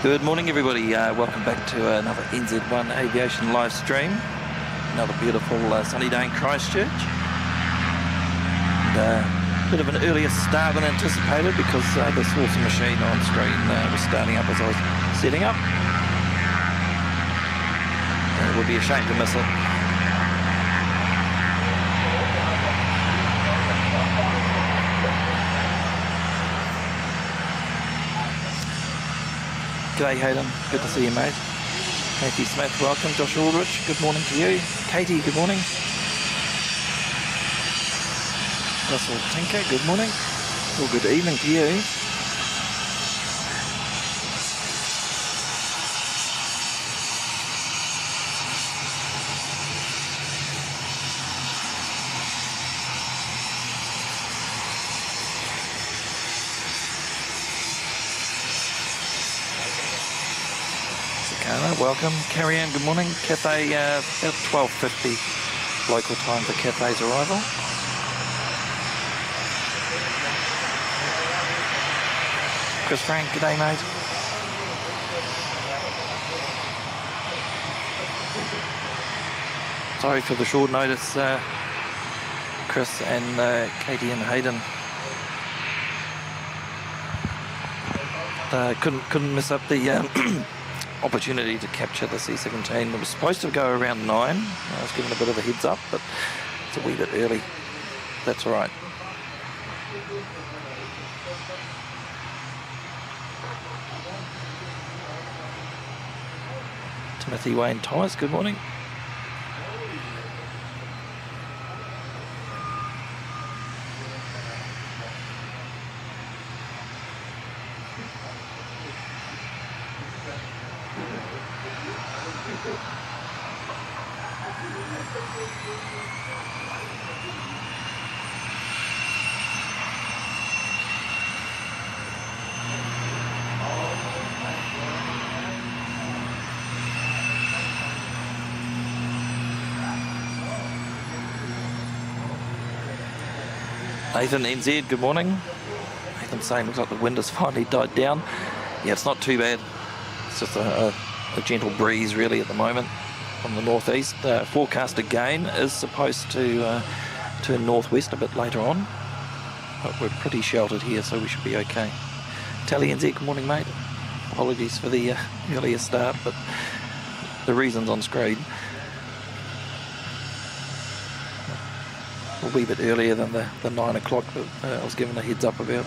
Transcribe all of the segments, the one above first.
Good morning, everybody. Welcome back to another NZ1 Aviation live stream. Another beautiful sunny day in Christchurch. And, a bit of an earlier start than anticipated because the saucer machine on screen was starting up as I was setting up. And it would be a shame to miss it. G'day Hayden, good to see you mate. Kathy Smith, welcome. Josh Aldrich, good morning to you. Katie, good morning. Russell Tinker, good morning. Well, good evening to you. Welcome. Carrie Ann, good morning. CATHAY, about 12:50 local time for CATHAY's arrival. Chris Frank, g'day mate. Sorry for the short notice, Chris and Katie and Hayden. Couldn't miss up the opportunity to capture the C-17. It was supposed to go around 9. I was given a bit of a heads up, but it's a wee bit early. That's all right. Timothy Wayne Thomas, good morning. Nathan NZ, good morning. Nathan saying looks like the wind has finally died down. Yeah, it's not too bad. It's just a gentle breeze really at the moment from the northeast. Forecast again is supposed to turn northwest a bit later on, but we're pretty sheltered here, so we should be okay. Tally NZ, good morning mate. Apologies for the earlier start, but the reasons on screen. A wee bit earlier than the 9 o'clock that I was given a heads up about.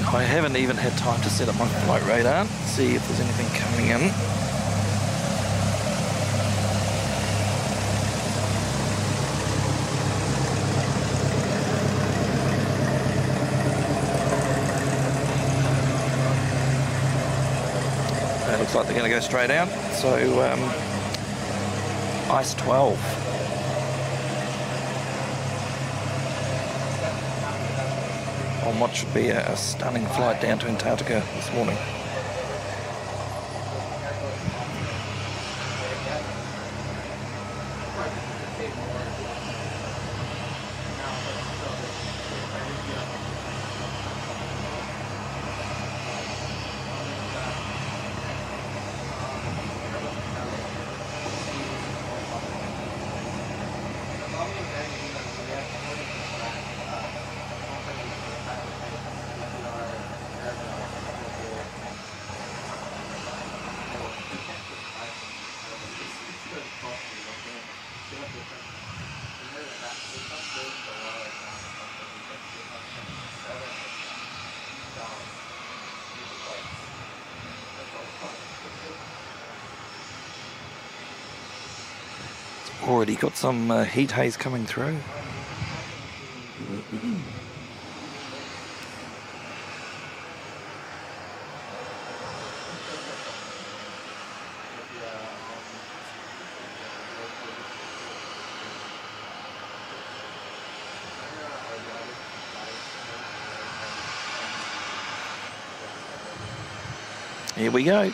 I haven't even had time to set up my flight radar, see if there's anything coming in. It looks like they're going to go straight out, so ice 12. On what should be a stunning flight down to Antarctica this morning. Already got some heat haze coming through. Here we go.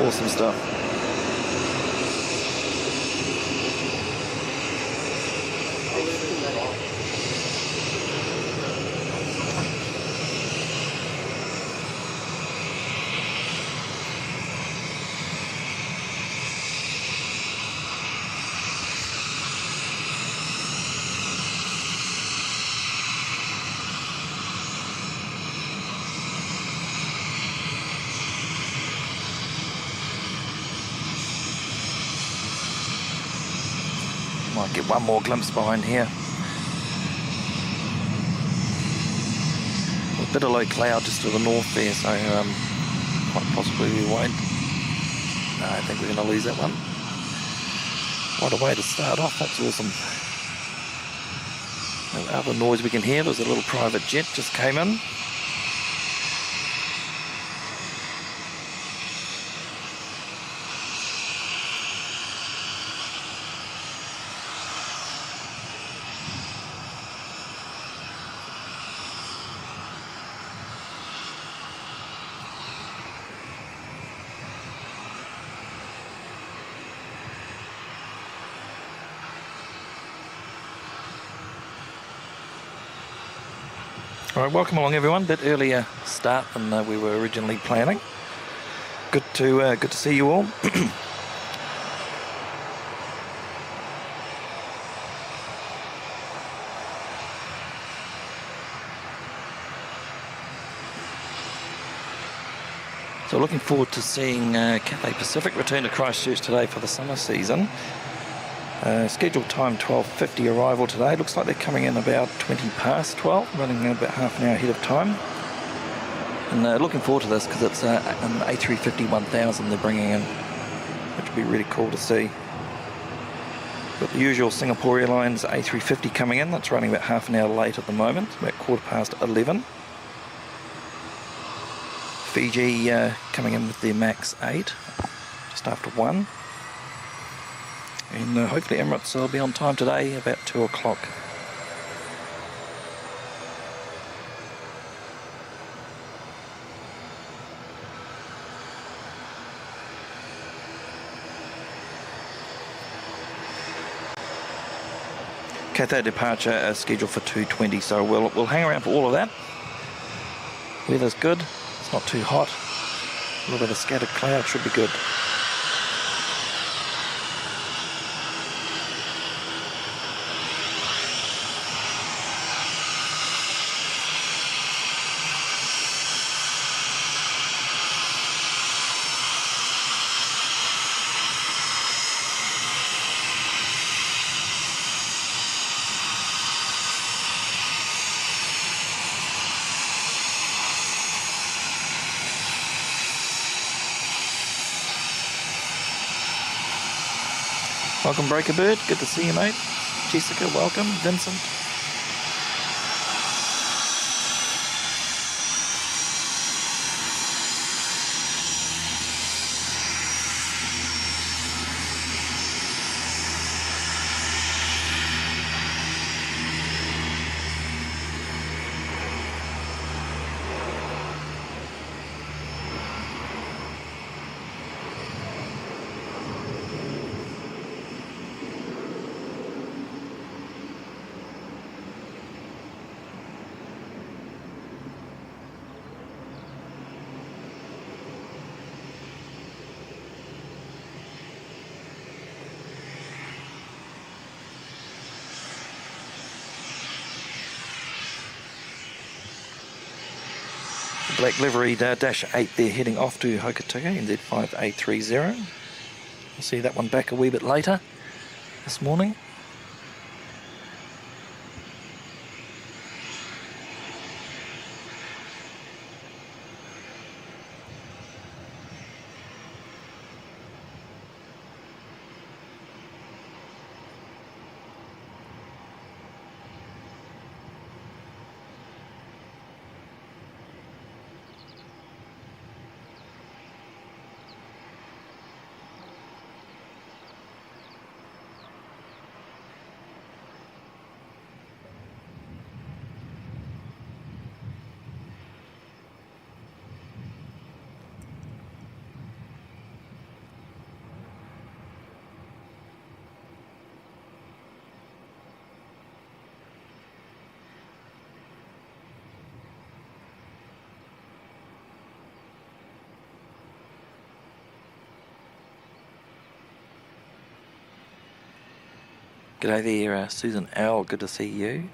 Awesome stuff. Might get one more glimpse behind here. A bit of low cloud just to the north there, so quite possibly we won't. No, I think we're going to lose that one. What a way to start off, that's awesome. No other noise we can hear, there's a little private jet just came in. All right, welcome along everyone. Bit earlier start than we were originally planning. Good to see you all. So looking forward to seeing CATHAY Pacific return to Christchurch today for the summer season. Scheduled time 12:50 arrival today. Looks like they're coming in about 20 past 12, running about half an hour ahead of time. And looking forward to this because it's an A350-1000 they're bringing in, which would be really cool to see. Got the usual Singapore Airlines A350 coming in. That's running about half an hour late at the moment, about 11:15. Fiji coming in with their MAX 8, just after 1. And hopefully Emirates will be on time today, about 2 o'clock. CATHAY departure is scheduled for 2:20, so we'll hang around for all of that. Weather's good, it's not too hot. A little bit of scattered cloud should be good. Welcome Breaker Bird, good to see you mate. Jessica, welcome. Vincent. Black liveried Dash 8 there heading off to Hokitika, NZ5830. We'll see that one back a wee bit later this morning. G'day there, Susan L. Good to see you.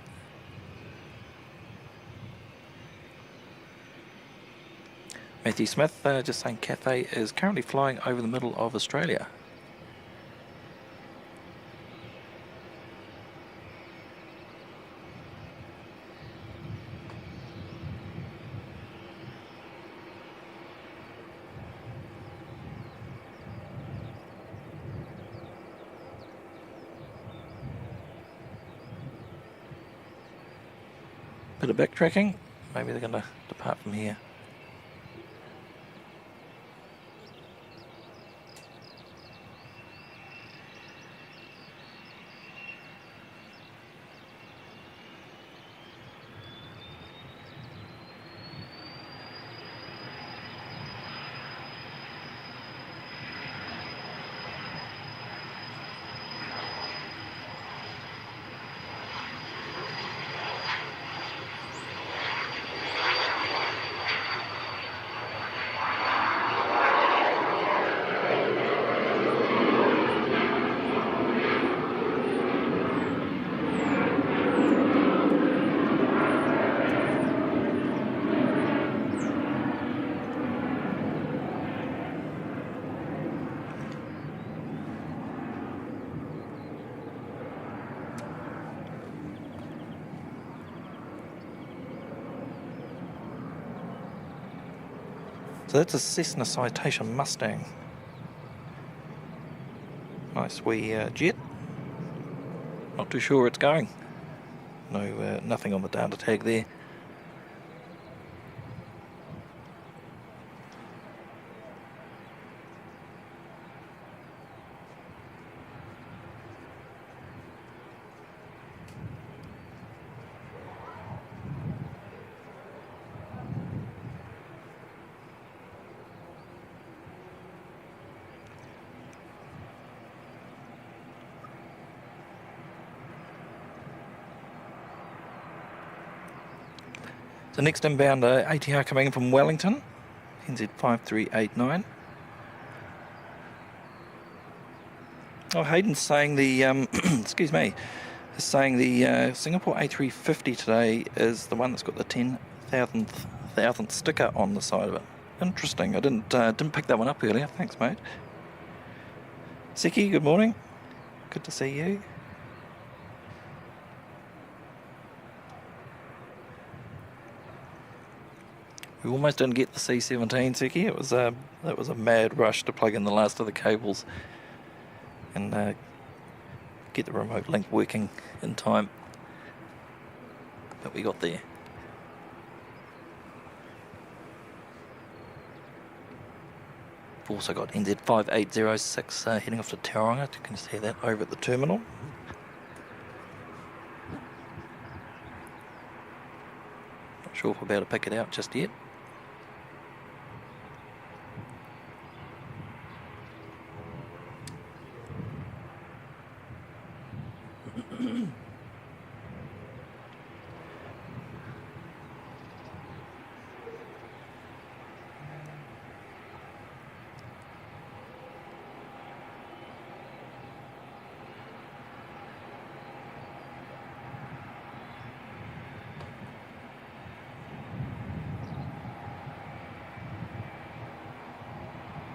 Matthew Smith just saying CATHAY is currently flying over the middle of Australia. Bit of backtracking, maybe they're going to depart from here. So that's a Cessna Citation Mustang. Nice wee jet. Not too sure where it's going. No, nothing on the data tag there. The next inbound ATR coming in from Wellington, NZ5389. Oh, Hayden's saying the, excuse me, is saying the Singapore A350 today is the one that's got the 10,000th sticker on the side of it. Interesting. I didn't pick that one up earlier. Thanks, mate. Seki, good morning. Good to see you. We almost didn't get the C-17, Seki. It was that was a mad rush to plug in the last of the cables and get the remote link working in time. But we got there. We've also got NZ5806 heading off to Tauranga. You can see that over at the terminal. Not sure if we're about to pick it out just yet.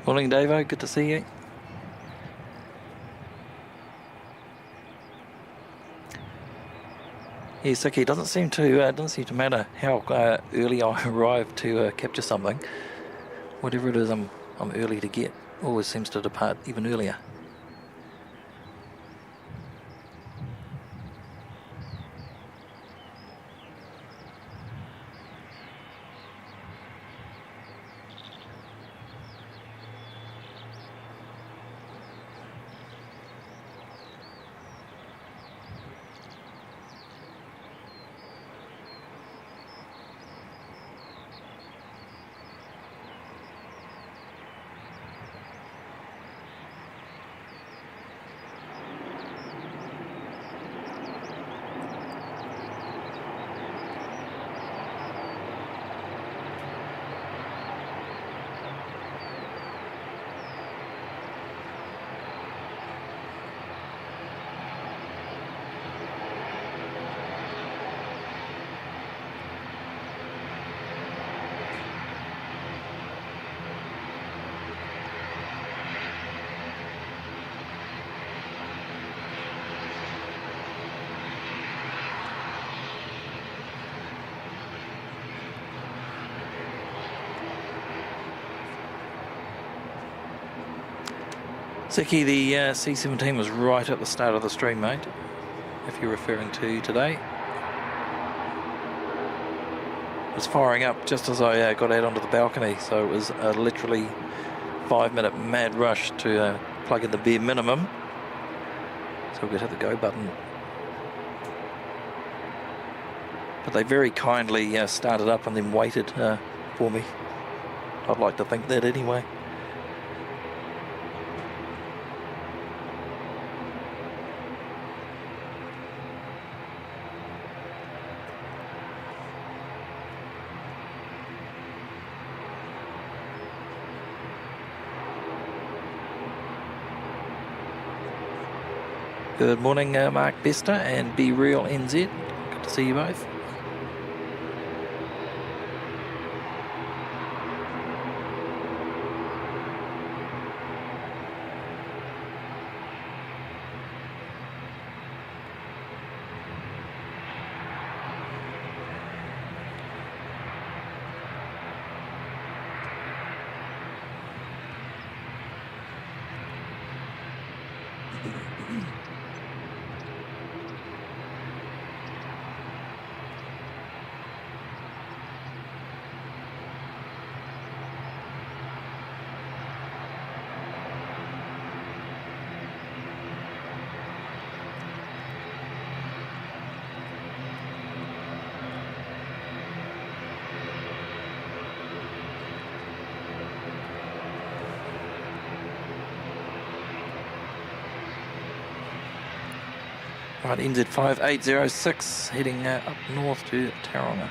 Morning, Davo. Good to see you. Yeah, Siki, it doesn't seem to matter how early I arrive to capture something. Whatever it is I'm early to get always seems to depart even earlier. Siki, the C-17 was right at the start of the stream, mate, if you're referring to today. It was firing up just as I got out onto the balcony, so it was literally 5-minute mad rush to plug in the bare minimum. So we could hit the go button. But they very kindly started up and then waited for me. I'd like to think that anyway. Good morning, Mark Bester and Be Real NZ. Good to see you both. Right, NZ 5806 heading up north to Tauranga.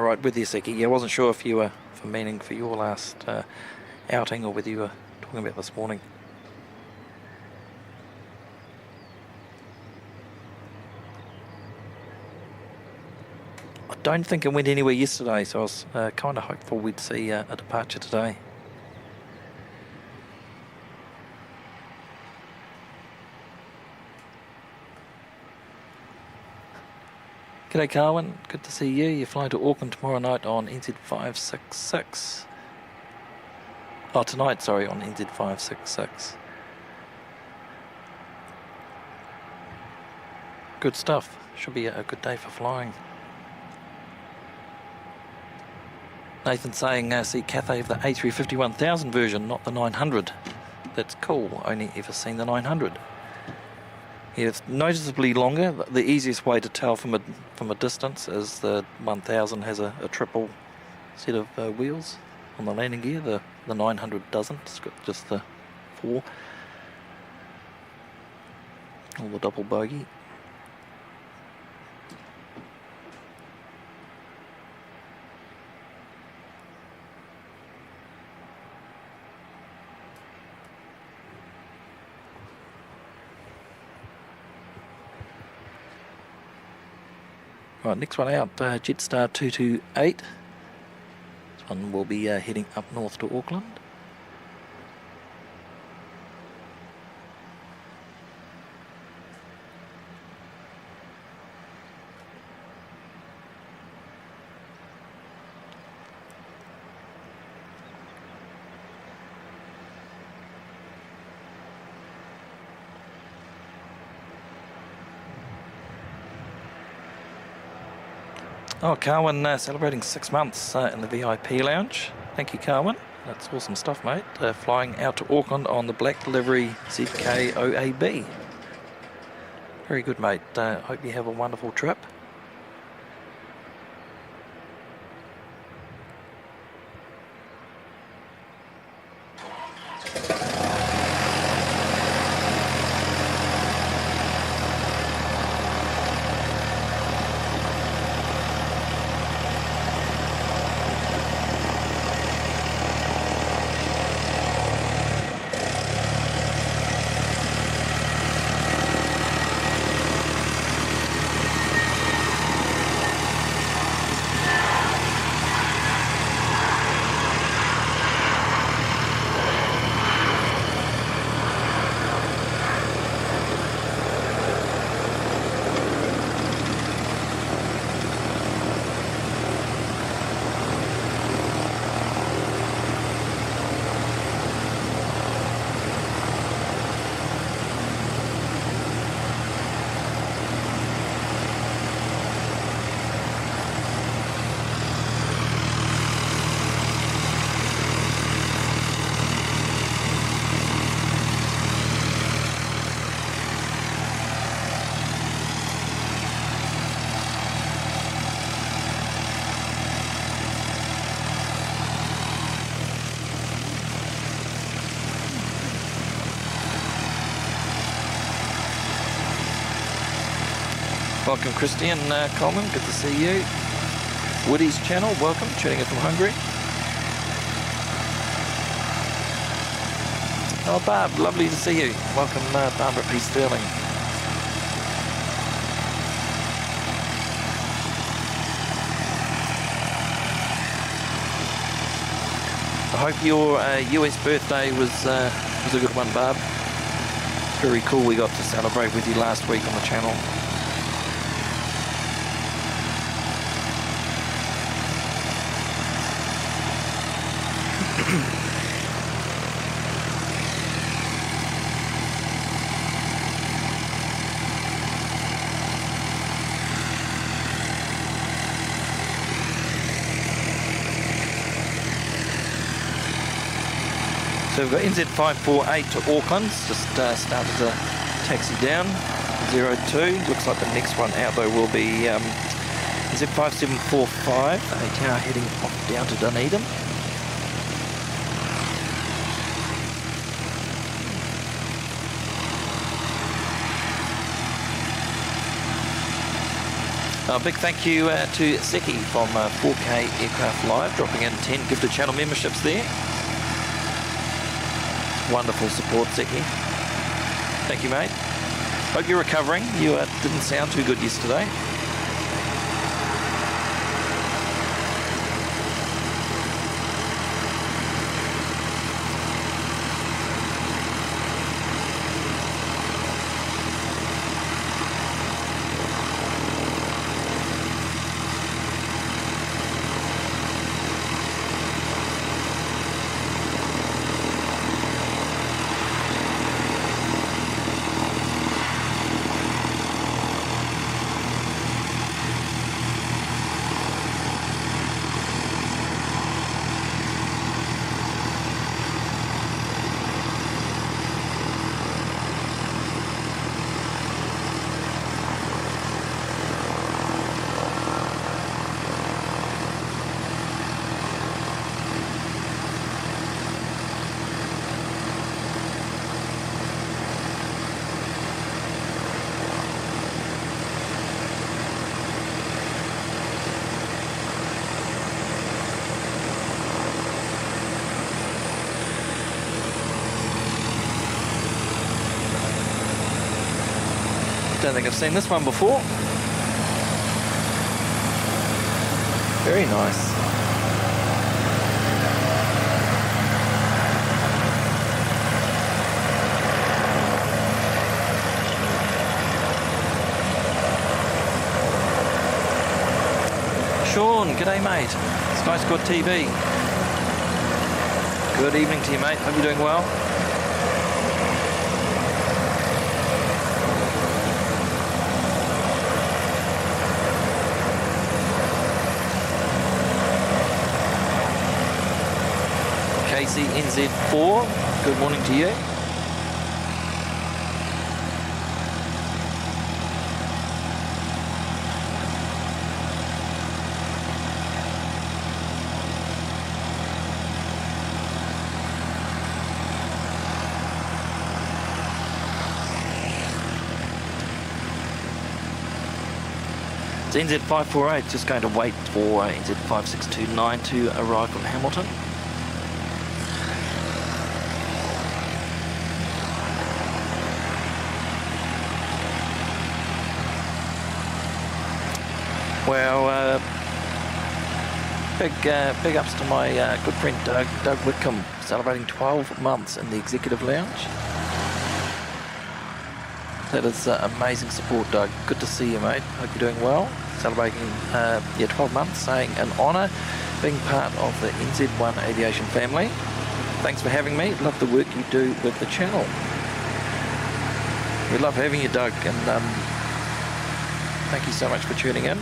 Right, with you, Seki. Yeah, I wasn't sure if you were meaning for your last outing or whether you were talking about this morning. I don't think it went anywhere yesterday, so I was kind of hopeful we'd see a departure today. G'day Carwin, good to see you. You're flying to Auckland tomorrow night on NZ 566. Oh, tonight, sorry, on NZ 566. Good stuff. Should be a good day for flying. Nathan saying, see CATHAY of the A350-1000 version, not the 900. That's cool. Only ever seen the 900. Yeah, it's noticeably longer. The easiest way to tell from a distance is the 1000 has a triple set of wheels. on the landing gear. The 900 doesn't. It's got just the 4. Or the double bogey. Right, next one out, Jetstar 228. This one will be heading up north to Auckland. Oh, Carwin celebrating 6 months in the VIP lounge. Thank you, Carwin. That's awesome stuff, mate. Flying out to Auckland on the black livery ZKOAB. Very good, mate. Hope you have a wonderful trip. Welcome, Christian Coleman, good to see you. Woody's channel, welcome, tuning in from Hungary. Oh, Barb, lovely to see you. Welcome, Barbara P. Sterling. I hope your US birthday was a good one, Barb. Very cool we got to celebrate with you last week on the channel. So we've got NZ548 to Auckland, just started to taxi down, 02. Looks like the next one out though will be NZ5745, ATR heading off down to Dunedin. A big thank you to Seki from 4K Aircraft Live, dropping in 10 gifted channel memberships there. Wonderful support, Seki. Thank you, mate. Hope you're recovering. You didn't sound too good yesterday. Don't think I've seen this one before. Very nice. Sean, g'day mate. Sky Squad TV. Good evening to you mate, hope you're doing well. Casey NZ4, good morning to you. It's NZ548, just going to wait for NZ5629 to arrive from Hamilton. Well, big ups to my good friend Doug Whitcomb, celebrating 12 months in the Executive Lounge. That is amazing support, Doug. Good to see you, mate. Hope you're doing well. Celebrating 12 months, saying an honour being part of the NZ1 Aviation family. Thanks for having me. Love the work you do with the channel. We love having you, Doug, and thank you so much for tuning in.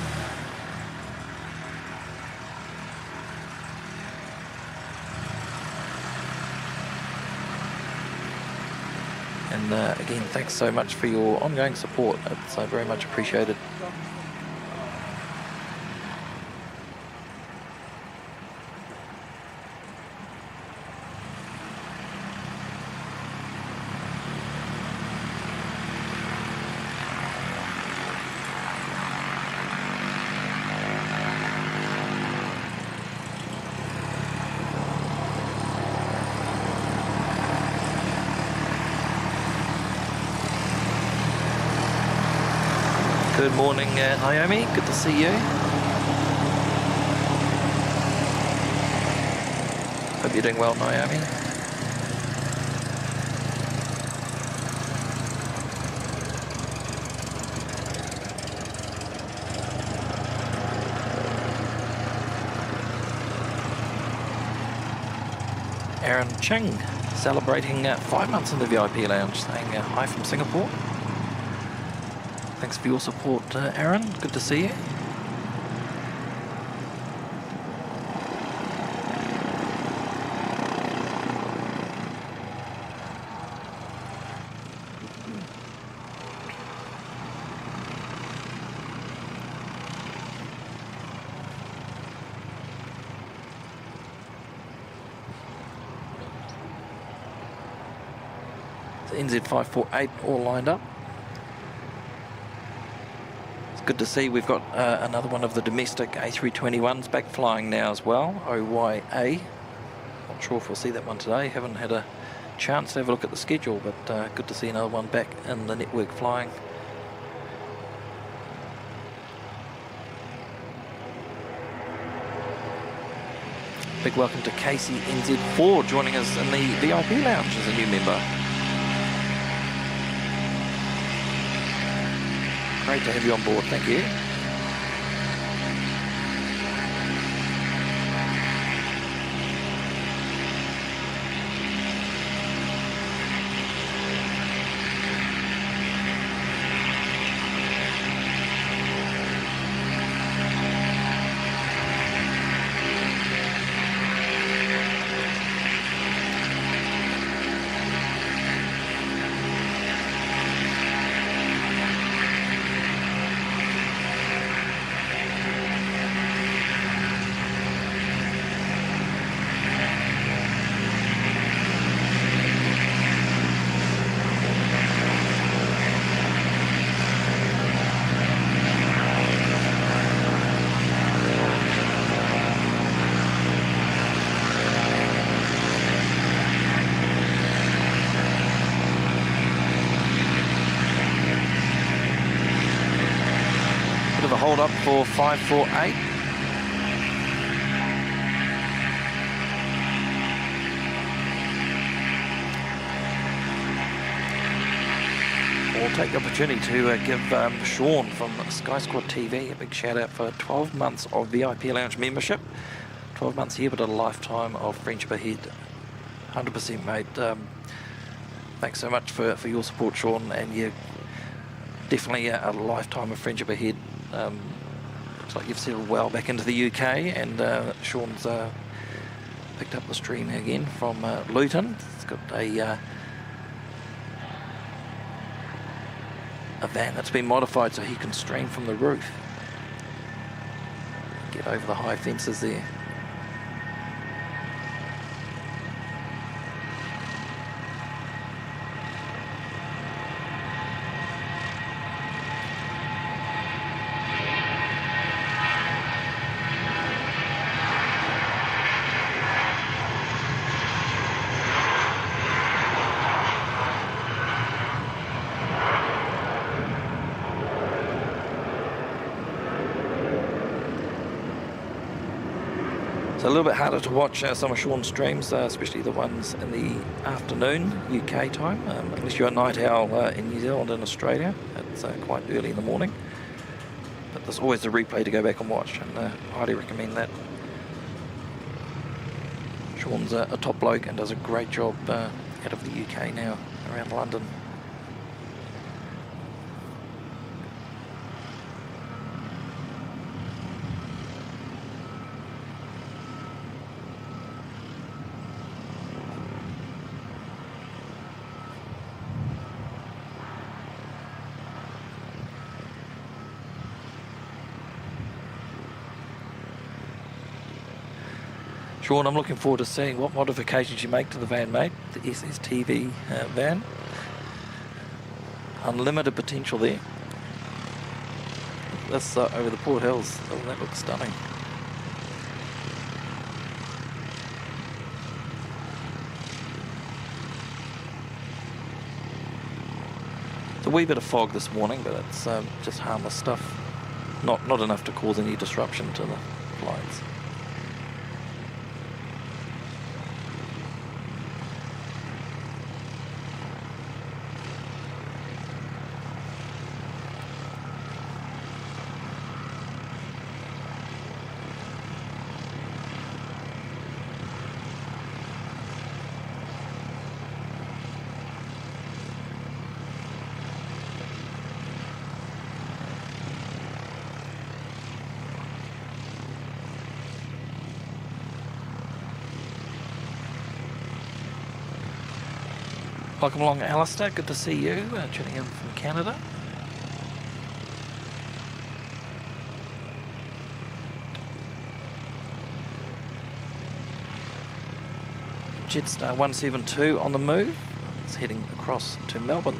And again, thanks so much for your ongoing support. It's very much appreciated. Good morning, Naomi. Good to see you. Hope you're doing well, Naomi. Aaron Ching, celebrating 5 months in the VIP lounge, saying hi from Singapore. Thanks for your support, Aaron. Good to see you. The NZ548 all lined up. Good to see we've got another one of the domestic A321s back flying now as well, OYA. Not sure if we'll see that one today, haven't had a chance to have a look at the schedule, but good to see another one back in the network flying. Big welcome to Casey NZ4 joining us in the VIP lounge as a new member. Great to have you on board, thank you. hold up for 548. We'll take the opportunity to give Sean from Sky Squad TV a big shout out for 12 months of VIP Lounge membership. 12 months here, but a lifetime of friendship ahead. 100% mate. Thanks so much for your support, Sean, and yeah, definitely a lifetime of friendship ahead. Looks like you've settled well back into the UK, and Sean's picked up the stream again from Luton. It's got a van that's been modified so he can stream from the roof. Get over the high fences there. It's a little bit harder to watch some of Sean's streams, especially the ones in the afternoon UK time, unless you're a night owl in New Zealand and Australia. It's quite early in the morning, but there's always a replay to go back and watch, and highly recommend that. Sean's a top bloke and does a great job out of the UK now, around London. Sean, I'm looking forward to seeing what modifications you make to the van, mate. The SSTV van. Unlimited potential there. That's over the Port Hills. Oh, that looks stunning. It's a wee bit of fog this morning, but it's just harmless stuff. Not enough to cause any disruption to the flights. Welcome along, Alistair. Good to see you, tuning in from Canada. Jetstar 172 on the move. It's heading across to Melbourne.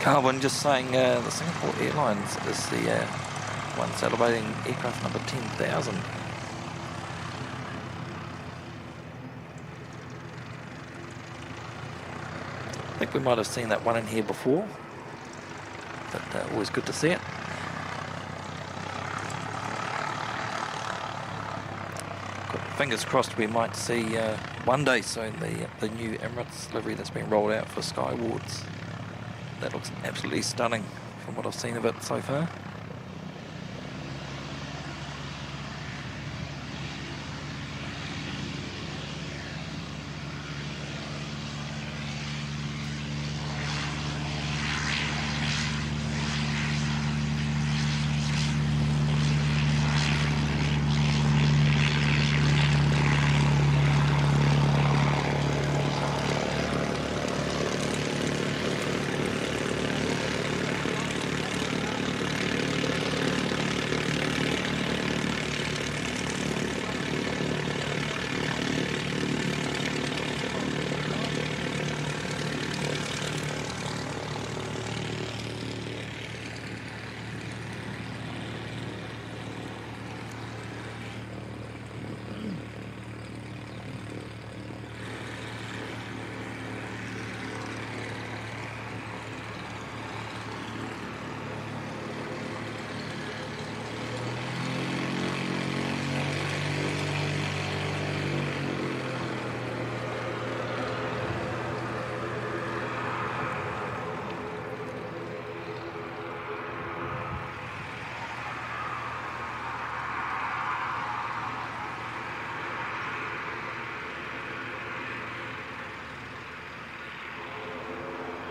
Carwin just saying the Singapore Airlines is the one celebrating aircraft number 10,000. I think we might have seen that one in here before. but always good to see it. Fingers crossed we might see one day soon the new Emirates livery that's been rolled out for Skywards. That looks absolutely stunning from what I've seen of it so far.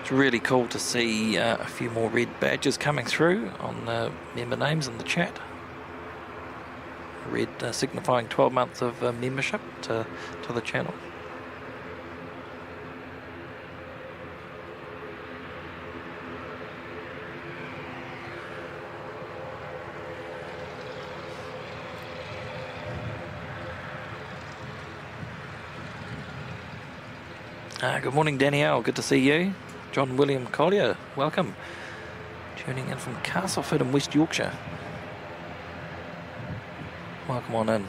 It's really cool to see a few more red badges coming through on member names in the chat. Red signifying 12 months of membership to the channel. Good morning, Danielle. Good to see you. John William Collier, welcome. Tuning in from Castleford in West Yorkshire. Welcome on in.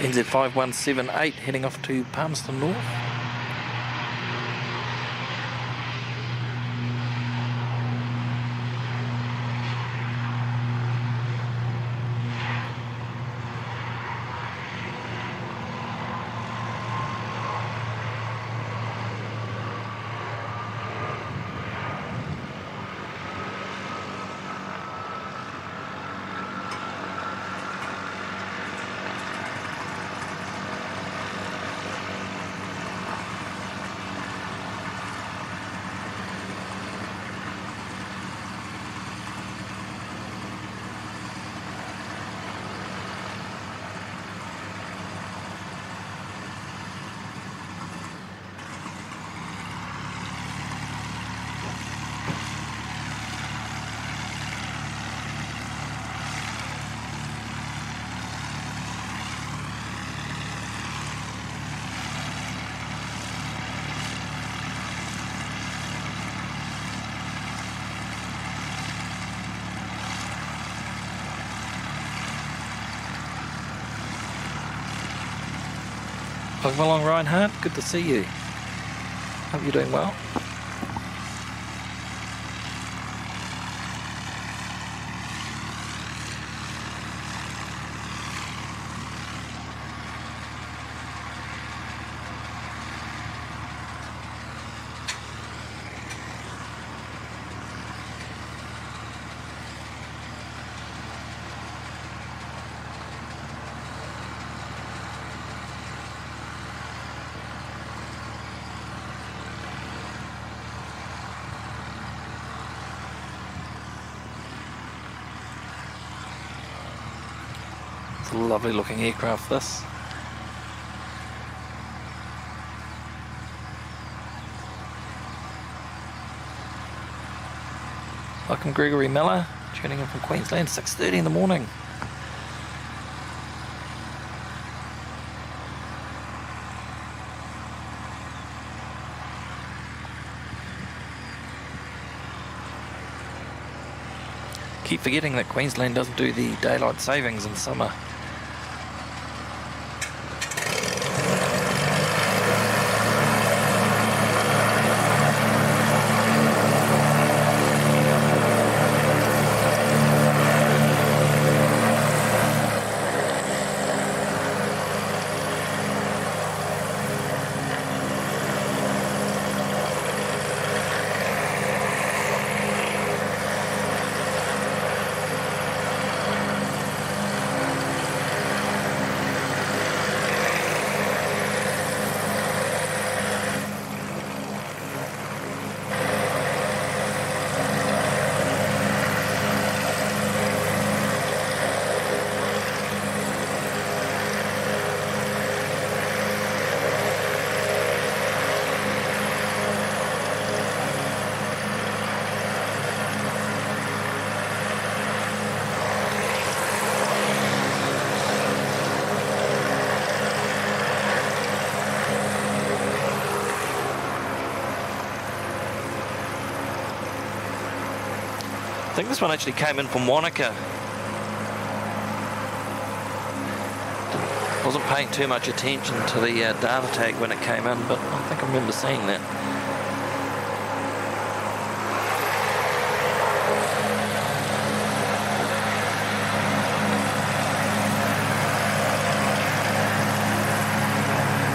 NZ 5178 heading off to Palmerston North. Welcome along, Reinhardt. Good to see you. Hope you're doing well. It's a lovely looking aircraft, this. Welcome Gregory Miller, tuning in from Queensland, 6:30 in the morning. Keep forgetting that Queensland doesn't do the daylight savings in summer. I think this one actually came in from Wanaka. Wasn't paying too much attention to the data tag when it came in, but I think I remember seeing that.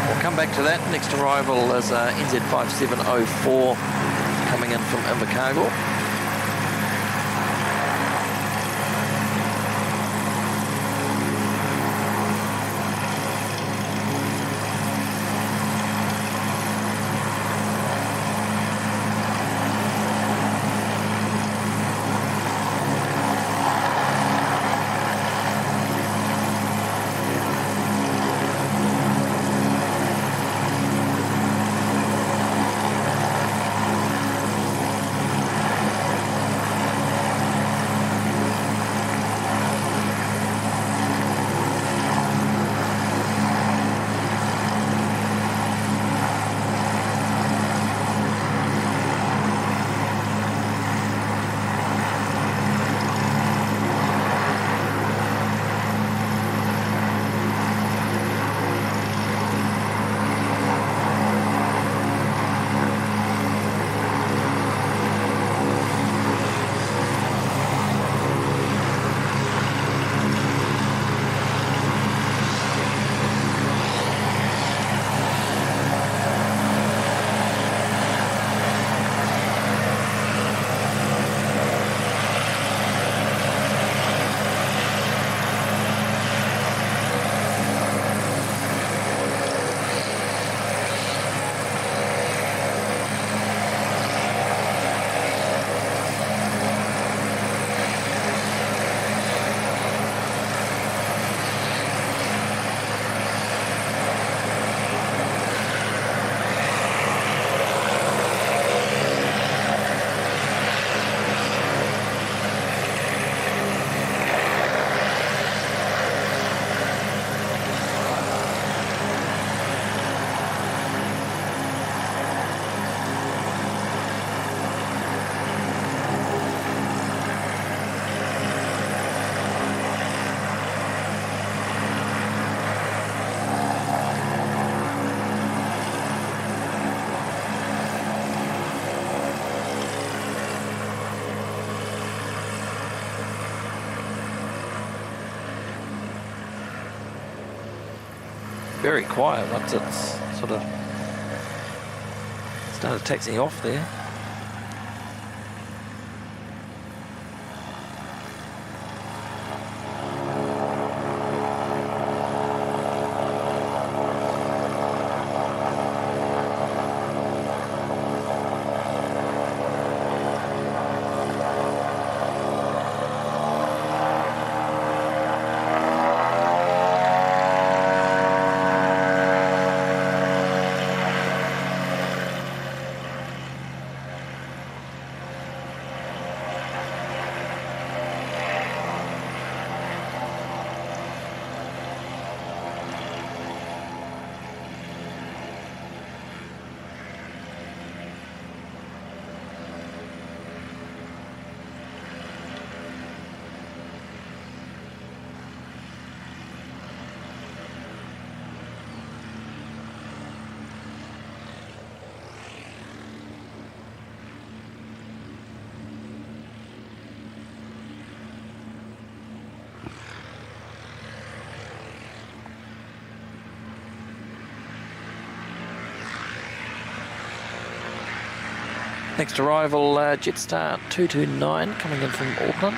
We'll come back to that. Next arrival is NZ5704 coming in from Invercargill. Very quiet once it's sort of started taxiing off there. Next arrival, Jetstar 229 coming in from Auckland.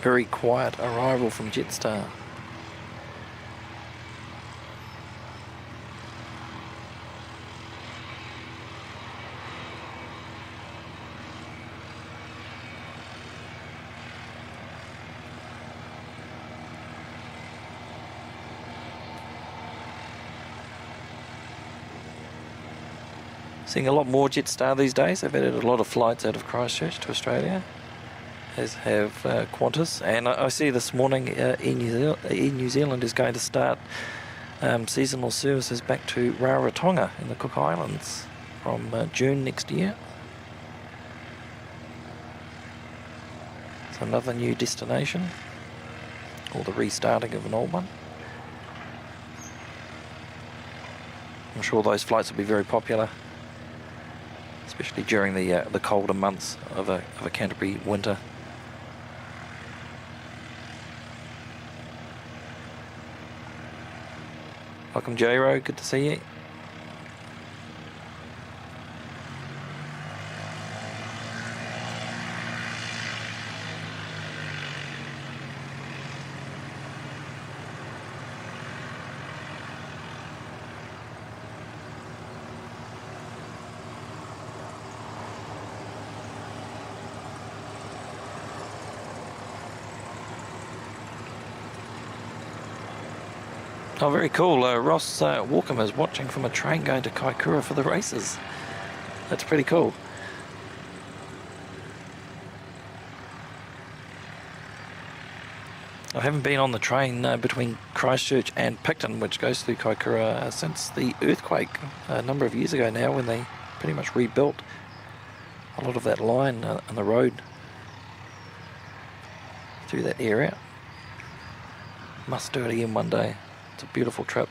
Very quiet arrival from Jetstar. Seeing a lot more Jetstar these days. They've added a lot of flights out of Christchurch to Australia, as have Qantas. And I see this morning Air New Zealand is going to start seasonal services back to Rarotonga in the Cook Islands from June next year. So another new destination, or the restarting of an old one. I'm sure those flights will be very popular, especially during the colder months of a Canterbury winter. Welcome, J-Ro, good to see you. Oh, very cool. Ross Walkham is watching from a train going to Kaikoura for the races. That's pretty cool. I haven't been on the train between Christchurch and Picton, which goes through Kaikoura, since the earthquake a number of years ago now, when they pretty much rebuilt a lot of that line and the road through that area. Must do it again one day. It's a beautiful trip.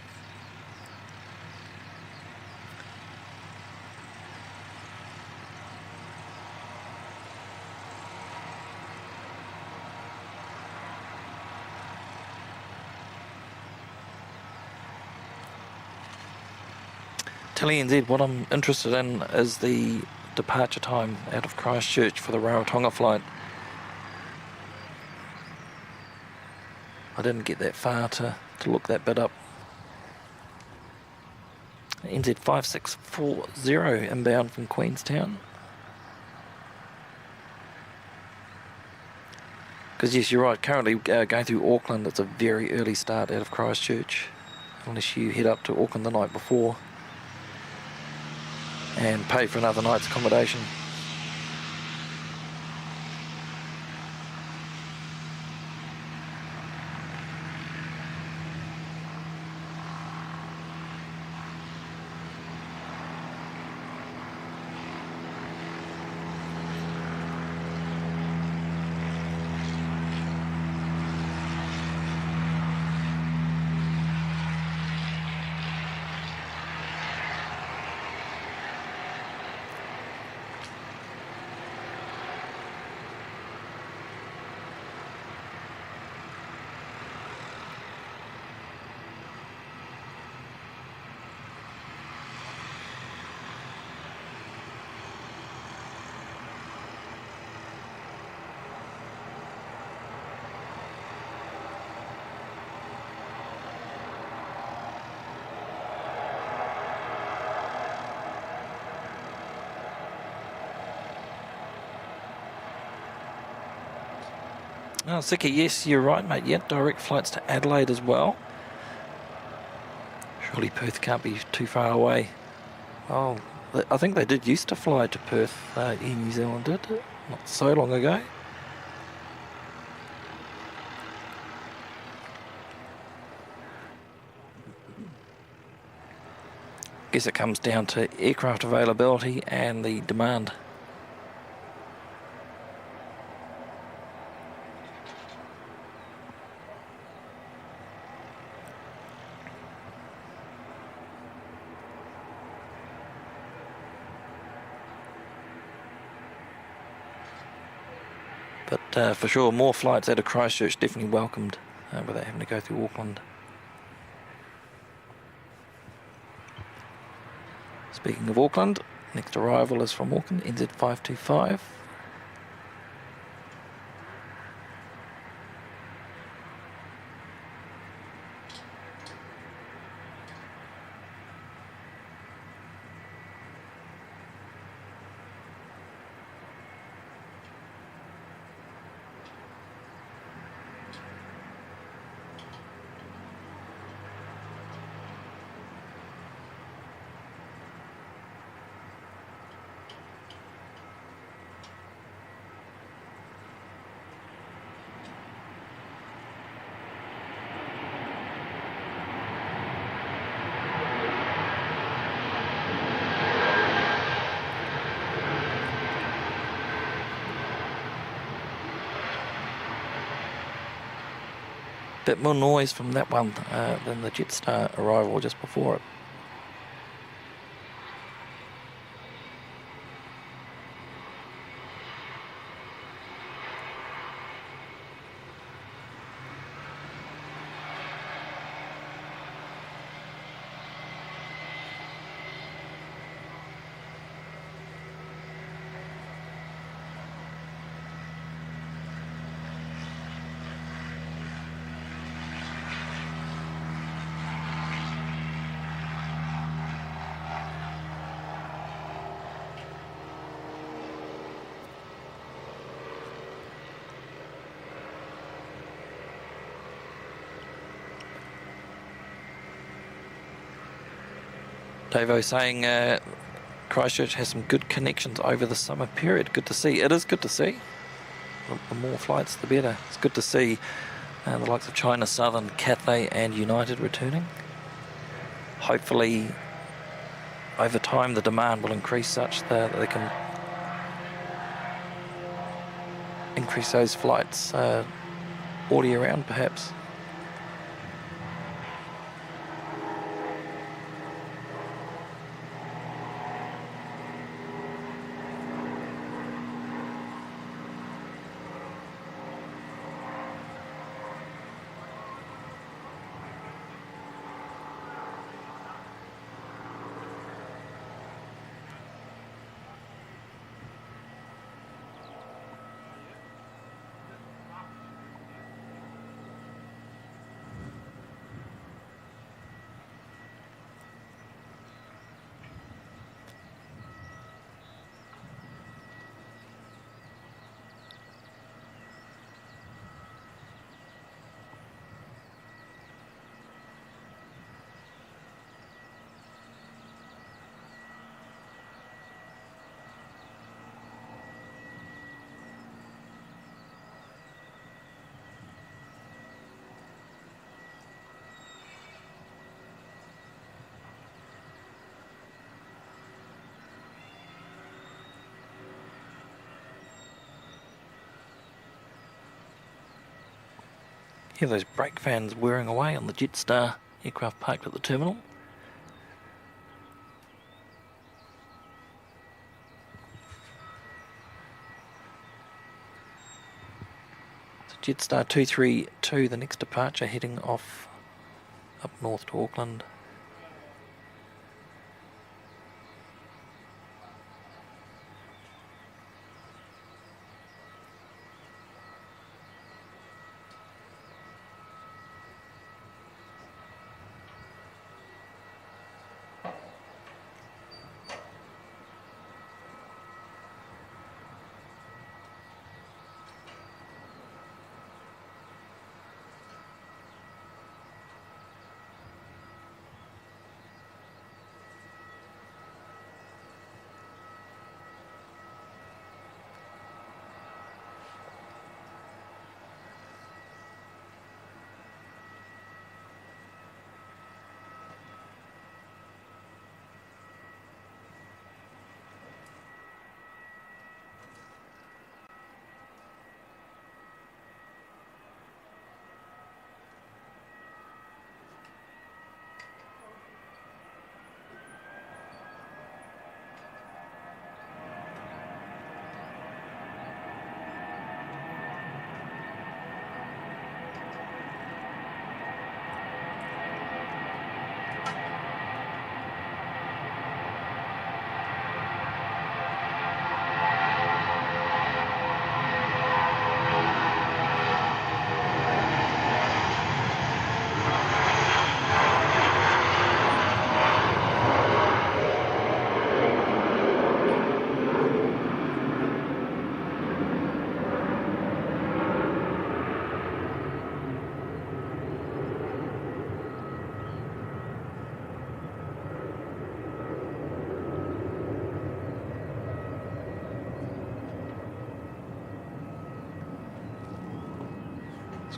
NZ, what I'm interested in is the departure time out of Christchurch for the Rarotonga flight. I didn't get that far to look that bit up. NZ 5640 inbound from Queenstown. Because yes, you're right, currently going through Auckland, it's a very early start out of Christchurch, unless you head up to Auckland the night before and pay for another night's accommodation. Oh, Ziki, yes, you're right, mate. Yeah, direct flights to Adelaide as well. Surely Perth can't be too far away. Oh, I think they did used to fly to Perth, in New Zealand, did it? Not so long ago. Guess it comes down to aircraft availability and the demand. But for sure, more flights out of Christchurch definitely welcomed without having to go through Auckland. Speaking of Auckland, next arrival is from Auckland, NZ525. Bit more noise from that one than the Jetstar arrival just before it. Davo saying Christchurch has some good connections over the summer period. Good to see. It is good to see. The more flights, the better. It's good to see the likes of China Southern, CATHAY and United returning. Hopefully, over time, the demand will increase such that they can increase those flights all year round, perhaps. Hear those brake fans whirring away on the Jetstar aircraft parked at the terminal. So Jetstar 232, the next departure, heading off up north to Auckland.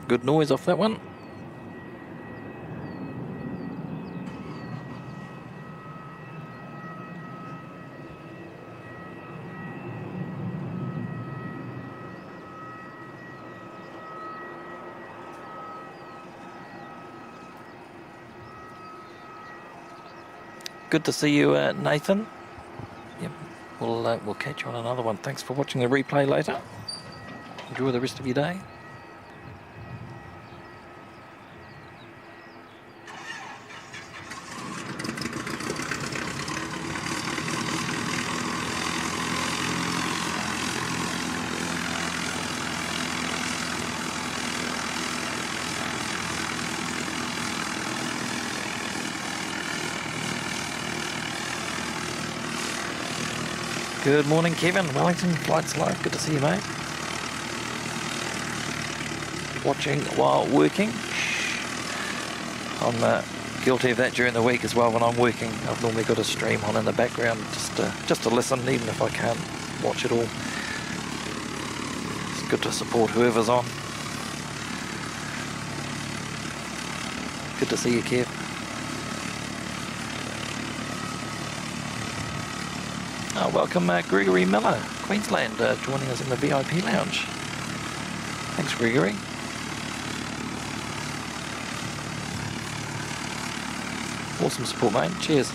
Good noise off that one. Good to see you, Nathan. Yep, we'll catch you on another one. Thanks for watching the replay later. Enjoy the rest of your day. Good morning, Kevin. Wellington, Flights Live. Good to see you, mate. Watching while working. I'm guilty of that during the week as well. When I'm working, I've normally got a stream on in the background just to listen, even if I can't watch it all. It's good to support whoever's on. Good to see you, Kev. Welcome Gregory Miller, Queensland, joining us in the VIP lounge. Thanks, Gregory. Awesome support, mate. Cheers.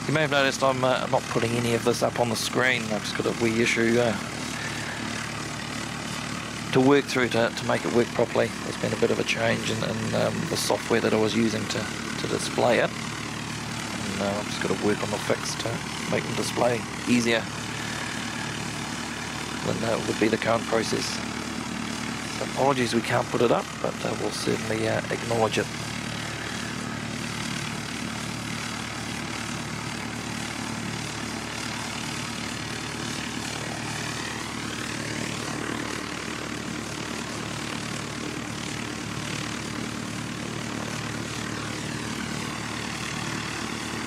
You may have noticed I'm not putting any of this up on the screen. I've just got a wee issue to work through to make it work properly. There's been a bit of a change in the software that I was using to display it. And I've just got to work on the fix to make them display easier than would be the current process. So apologies we can't put it up, but we'll certainly acknowledge it.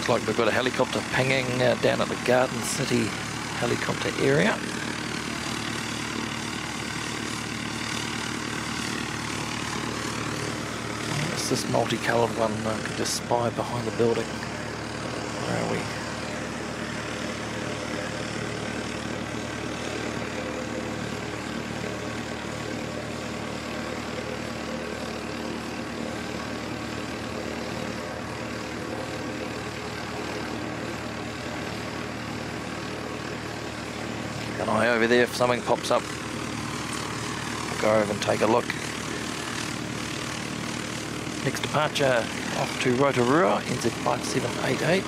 Like we've got a helicopter pinging down at the Garden City helicopter area. It's this multicoloured one. I can just spy behind the building. Where are we? Over there, if something pops up, I'll go over and take a look. Next departure off to Rotorua, NZ 5788.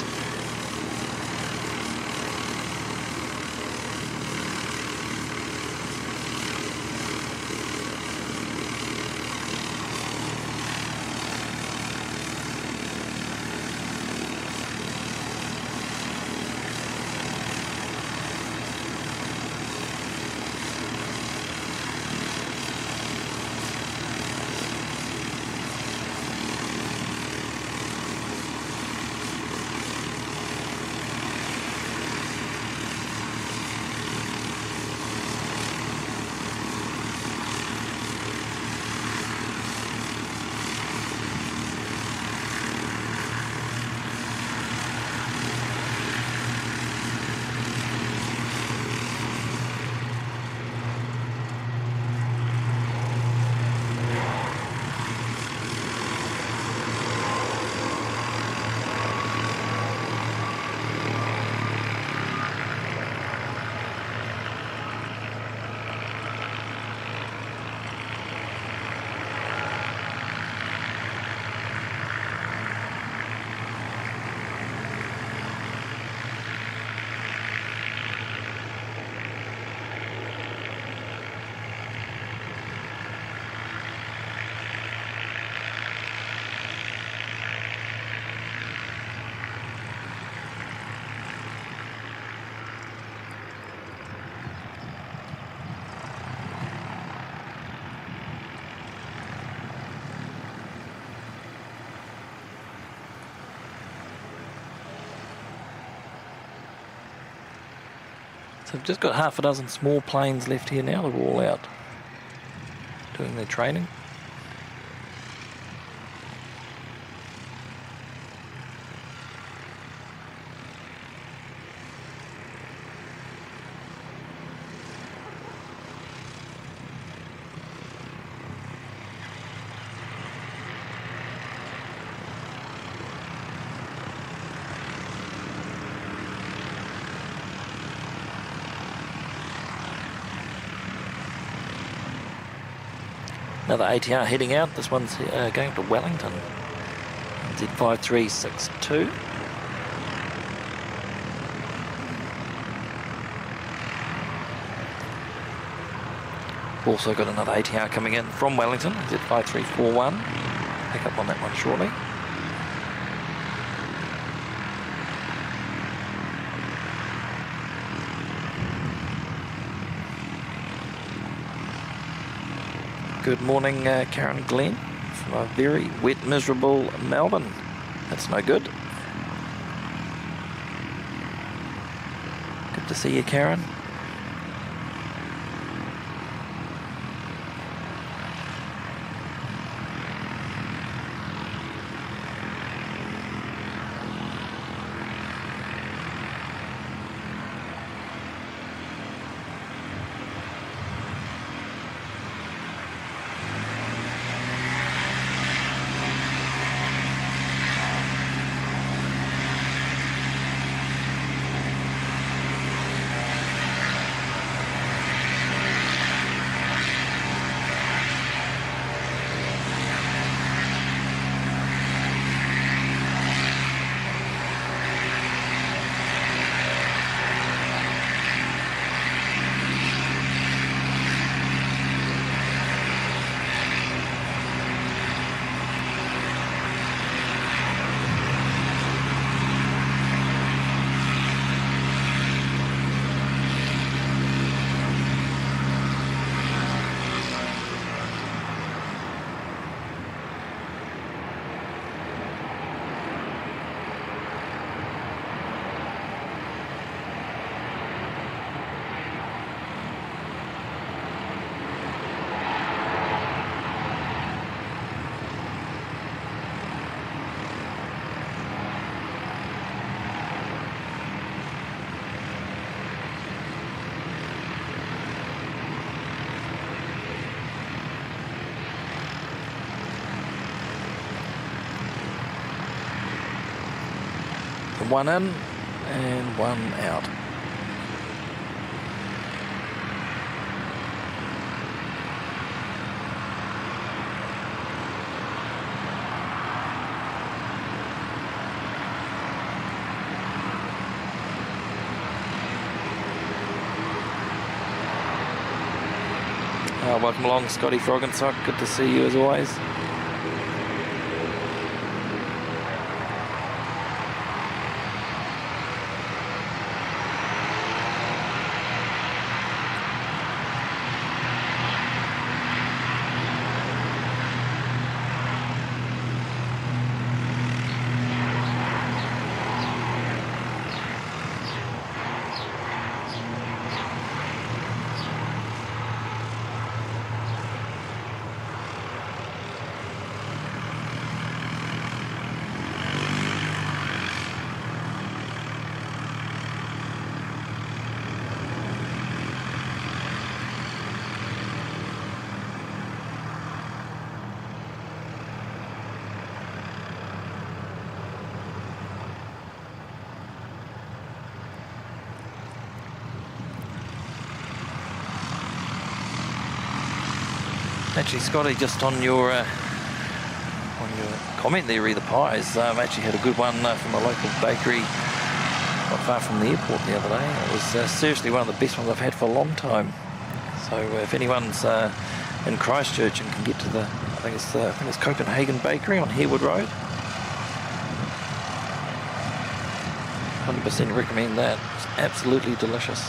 So we've just got half a dozen small planes left here now. They're all out doing their training. Another ATR heading out. This one's going up to Wellington. Z5362. Also got another ATR coming in from Wellington. Z5341. Pick up on that one shortly. Good morning, Karen Glenn, from a very wet, miserable Melbourne. That's no good. Good to see you, Karen. One in and one out. Welcome along, Scotty Froggensock. Good to see you as always. Actually, Scotty, just on your comment there, either pies, I've actually had a good one from a local bakery not far from the airport the other day. It was seriously one of the best ones I've had for a long time. So if anyone's in Christchurch and can get to the, I think it's Copenhagen Bakery on Harewood Road, 100% recommend that. It's absolutely delicious.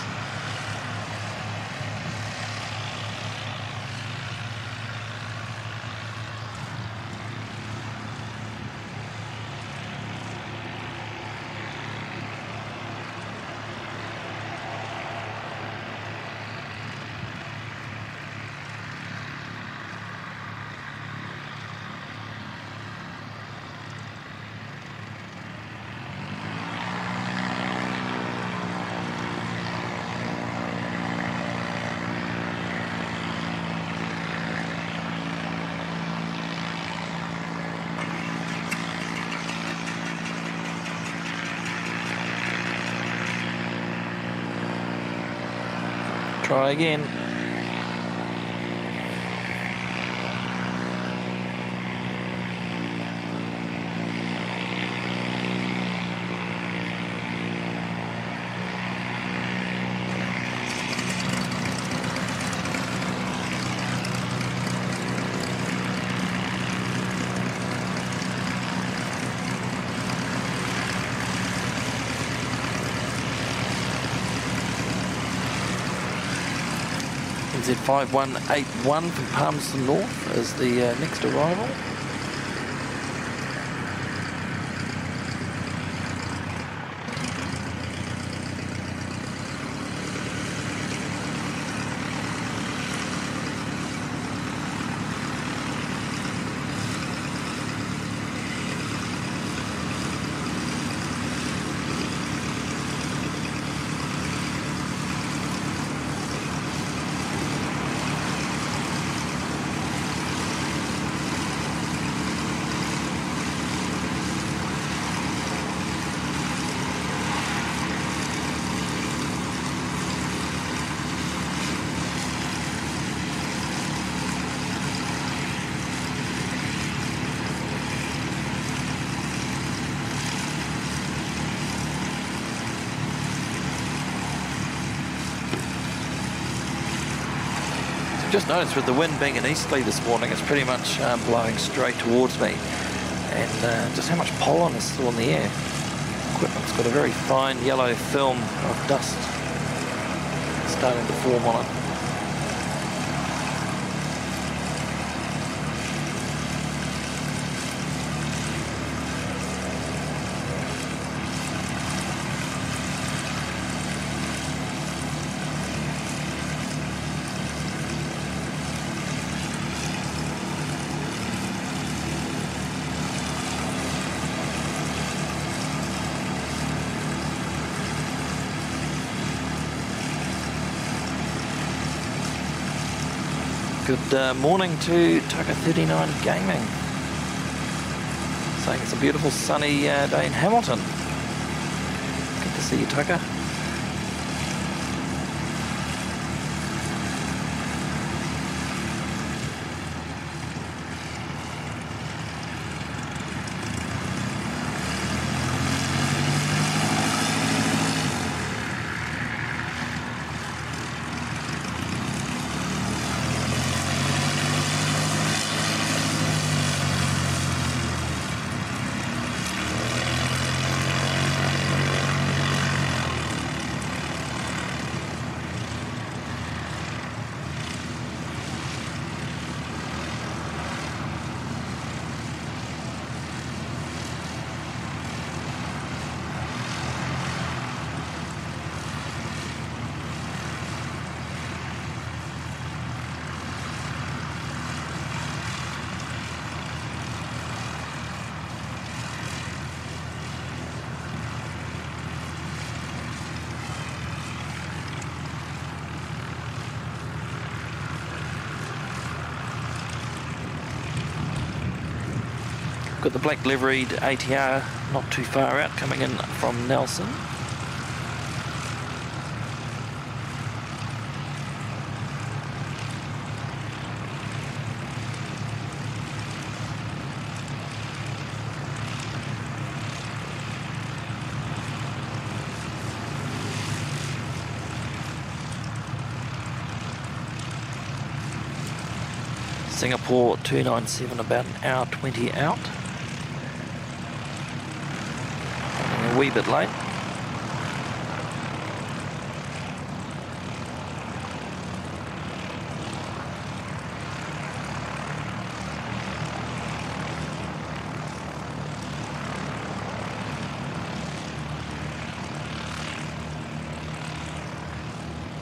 try again. NZ5181 from Palmerston North is the next arrival. Just noticed with the wind being an easterly this morning, it's pretty much blowing straight towards me, and just how much pollen is still in the air. Equipment's got a very fine yellow film of dust starting to form on it. Good morning to Tucker 39 Gaming. Saying it's a beautiful sunny day in Hamilton. Good to see you, Tucker. Got the black liveried ATR not too far out coming in from Nelson. Singapore 297 about an hour 20 out. A wee bit late.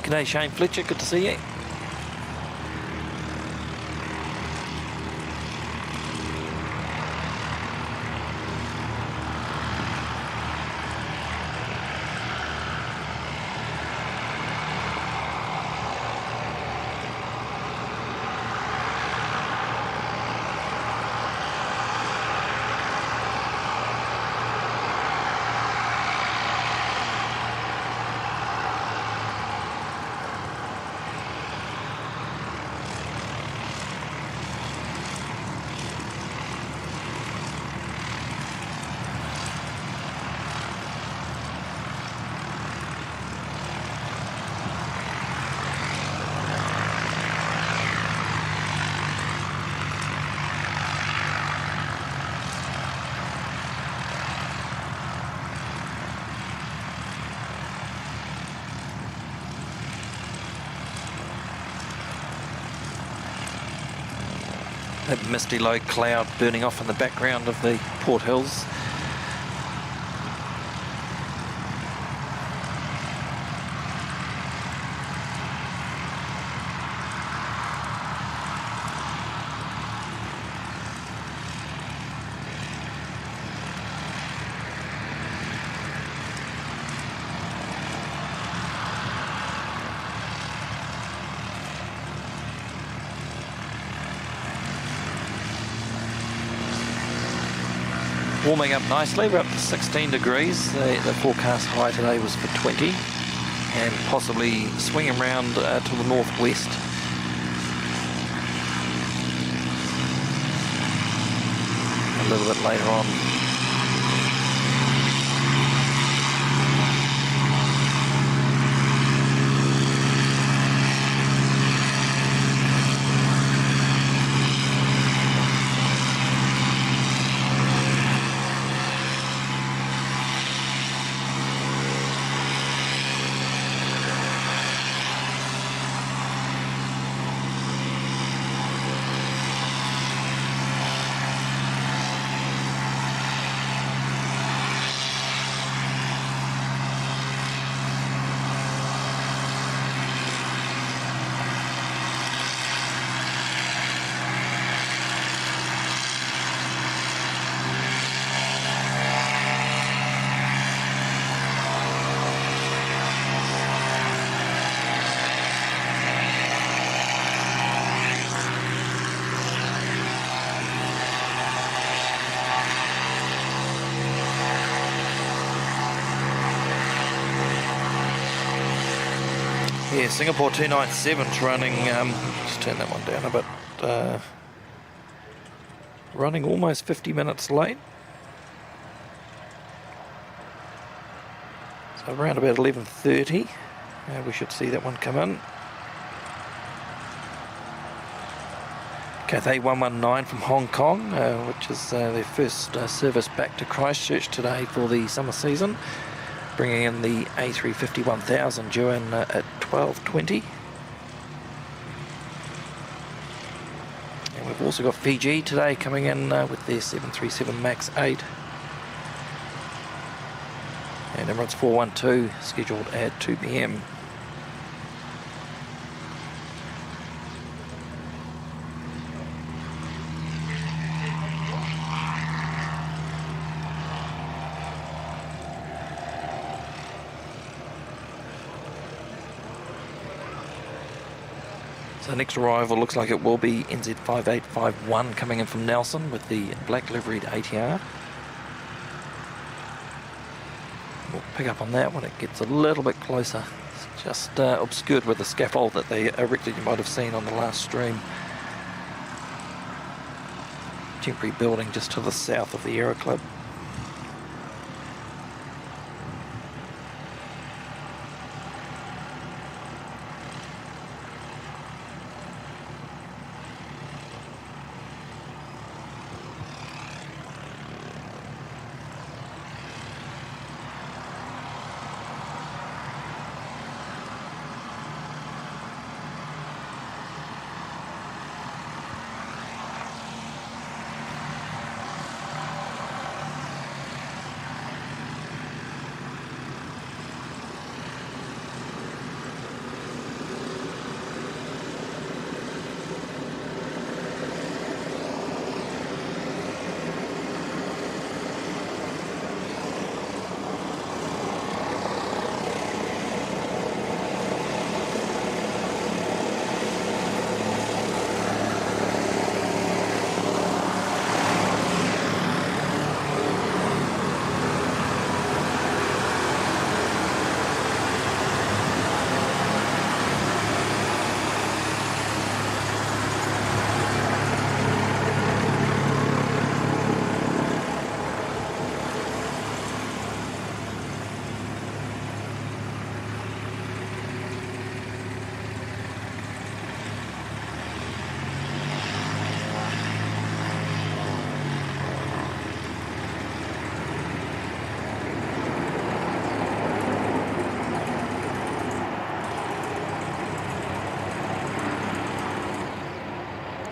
G'day Shane Fletcher, good to see you. That misty low cloud burning off in the background of the Port Hills. Warming up nicely, we're up to 16 degrees. The forecast high today was for 20 and possibly swinging around to the northwest. A little bit later on. Yeah, Singapore 297's running, just turn that one down a bit, running almost 50 minutes late. So around about 11:30, we should see that one come in. CATHAY 119 from Hong Kong, which is their first service back to Christchurch today for the summer season, bringing in the A350-1000 due in at 12:20. And we've also got Fiji today coming in with their 737 MAX 8. And Emirates 412 scheduled at 2 p.m. So next arrival looks like it will be NZ5851 coming in from Nelson with the black liveried ATR. We'll pick up on that when it gets a little bit closer. It's just obscured with the scaffold that they erected, you might have seen on the last stream. Temporary building just to the south of the Aero Club.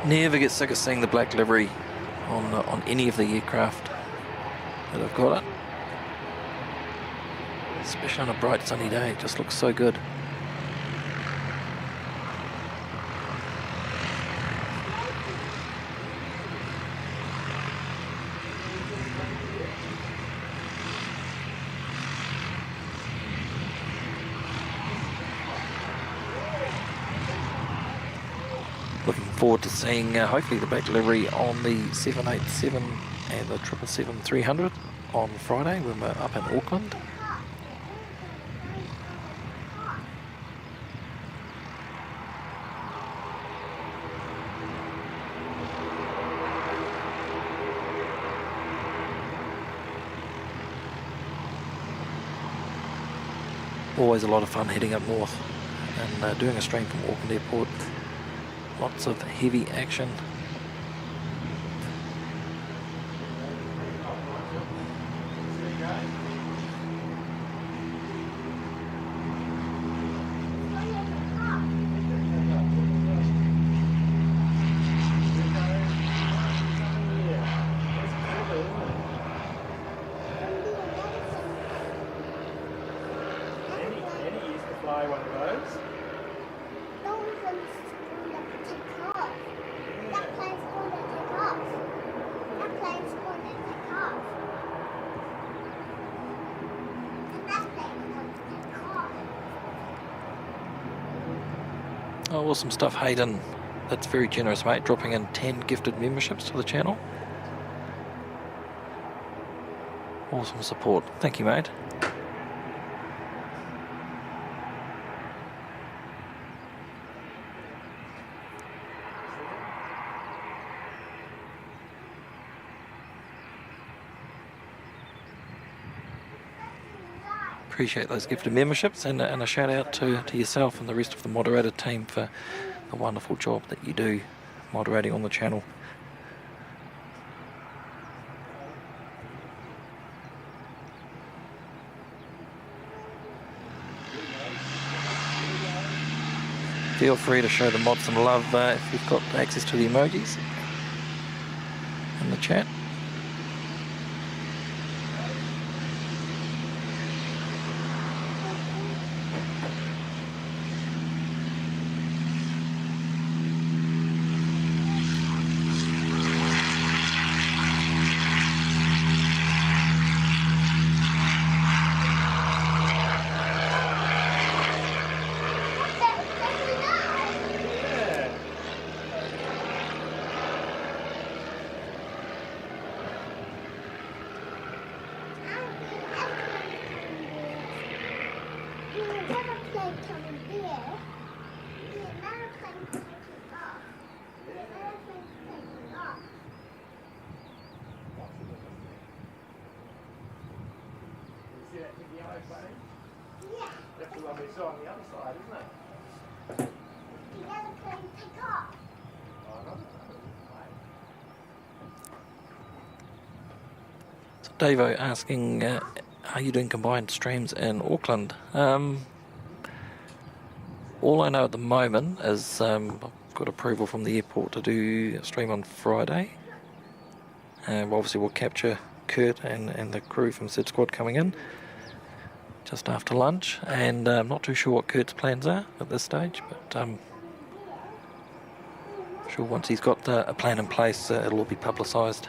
Never get sick of seeing the black livery on any of the aircraft that I've got it. Especially on a bright sunny day, it just looks so good. Looking forward to seeing hopefully the black livery on the 787 and the 777-300 on Friday when we're up in Auckland. Always a lot of fun heading up north and doing a stream from Auckland Airport. Lots of heavy action. Oh, awesome stuff, Hayden. That's very generous, mate, dropping in 10 gifted memberships to the channel. Awesome support. Thank you, mate. Appreciate those gifted memberships, and a shout out to yourself and the rest of the moderator team for the wonderful job that you do moderating on the channel. Feel free to show the mods some love if you've got access to the emojis in the chat. Davo asking, are you doing combined streams in Auckland? All I know at the moment is I've got approval from the airport to do a stream on Friday. Obviously we'll capture Kurt and the crew from Sid Squad coming in just after lunch, and I'm not too sure what Kurt's plans are at this stage, but I'm sure once he's got a plan in place it'll all be publicised.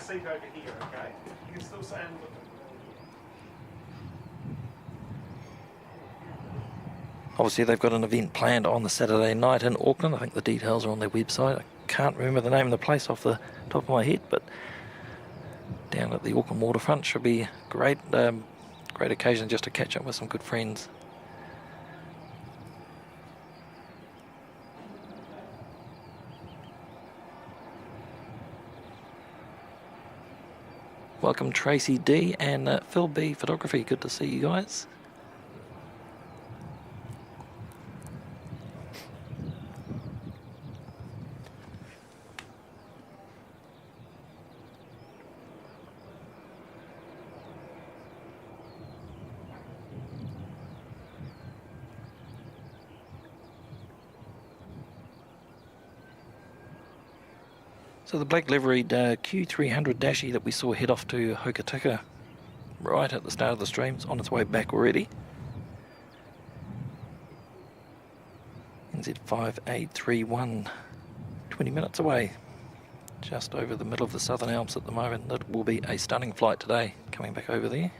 Over here, okay? You can still say I'm looking. Obviously they've got an event planned on the Saturday night in Auckland. I think the details are on their website. I can't remember the name of the place off the top of my head, but down at the Auckland waterfront should be a great occasion just to catch up with some good friends. Welcome Tracy D and Phil B Photography. Good to see you guys. So the black liveried Q300 Dashi that we saw head off to Hokitika right at the start of the stream is on its way back already. NZ5831, 20 minutes away, just over the middle of the Southern Alps at the moment. That will be a stunning flight today, coming back over there.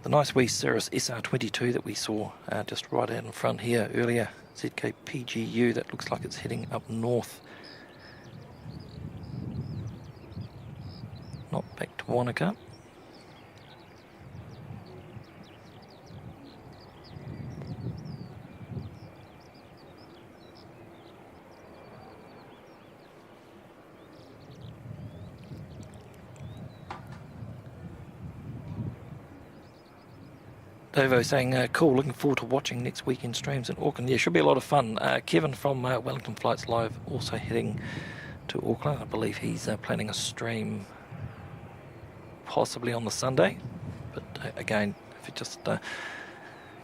The nice wee Cirrus SR22 that we saw just right out in front here earlier, ZKPGU, that looks like it's heading up north. Not back to Wanaka. Dovo saying, cool, looking forward to watching next weekend streams in Auckland. Yeah, should be a lot of fun. Kevin from Wellington Flights Live also heading to Auckland. I believe he's planning a stream possibly on the Sunday. But again, if you just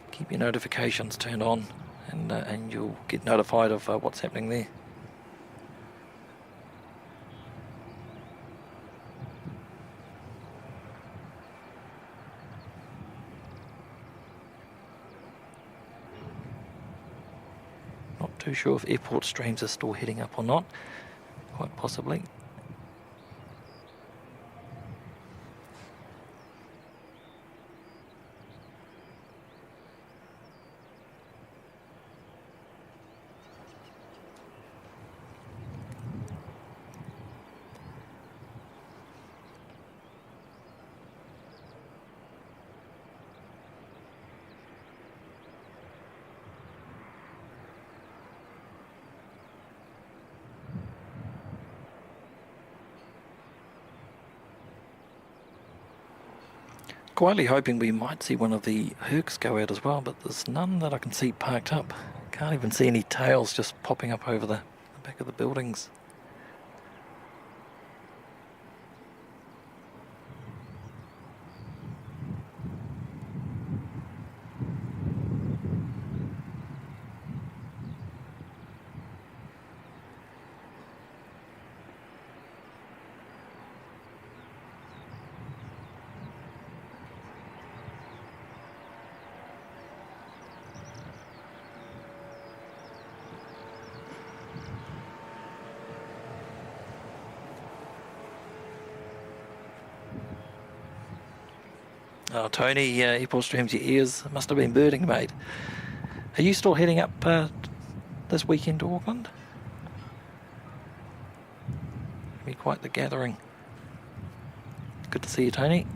keep your notifications turned on and you'll get notified of what's happening there. Too sure if airport streams are still heading up or not, quite possibly. Quietly hoping we might see one of the Hercs go out as well, but there's none that I can see parked up. Can't even see any tails just popping up over the back of the buildings. Oh, Tony, airport streams, your ears must have been burning, mate. Are you still heading up this weekend to Auckland? Be quite the gathering. Good to see you, Tony.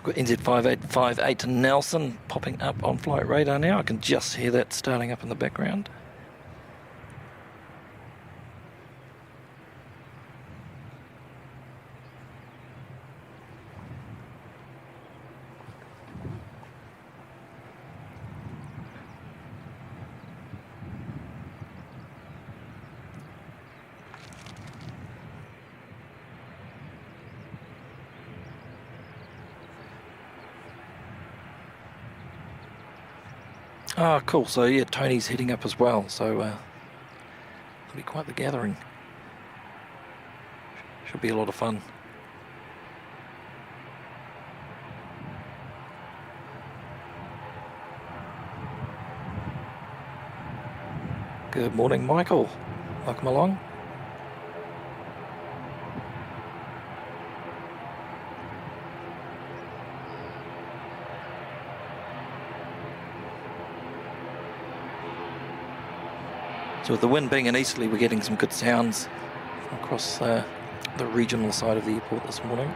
Got NZ5858 to Nelson popping up on flight radar now. I can just hear that starting up in the background. Oh, cool. So, yeah, Tony's heading up as well. So, it'll be quite the gathering. Should be a lot of fun. Good morning, Michael. Welcome along. So with the wind being in easterly, we're getting some good sounds across the regional side of the airport this morning.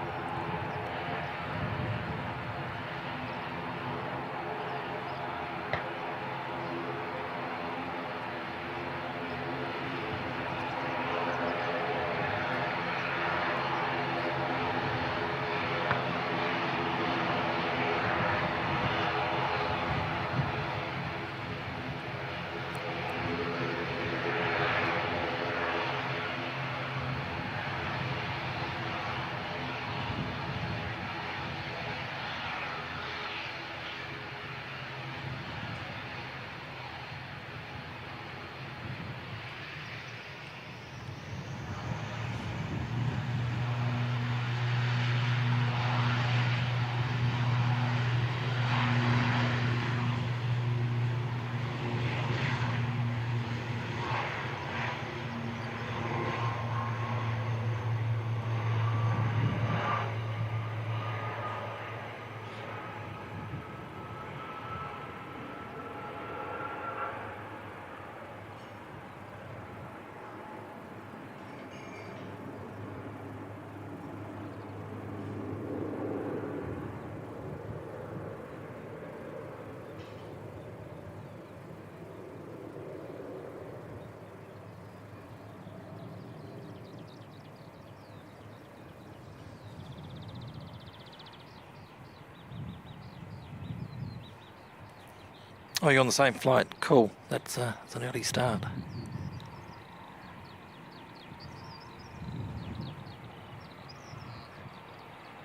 Oh, you're on the same flight. Cool. That's it's an early start.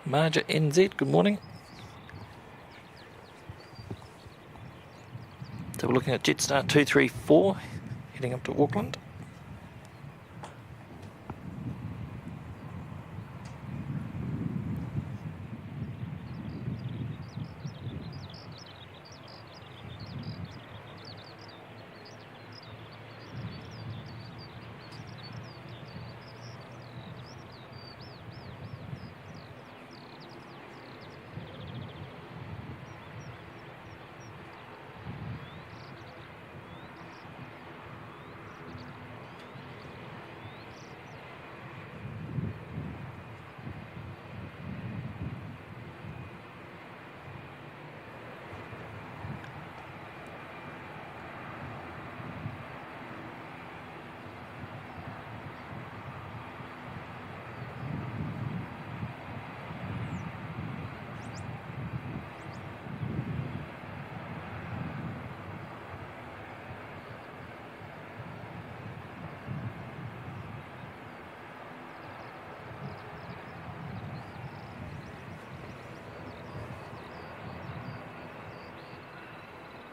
Marja NZ, good morning. So we're looking at Jetstar 234, heading up to Auckland.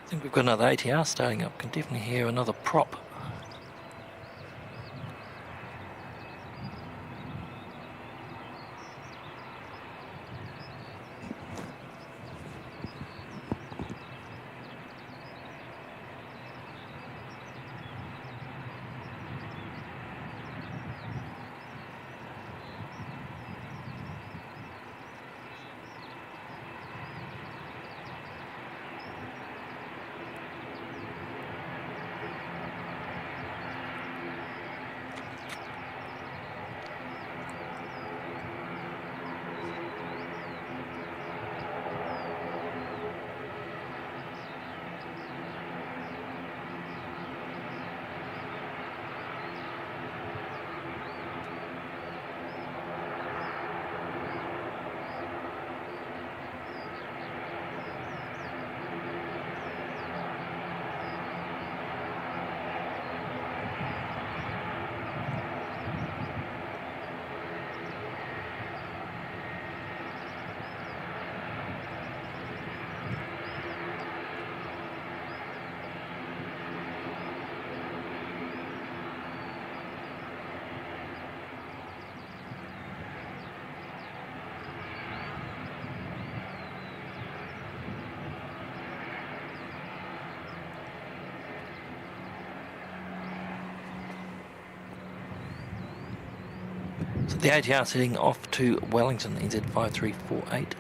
I think we've got another ATR starting up. Can definitely hear another prop. So the ATR heading off to Wellington, NZ5348.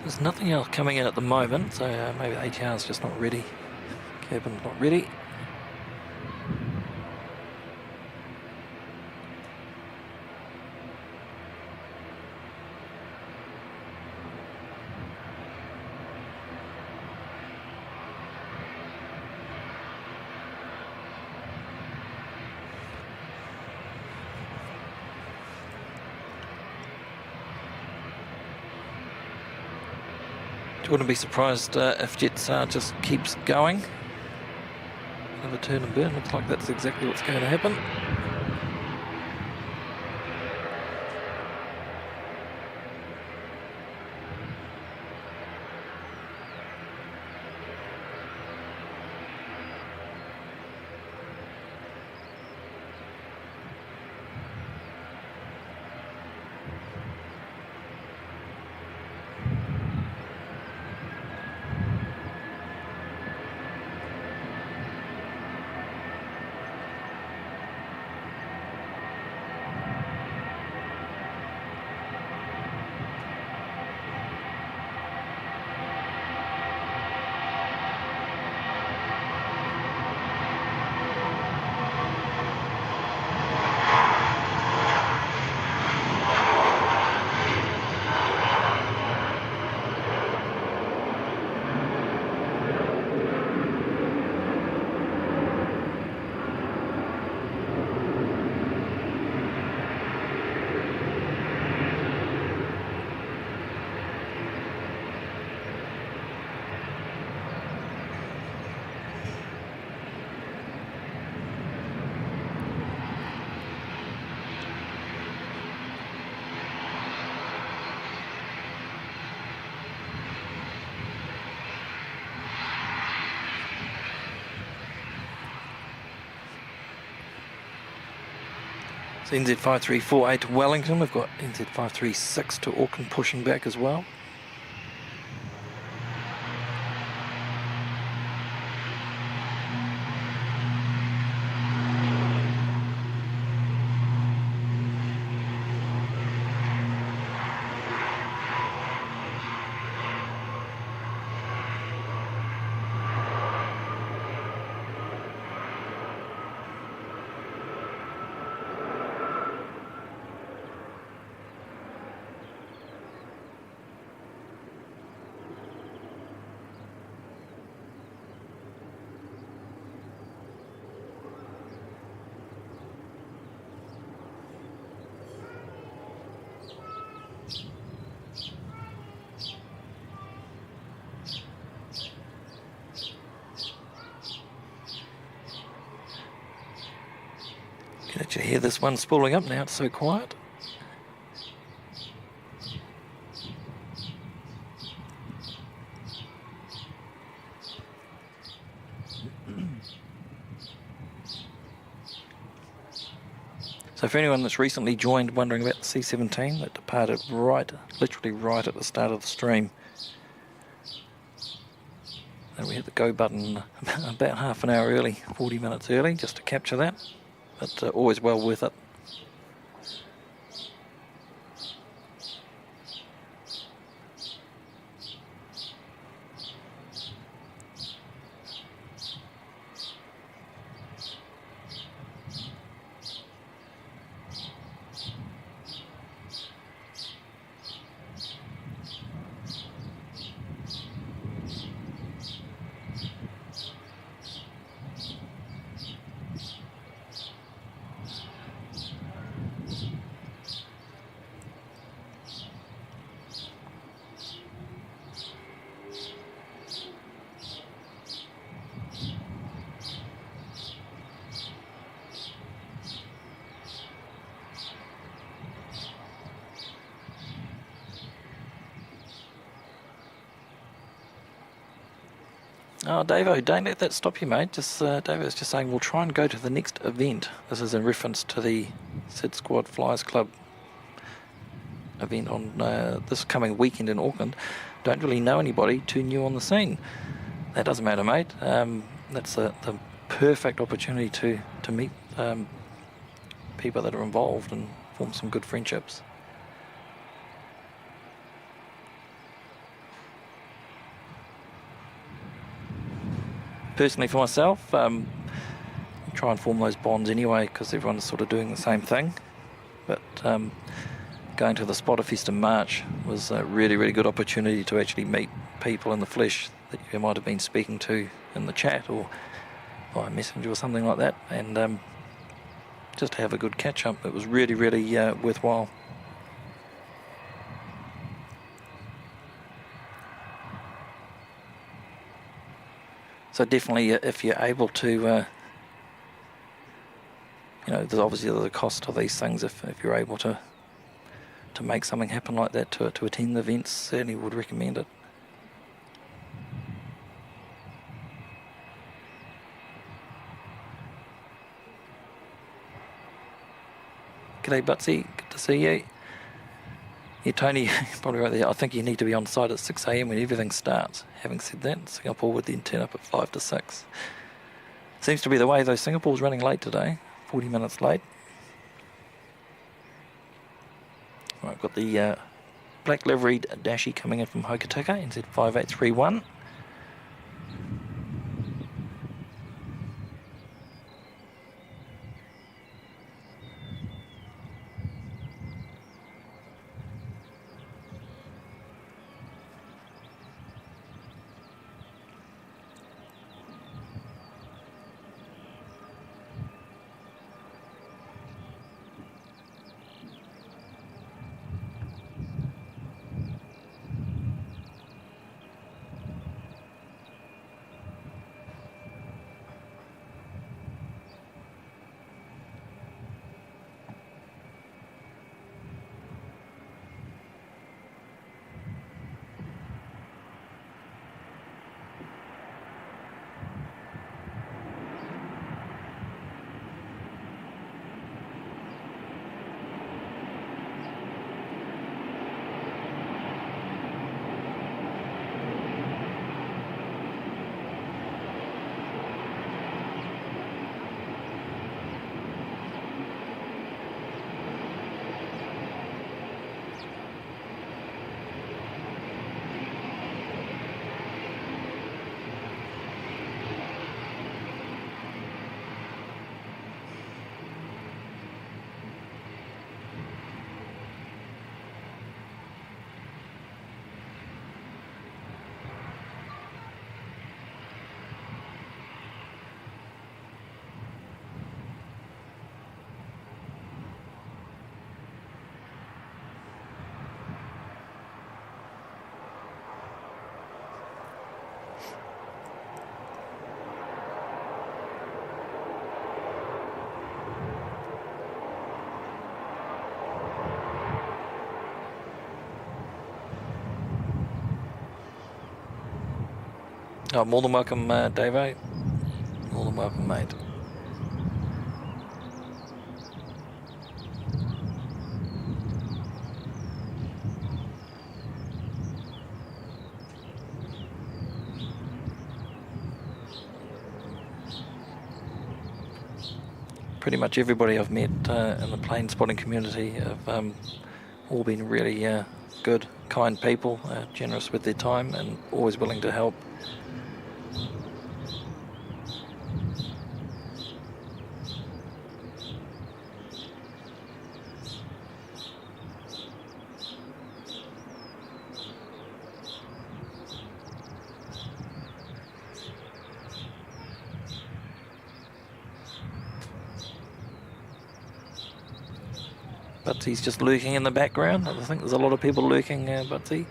There's nothing else coming in at the moment, so maybe the ATR's just not ready. Cabin's not ready. Wouldn't be surprised if Jetstar just keeps going. Another turn and burn. Looks like that's exactly what's going to happen. So NZ5348 to Wellington. We've got NZ536 to Auckland pushing back as well. Can actually hear this one spooling up now, it's so quiet. So for anyone that's recently joined wondering about the C-17 that departed literally right at the start of the stream. And we hit the go button about half an hour early, 40 minutes early, just to capture that. But always well worth it. Oh, Davo, don't let that stop you, mate. Davo's just saying we'll try and go to the next event. This is in reference to the Sid Squad Flyers Club event on this coming weekend in Auckland. Don't really know anybody, too new on the scene. That doesn't matter, mate. That's the perfect opportunity to meet people that are involved and form some good friendships. Personally, for myself, try and form those bonds anyway because everyone's sort of doing the same thing. But going to the Spotter Fest in March was a really, really good opportunity to actually meet people in the flesh that you might have been speaking to in the chat or via Messenger or something like that, and just to have a good catch-up. It was really, really worthwhile. So definitely, if you're able to, there's obviously the cost of these things. If you're able to make something happen like that, to attend the events, certainly would recommend it. G'day, Butsy. Good to see you. Yeah, Tony, probably right there. I think you need to be on site at 6 a.m. when everything starts. Having said that, Singapore would then turn up at 5 to 6. Seems to be the way, though. Singapore's running late today, 40 minutes late. Right, got the black liveried Dashi coming in from Hokitika, NZ5831. Oh, more than welcome, Davo. More than welcome, mate. Pretty much everybody I've met in the plane spotting community have all been really good, kind people, generous with their time and always willing to help. Butsy's just lurking in the background. I think there's a lot of people lurking, Butsy.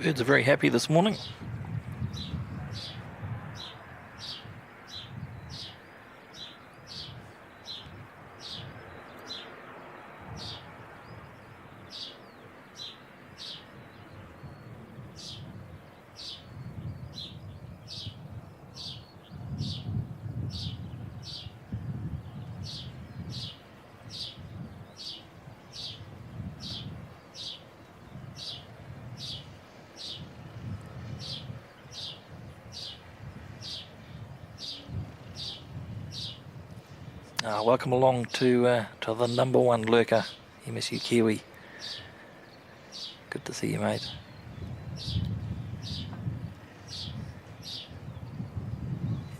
Birds are very happy this morning. Welcome along to the #1 lurker, MSU Kiwi. Good to see you, mate.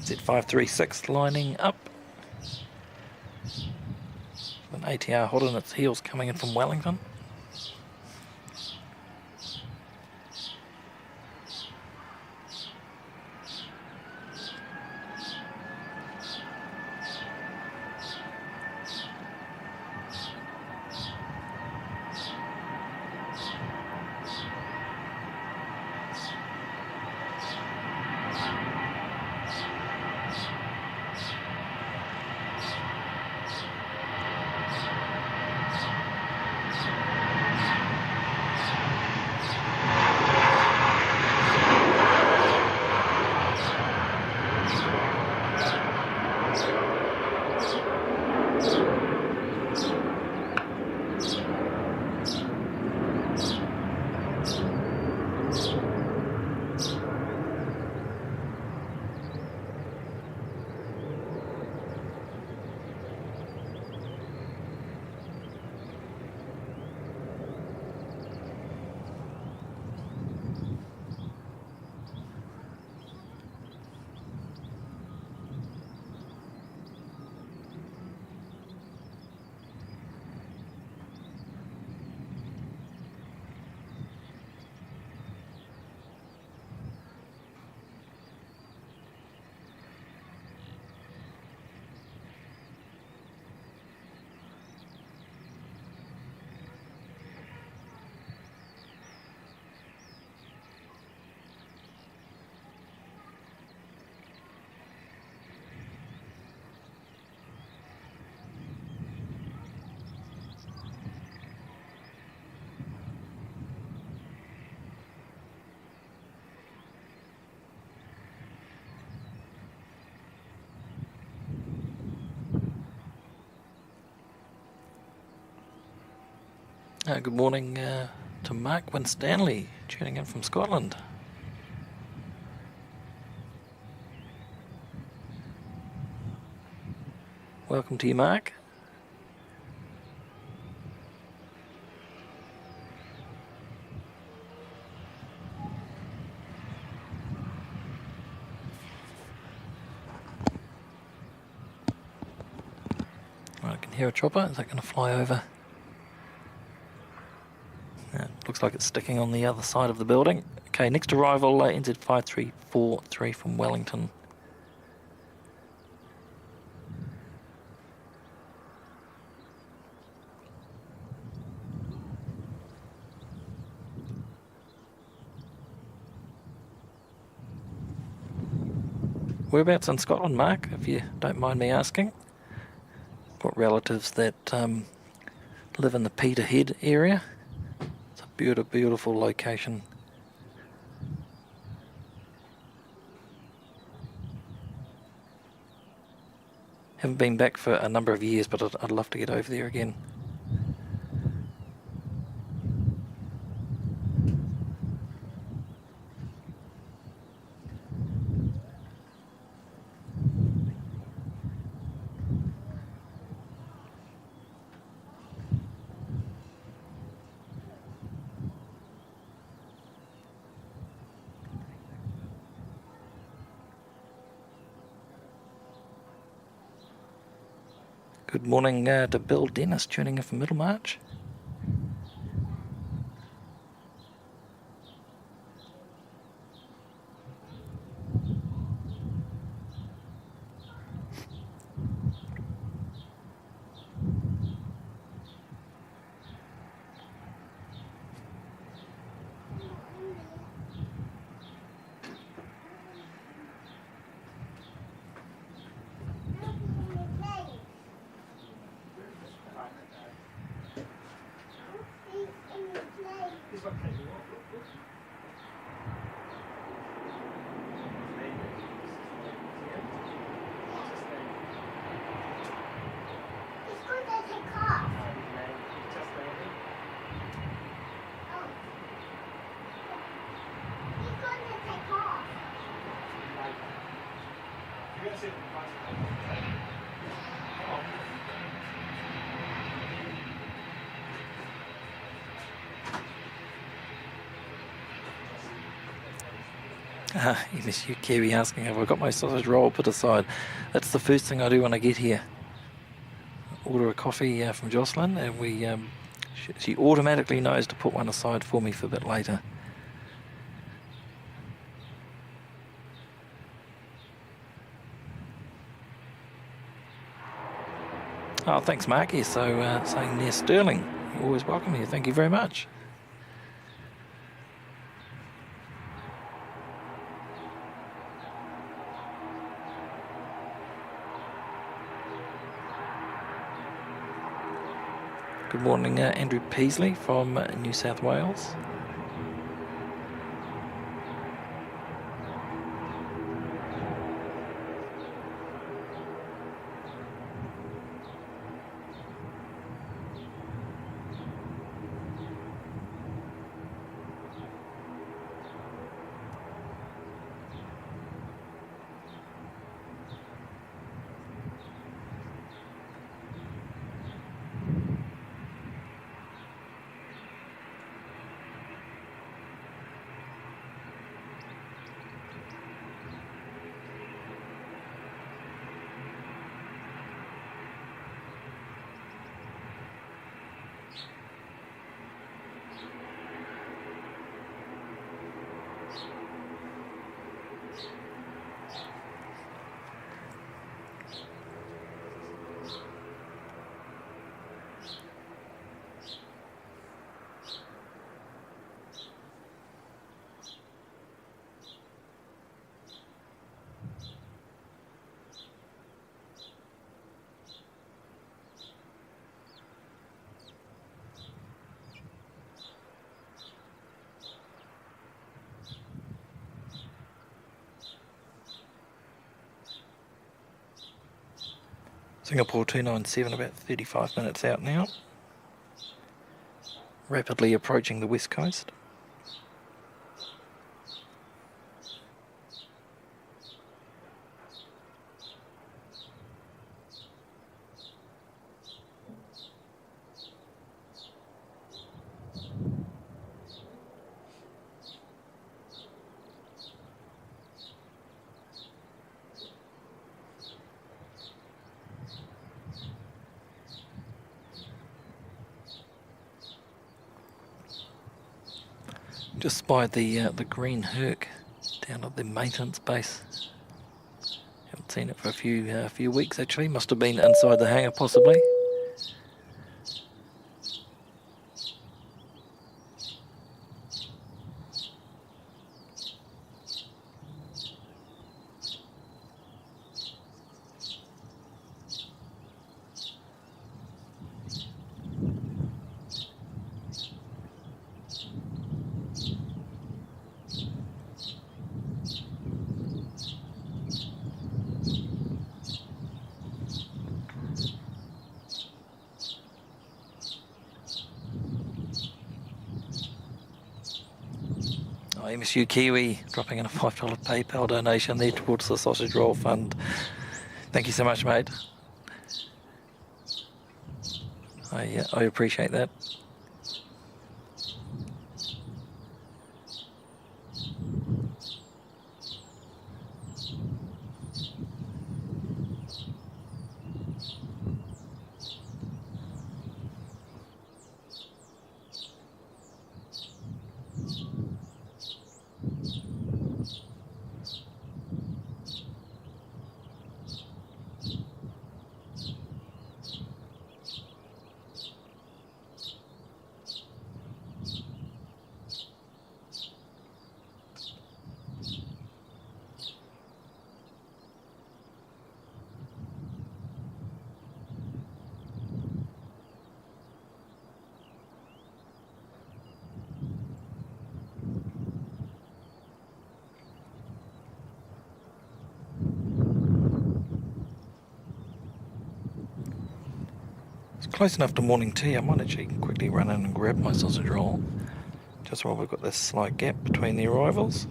Z536 lining up. An ATR hot on its heels coming in from Wellington. Good morning to Mark Winstanley, tuning in from Scotland. Welcome to you, Mark. I can hear a chopper. Is that going to fly over? Looks like it's sticking on the other side of the building. Okay, next arrival, NZ5343 from Wellington. Whereabouts in Scotland, Mark, if you don't mind me asking? Got relatives that live in the Peterhead area. It's a beautiful, beautiful location. Haven't been back for a number of years, but I'd love to get over there again. Good morning to Bill Dennis, tuning in from Middlemarch. He's not taking off. He's going to take off. He's just landing. Oh. He's going to take off. You're going to see it in the class. MSU Kiwi asking, have I got my sausage roll put aside? That's the first thing I do when I get here. Order a coffee from Jocelyn, and she automatically knows to put one aside for me for a bit later. Oh, thanks, Mark. Yes, so saying near Stirling. You're always welcome here. Thank you very much. Good morning, Andrew Peasley from New South Wales. Singapore 297, about 35 minutes out now. Rapidly approaching the west coast. Just spied the green Herc down at the maintenance base. Haven't seen it for a few weeks actually. Must have been inside the hangar possibly. MSU Kiwi dropping in a $5 PayPal donation there towards the Sausage Roll Fund. Thank you so much, mate. I appreciate that. Close enough to morning tea. I might actually quickly run in and grab my sausage roll just while we've got this slight gap between the arrivals.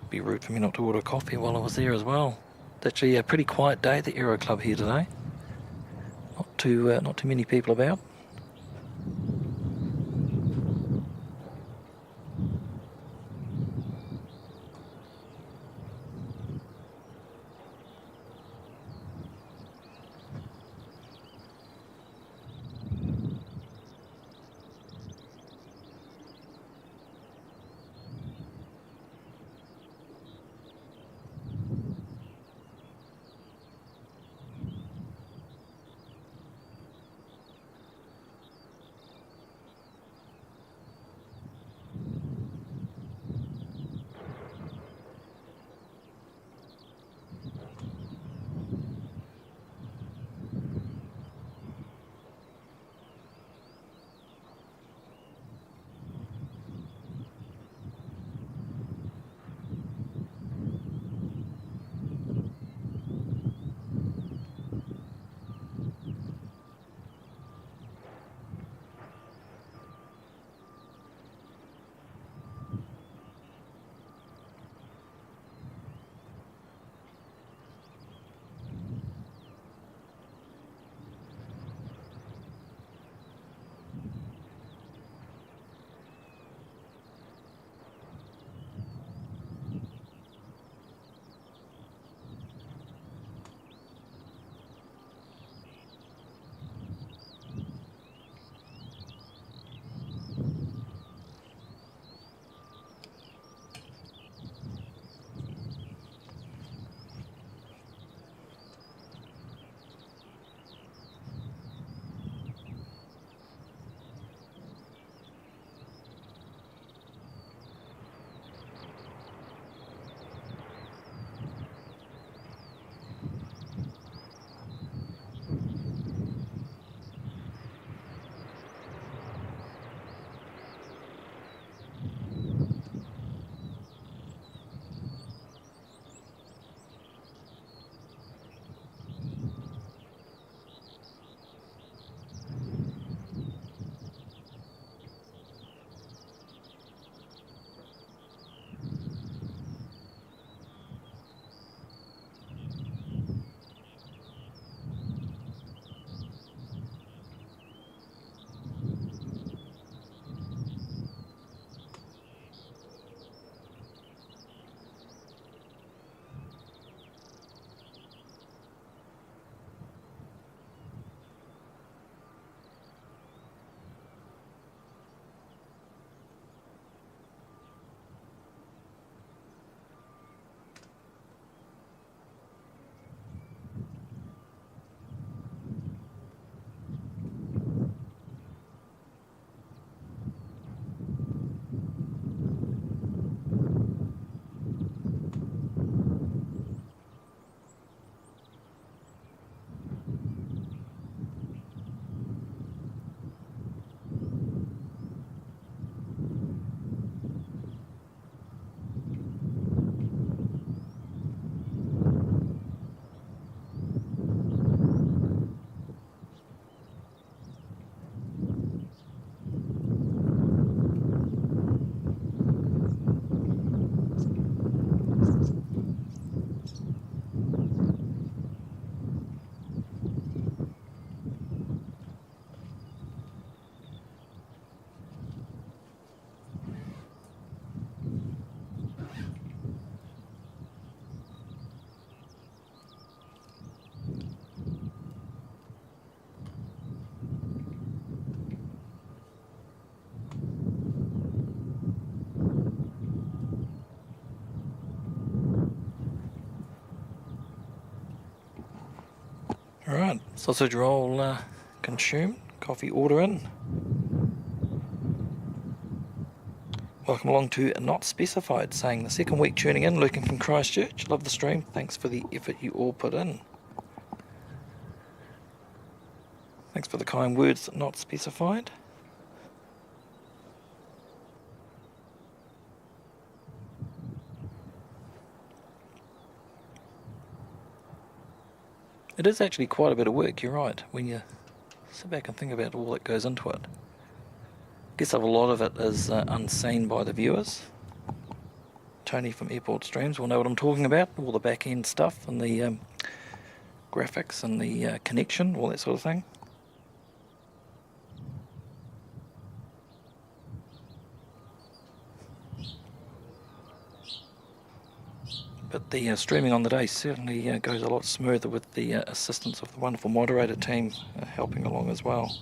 Be rude for me not to order coffee while I was there as well. It's actually a pretty quiet day at the Aero Club here today. Not too many people about. Alright, sausage roll consumed, coffee order in. Welcome along to Not Specified, saying the second week tuning in, looking from Christchurch. Love the stream, thanks for the effort you all put in. Thanks for the kind words, Not Specified. It is actually quite a bit of work, you're right, when you sit back and think about all that goes into it. I guess a lot of it is unseen by the viewers. Tony from Airport Streams will know what I'm talking about, all the back end stuff and the graphics and the connection, all that sort of thing. But the streaming on the day certainly goes a lot smoother with the assistance of the wonderful moderator team helping along as well.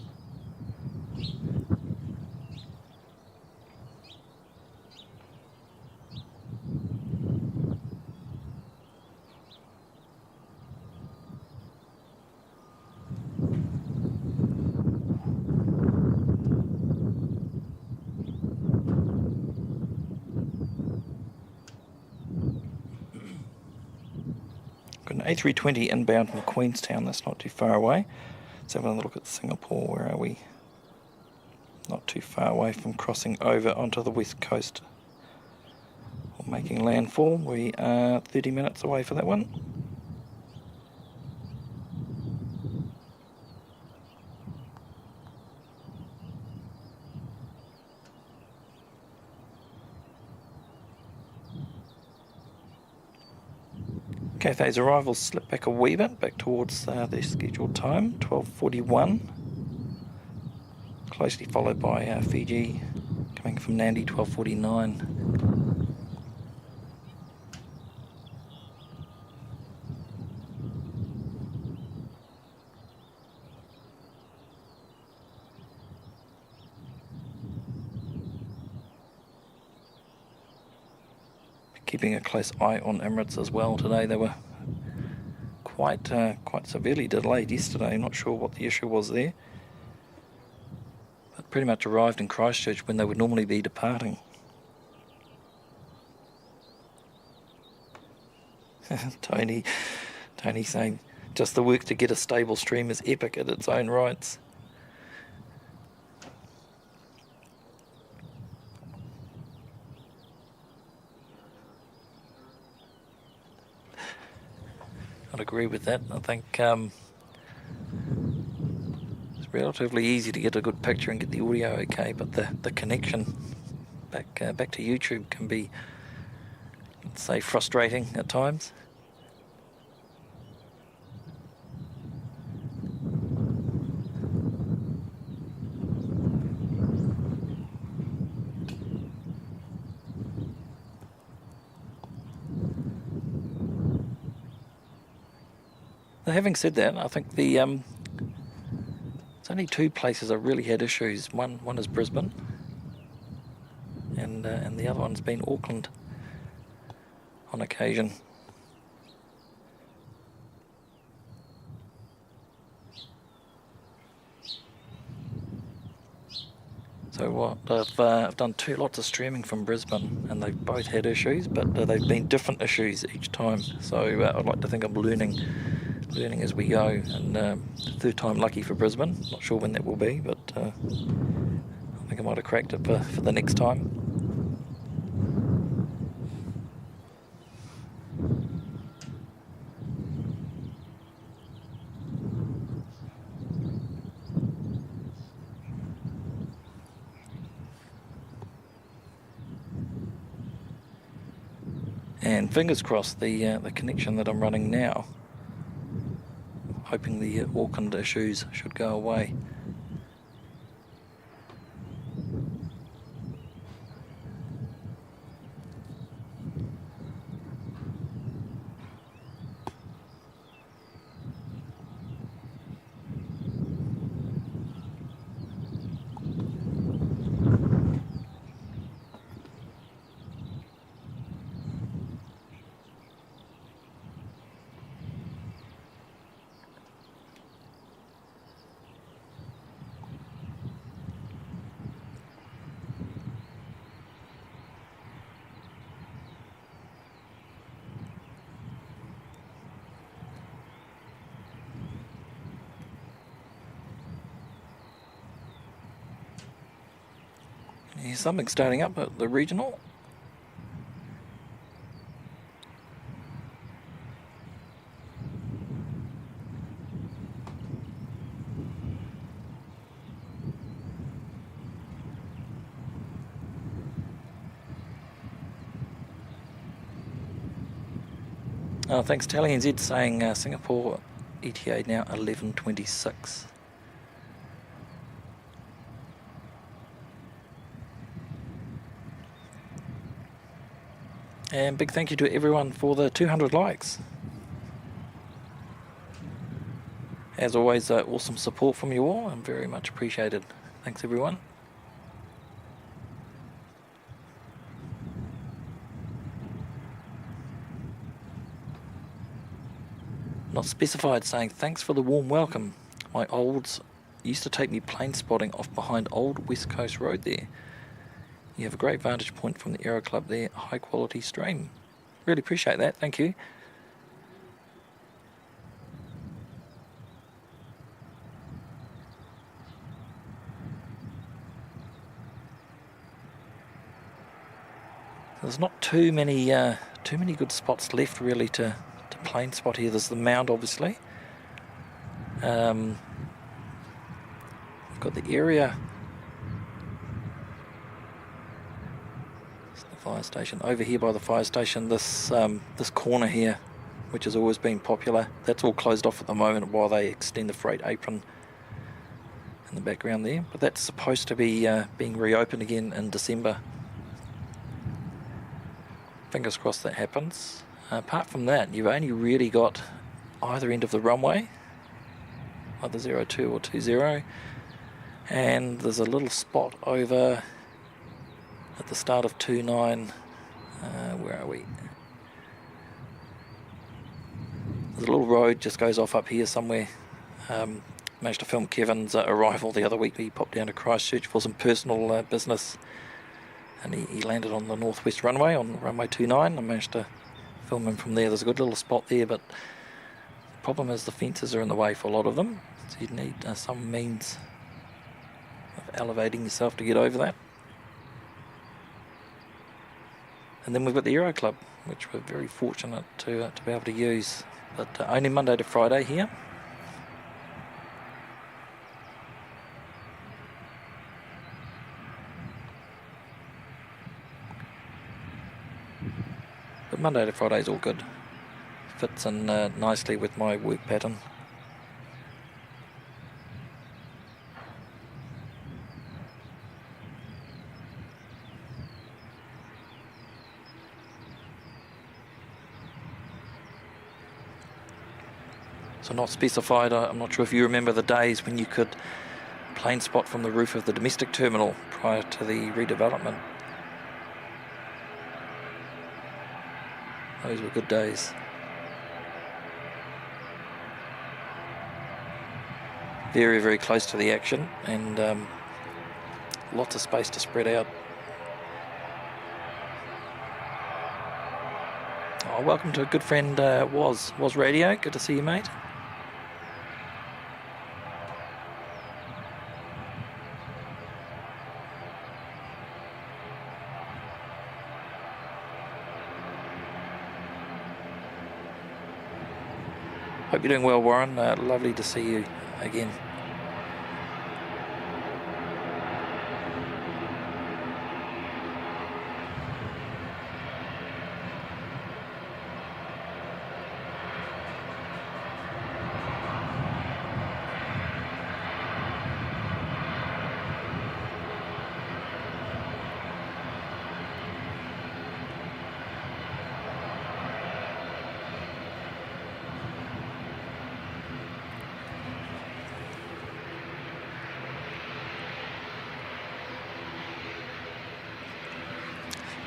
Got an A320 inbound from Queenstown, that's not too far away. Let's have another look at Singapore, where are we? Not too far away from crossing over onto the west coast or making landfall. We are 30 minutes away for that one. CATHAY's arrivals slip back a wee bit, back towards their scheduled time, 12:41. Closely followed by Fiji, coming from Nandi, 12:49. Keeping a close eye on Emirates as well today. They were quite severely delayed yesterday. I'm not sure what the issue was there, but pretty much arrived in Christchurch when they would normally be departing. Tony saying just the work to get a stable stream is epic at its own rights. I'd agree with that. I think it's relatively easy to get a good picture and get the audio okay, but the connection back to YouTube can be, let's say, frustrating at times. Having said that, I think the there's only two places I really had issues. One is Brisbane, and the other one's been Auckland on occasion. So what I've done lots of streaming from Brisbane, and they've both had issues, but they've been different issues each time. So I'd like to think I'm learning as we go, and the third time lucky for Brisbane. Not sure when that will be, but I think I might have cracked it for the next time. And fingers crossed the connection that I'm running now, hoping the Auckland issues should go away. Here's something starting up at the regional. Oh, thanks Tally NZ saying Singapore ETA now 11:26. And big thank you to everyone for the 200 likes. As always, awesome support from you all, and very much appreciated. Thanks everyone. Not specified saying thanks for the warm welcome. My olds used to take me plane spotting off behind old West Coast Road there. You have a great vantage point from the Aero Club there, high quality stream. Really appreciate that, thank you. There's not too many good spots left really to plane spot here. There's the Mount obviously. We've got the area. It's the fire station. Over here by the fire station, this corner here, which has always been popular, that's all closed off at the moment while they extend the freight apron in the background there. But that's supposed to be being reopened again in December. Fingers crossed that happens. Apart from that, you've only really got either end of the runway, either 02 or 20, and there's a little spot over at the start of 29. Where are we? There's a little road just goes off up here somewhere. Managed to film Kevin's arrival the other week. He popped down to Christchurch for some personal business, and he landed on the northwest runway on runway 29. I managed to film him from there. There's a good little spot there, but the problem is the fences are in the way for a lot of them, so you'd need some means of elevating yourself to get over that. And then we've got the Aero Club, which we're very fortunate to be able to use, but only Monday to Friday here. But Monday to Friday is all good. Fits in nicely with my work pattern. So not specified. I'm not sure if you remember the days when you could plane spot from the roof of the domestic terminal prior to the redevelopment. Those were good days. Very, very close to the action, and lots of space to spread out. Oh, welcome to a good friend, Was Radio. Good to see you, mate. Hope you're doing well, Warren. Lovely to see you again.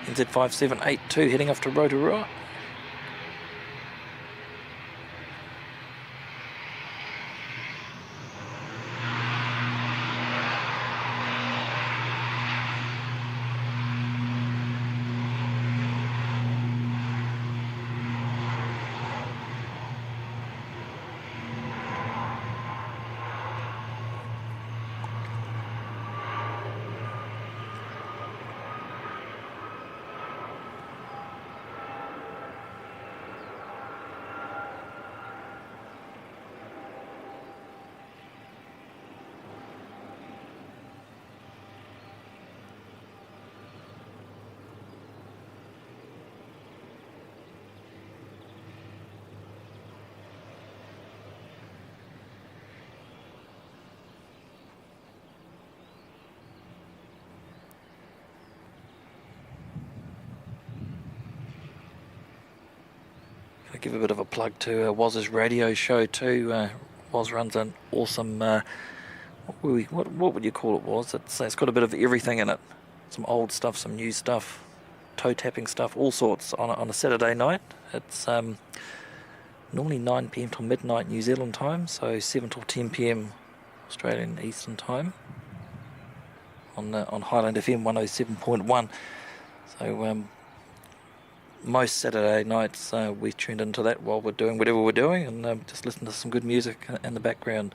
NZ5782 heading off to Rotorua. I give a bit of a plug to Waz's radio show too. Waz runs an awesome, what would you call it, Waz? It's got a bit of everything in it. Some old stuff, some new stuff, toe tapping stuff, all sorts on a Saturday night. It's normally 9 p.m. till midnight New Zealand time, so 7 till 10 p.m. Australian Eastern time on Highland FM 107.1. So most Saturday nights we tuned into that while we're doing whatever we're doing, and just listen to some good music in the background.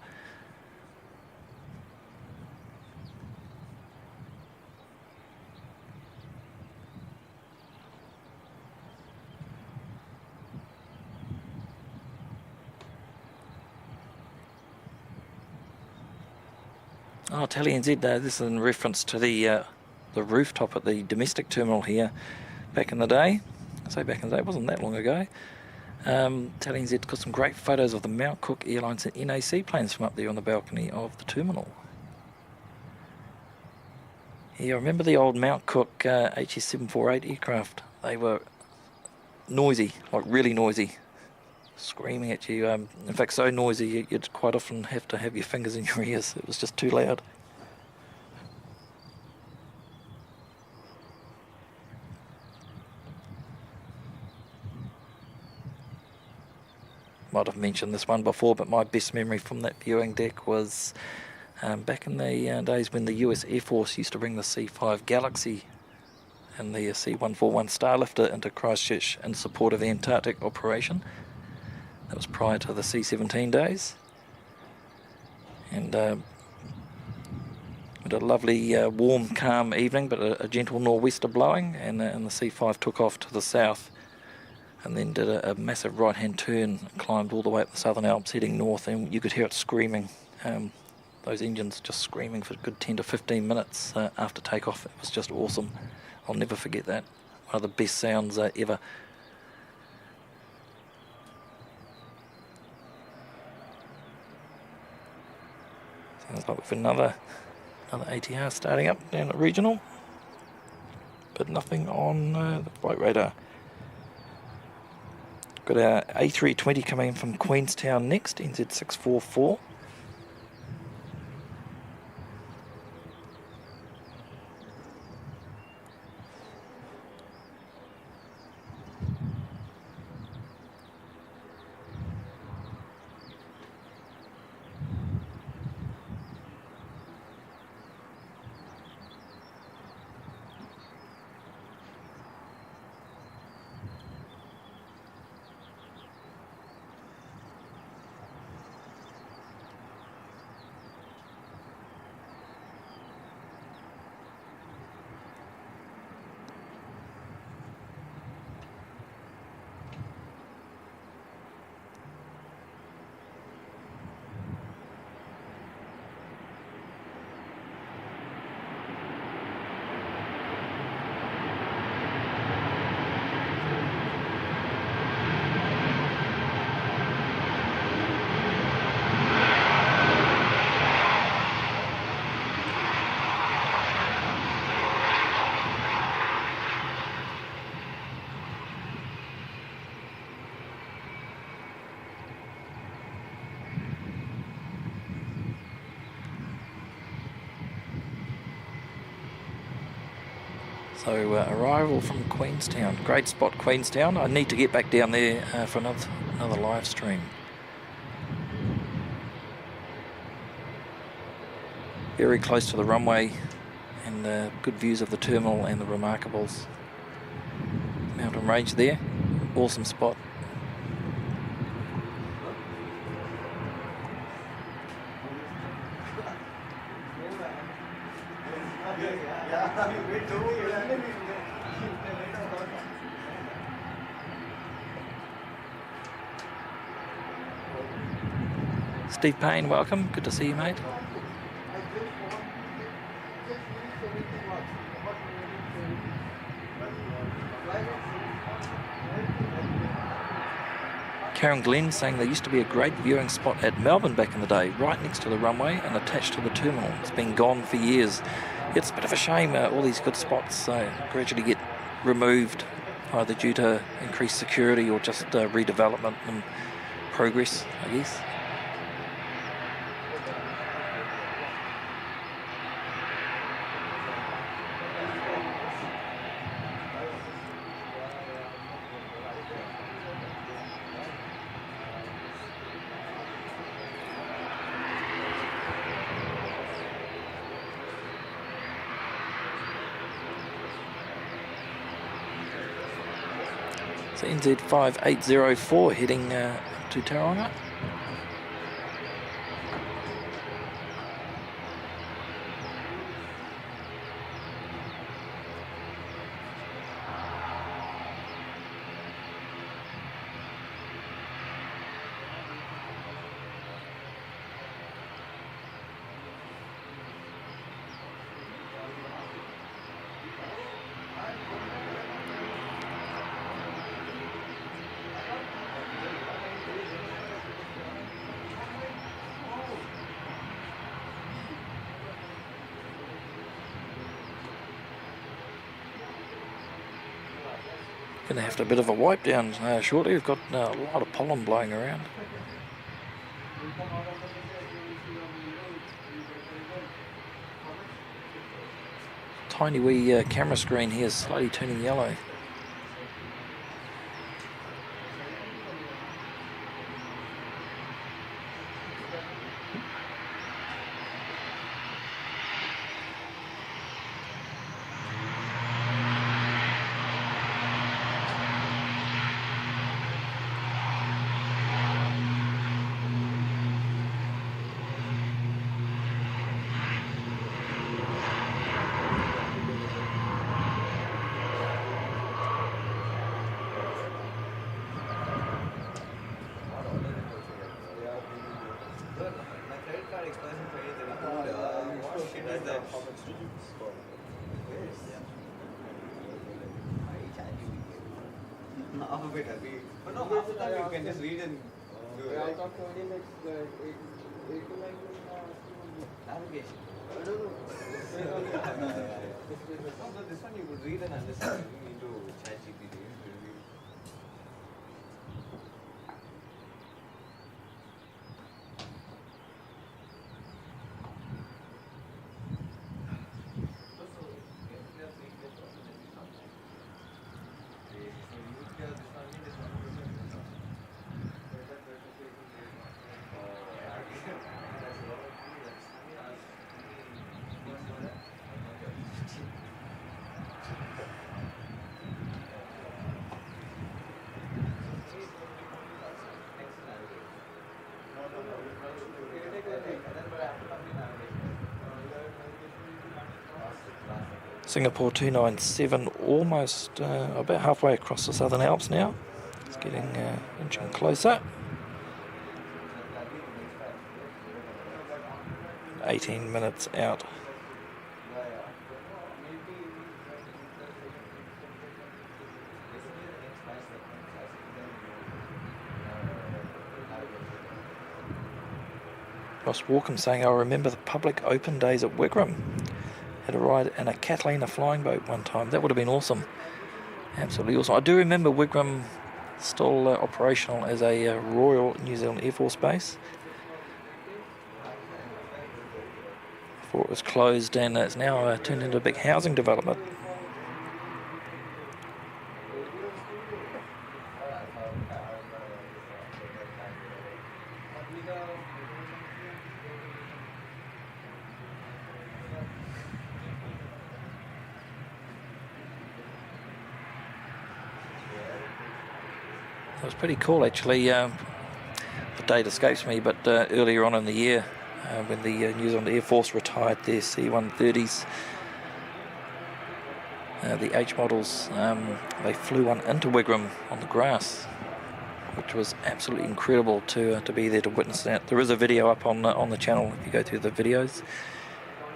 Oh, Tally NZ, this is in reference to the rooftop at the domestic terminal here. Back in the day, I say back in the day, it wasn't that long ago. Tally NZ got some great photos of the Mount Cook Airlines and NAC planes from up there on the balcony of the terminal. Yeah, I remember the old Mount Cook HS748 aircraft. They were noisy, like really noisy. Screaming at you, in fact so noisy you'd quite often have to have your fingers in your ears. It was just too loud. Might have mentioned this one before, but my best memory from that viewing deck was back in the days when the US Air Force used to bring the C-5 Galaxy and the C-141 Starlifter into Christchurch in support of the Antarctic operation. That was prior to the C-17 days, and we had a lovely warm, calm evening, but a gentle nor'wester blowing, and the C-5 took off to the south and then did a massive right-hand turn, climbed all the way up the Southern Alps heading north, and you could hear it screaming, those engines just screaming for a good 10 to 15 minutes after takeoff. It was just awesome. I'll never forget that. One of the best sounds ever. Sounds like we've another ATR starting up down at regional, but nothing on the flight radar. Got our A320 coming in from Queenstown next, NZ644. So arrival from Queenstown, great spot Queenstown. I need to get back down there for another live stream. Very close to the runway, and good views of the terminal and the Remarkables mountain range there. Awesome spot. Steve Payne, welcome. Good to see you, mate. Karen Glenn saying there used to be a great viewing spot at Melbourne back in the day, right next to the runway and attached to the terminal. It's been gone for years. It's a bit of a shame all these good spots gradually get removed either due to increased security or just redevelopment and progress, I guess. So NZ5804 heading to Tauranga. Going to have a bit of a wipe down shortly. We've got a lot of pollen blowing around. Tiny wee camera screen here is slightly turning yellow. But no, half the time you can just read and do it. I talked to only like Navigation. I don't know. No, this one you could read and understand. You need to chat GPT. Singapore 297, almost about halfway across the Southern Alps now. It's getting inching closer. 18 minutes out. Ross Walkham saying, I remember the public open days at Wigram. Had a ride in a CATHAY flying boat one time. That would have been awesome. Absolutely awesome. I do remember Wigram still operational as a Royal New Zealand Air Force base before it was closed, and it's now turned into a big housing development. It was pretty cool actually. The date escapes me, but earlier on in the year when the New Zealand Air Force retired their C-130s, the H models, they flew one into Wigram on the grass, which was absolutely incredible to be there to witness that. There is a video up on the channel if you go through the videos.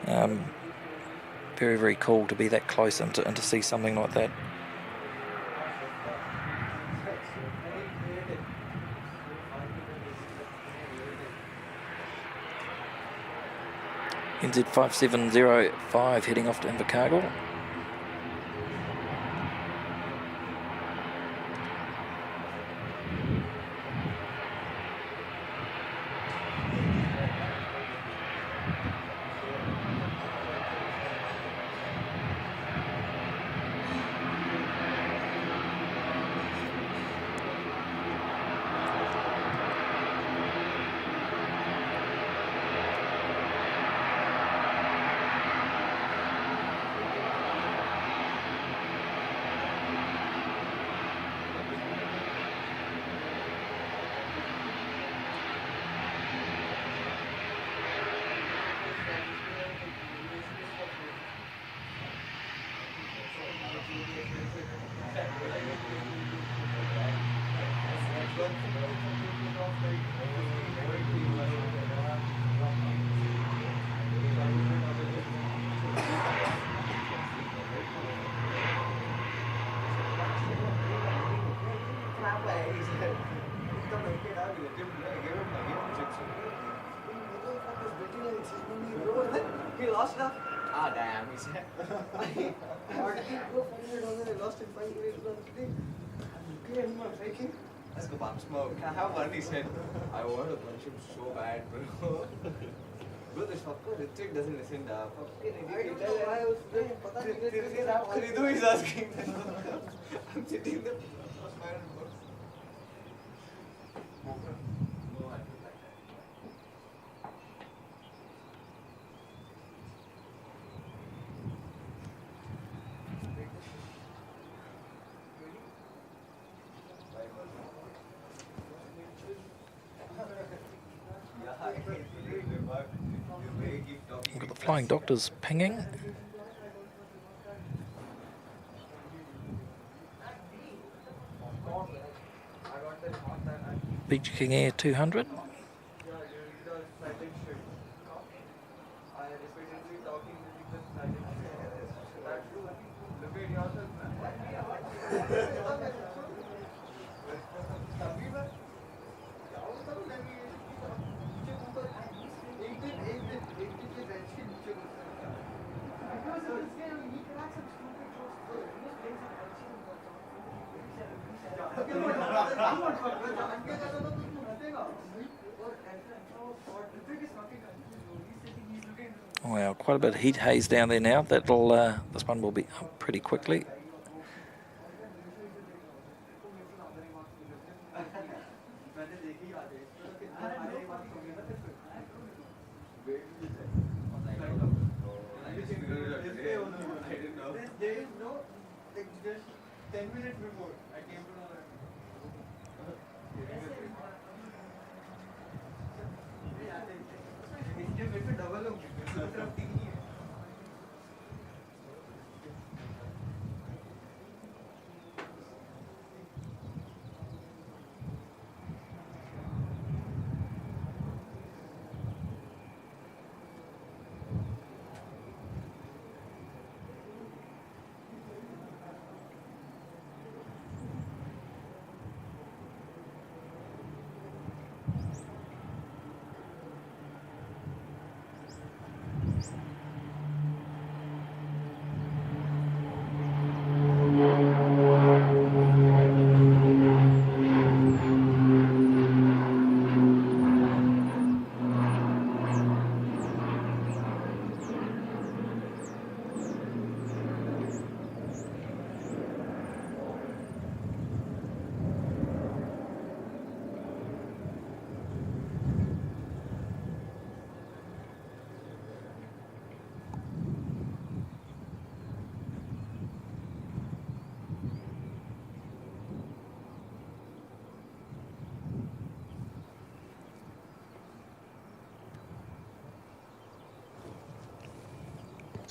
Very, very cool to be that close and to see something like that. NZ5705 heading off to Invercargill. He lost now? Ah, damn, he said. I already go $500, I lost in 5 minutes. I'm looking at him, I'm faking. Let's go bump smoke. Can I have one? He said, I want to punch him so bad, bro. Bro, this fucker Ritik doesn't listen to I don't know why I was playing. Kharidu is asking. I'm sitting there. We've got the Flying Doctors pinging. Beach King Air 200. Wow, quite a bit of heat haze down there now. That'll this one will be up pretty quickly. There is no, like, just 10 minutes before I came to know that. इसके फिर से double हो गया तरफ तीन ही है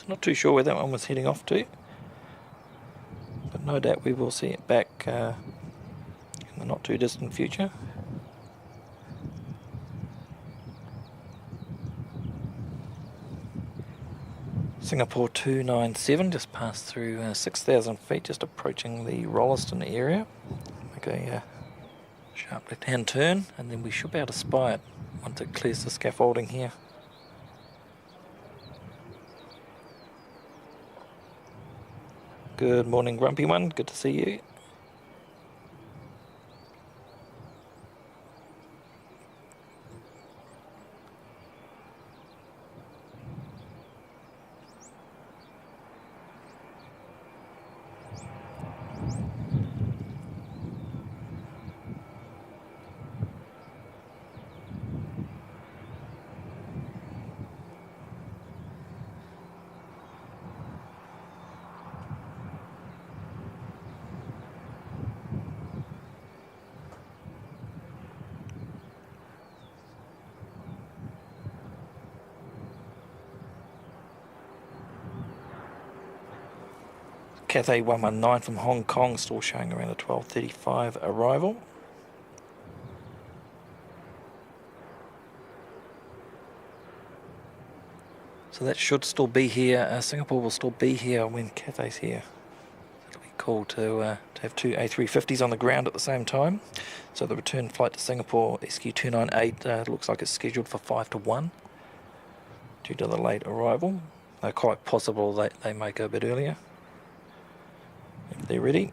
Not too sure where that one was heading off to, but no doubt we will see it back in the not too distant future. Singapore 297 just passed through 6,000 feet, just approaching the Rolleston area. Make a sharp left-hand turn, and then we should be able to spy it once it clears the scaffolding here. Good morning, Grumpy One. Good to see you. CATHAY 119 from Hong Kong, still showing around a 12:35 arrival. So that should still be here. Singapore will still be here when CATHAY's here. It'll be cool to have two A350s on the ground at the same time. So the return flight to Singapore, SQ298, looks like it's scheduled for 5 to 1 due to the late arrival. Quite possible they may go a bit earlier if they're ready.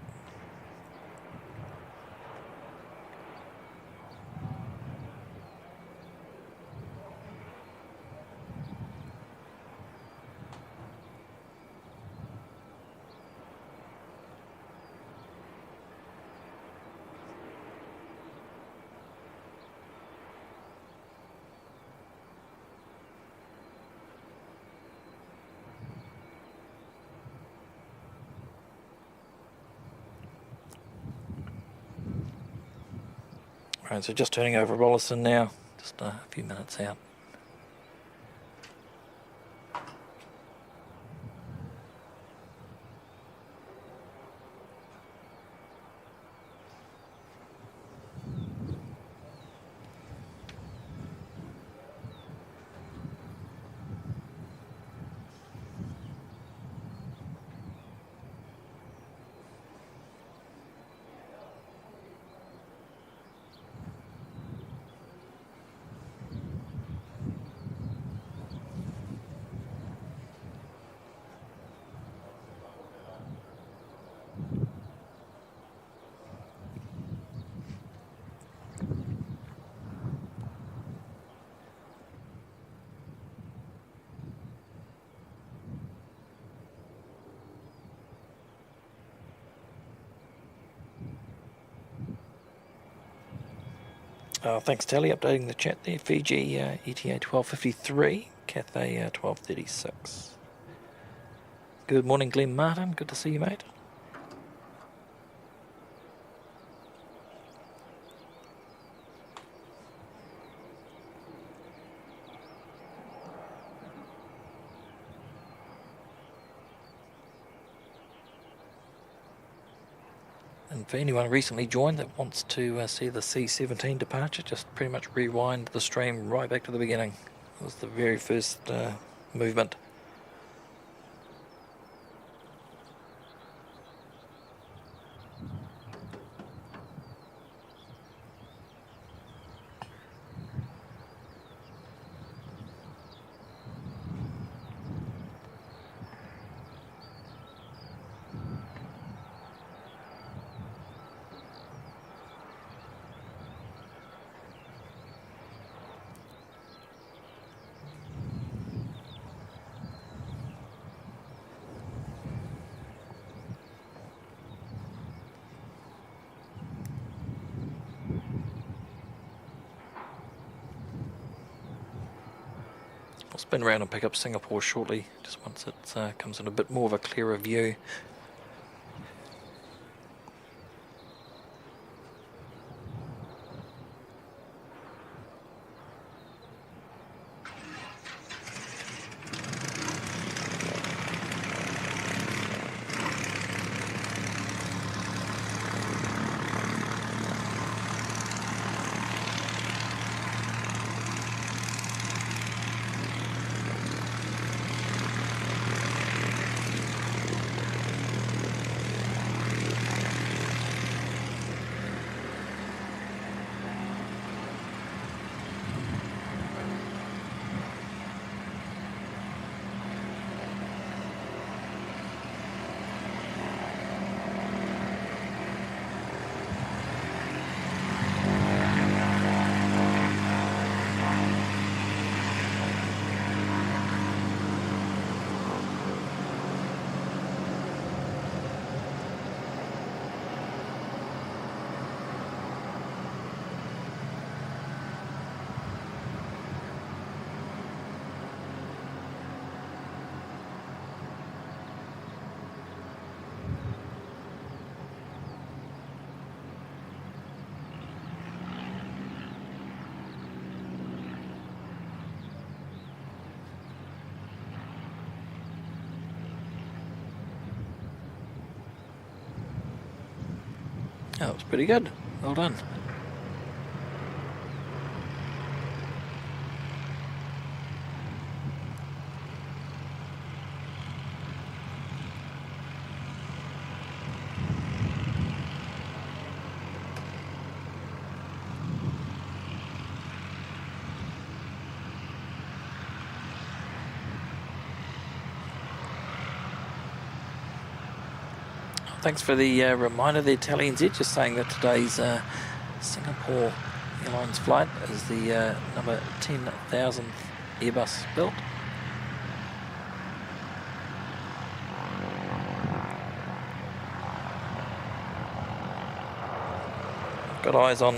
Right, so just turning over Rolliston now, just a few minutes out. Thanks, Tally. Updating the chat there. Fiji ETA 12:53, CATHAY 12:36. Good morning, Glenn Martin. Good to see you, mate. And for anyone recently joined that wants to see the C-17 departure, just pretty much rewind the stream right back to the beginning. It was the very first movement. I'll spin around and pick up Singapore shortly, just once it comes in a bit more of a clearer view. That was pretty good. Well done. Thanks for the reminder there, TeleNZ, just saying that today's Singapore Airlines flight is the number 10,000th Airbus built. Got eyes on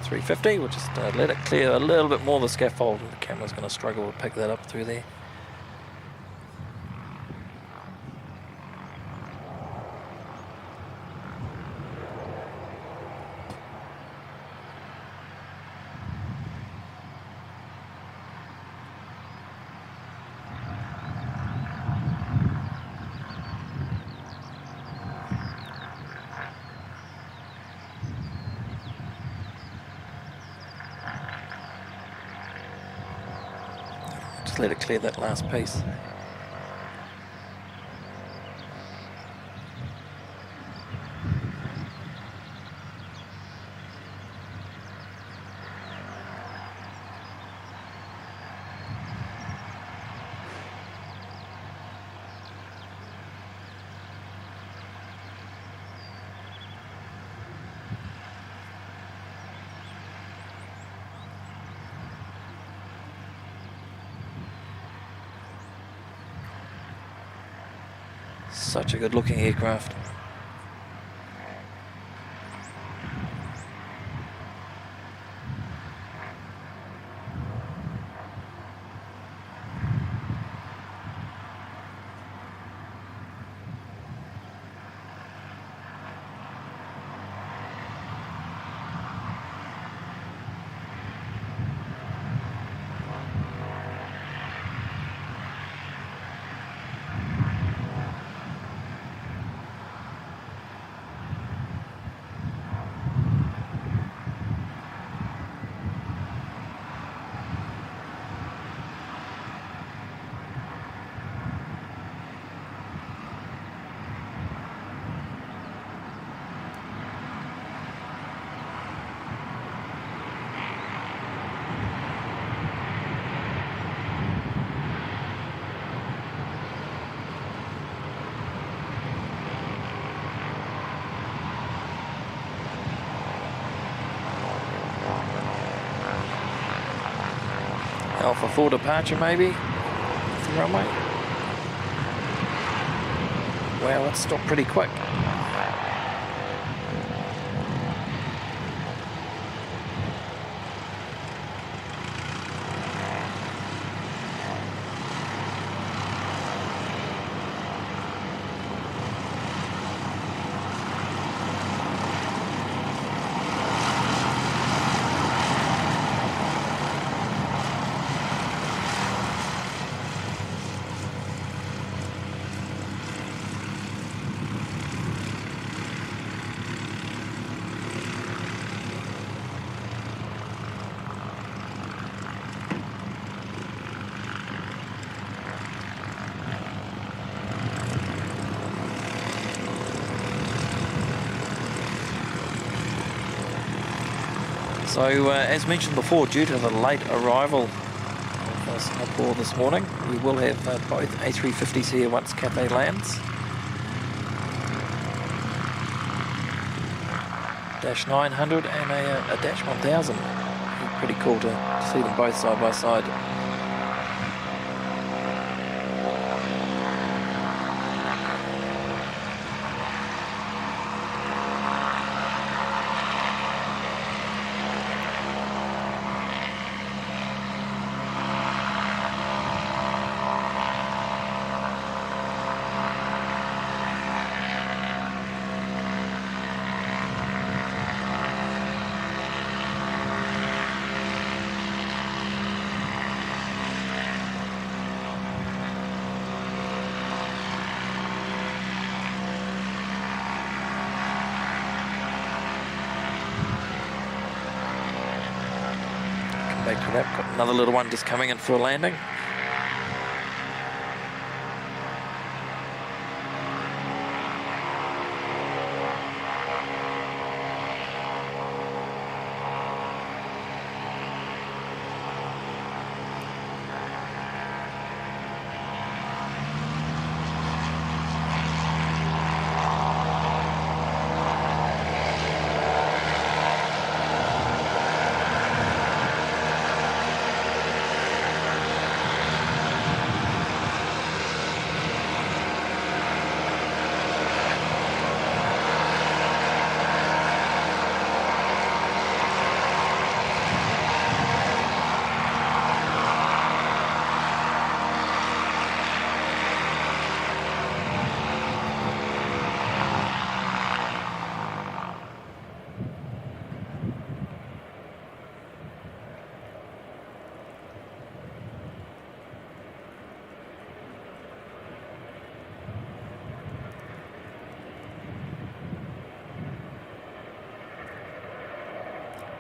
350, we'll just let it clear a little bit more of the scaffold, and the camera's going to struggle to pick that up through there. Just let it clear that last piece. Such a good looking aircraft. Alpha 4 departure maybe, off the runway. Wow, that stopped pretty quick. So, as mentioned before, due to the late arrival of Singapore this morning, we will have both A350s here once CATHAY lands. Dash 900 and a Dash 1000. Pretty cool to see them both side by side. back to that. Got another little one just coming in for a landing.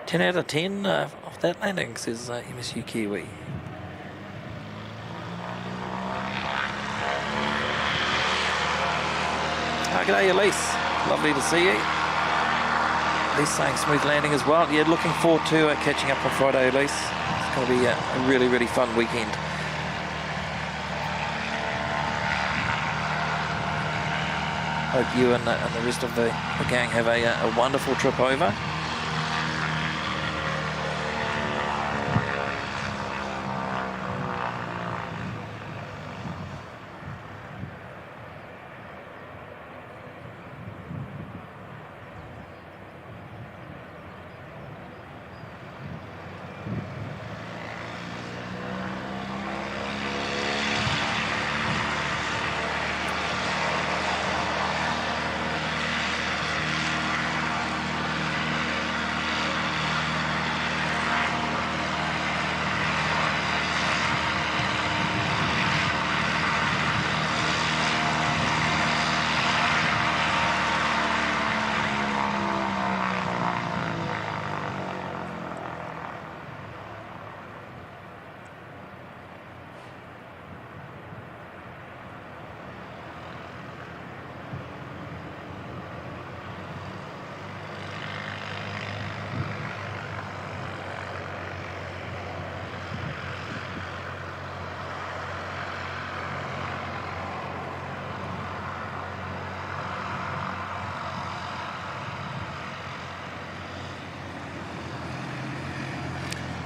Ten out of 10 off that landing, says MSU Kiwi. G'day Elise, lovely to see you. Elise saying smooth landing as well. Yeah, looking forward to catching up on Friday, Elise. It's going to be a really, really fun weekend. Hope you and the rest of the gang have a wonderful trip over.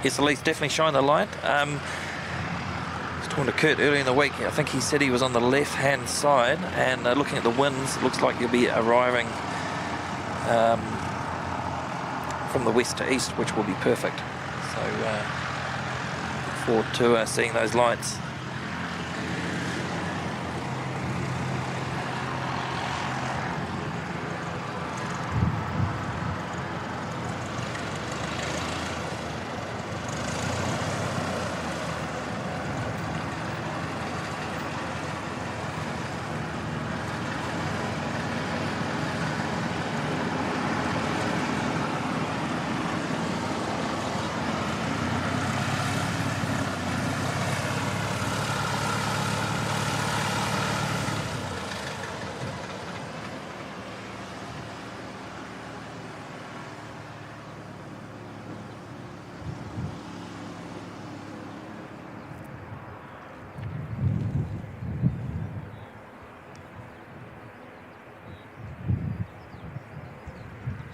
Yes, Elise, definitely shine the light. I was talking to Kurt earlier in the week. I think he said he was on the left-hand side, and looking at the winds, it looks like you'll be arriving from the west to east, which will be perfect. So look forward to seeing those lights.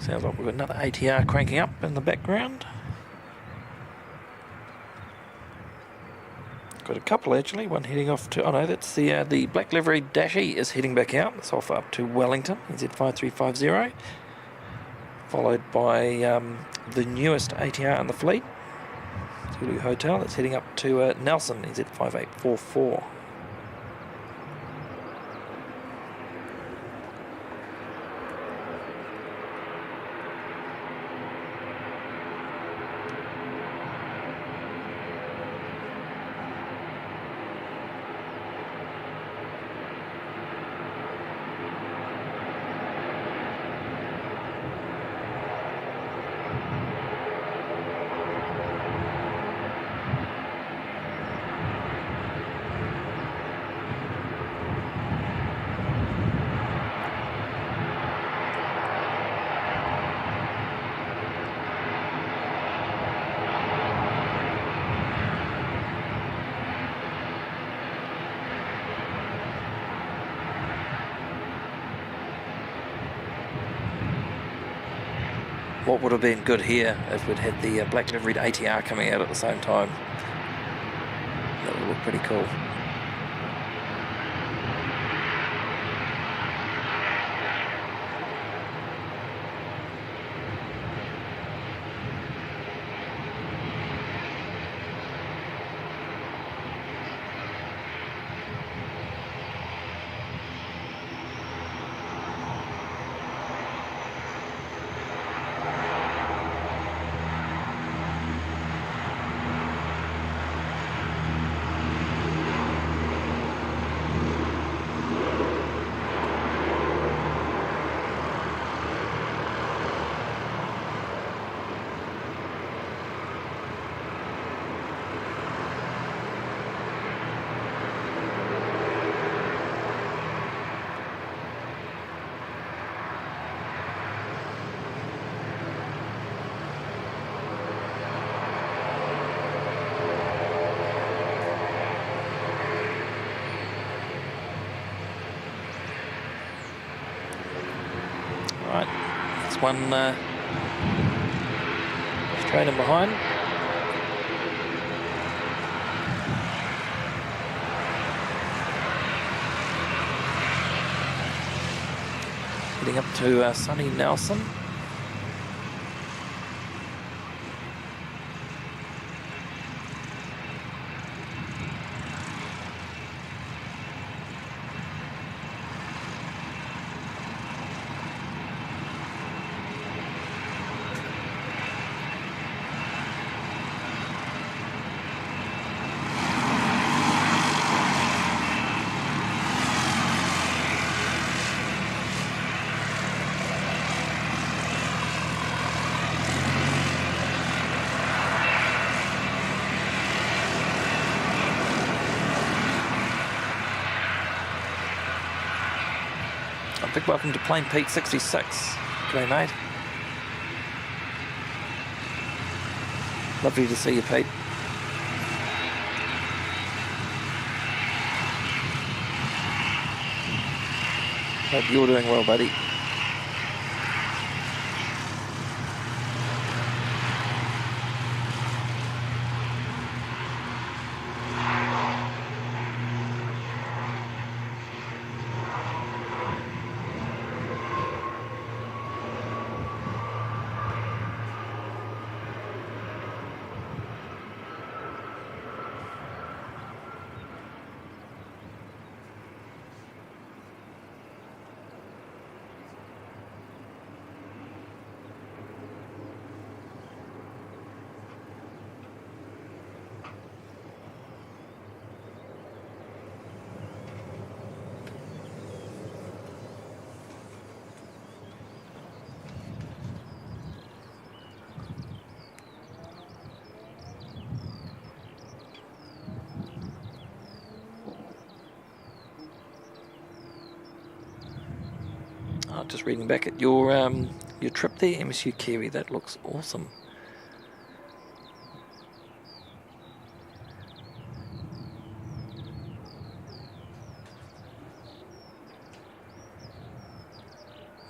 Sounds like we've got another ATR cranking up in the background. Got a couple actually, one heading off to, oh no, that's the black livery Dashy is heading back out. It's off up to Wellington, NZ5350. Followed by the newest ATR in the fleet, Zulu Hotel, that's heading up to Nelson, NZ5844. what would have been good here if we'd had the black liveried ATR coming out at the same time. That would look pretty cool. Right, that's one straight in behind. Heading up to sunny Nelson. A big welcome to Plane Pete 66. G'day, mate. Lovely to see you, Pete. Hope you're doing well, buddy. Just reading back at your trip there, MSU Kiwi. That looks awesome.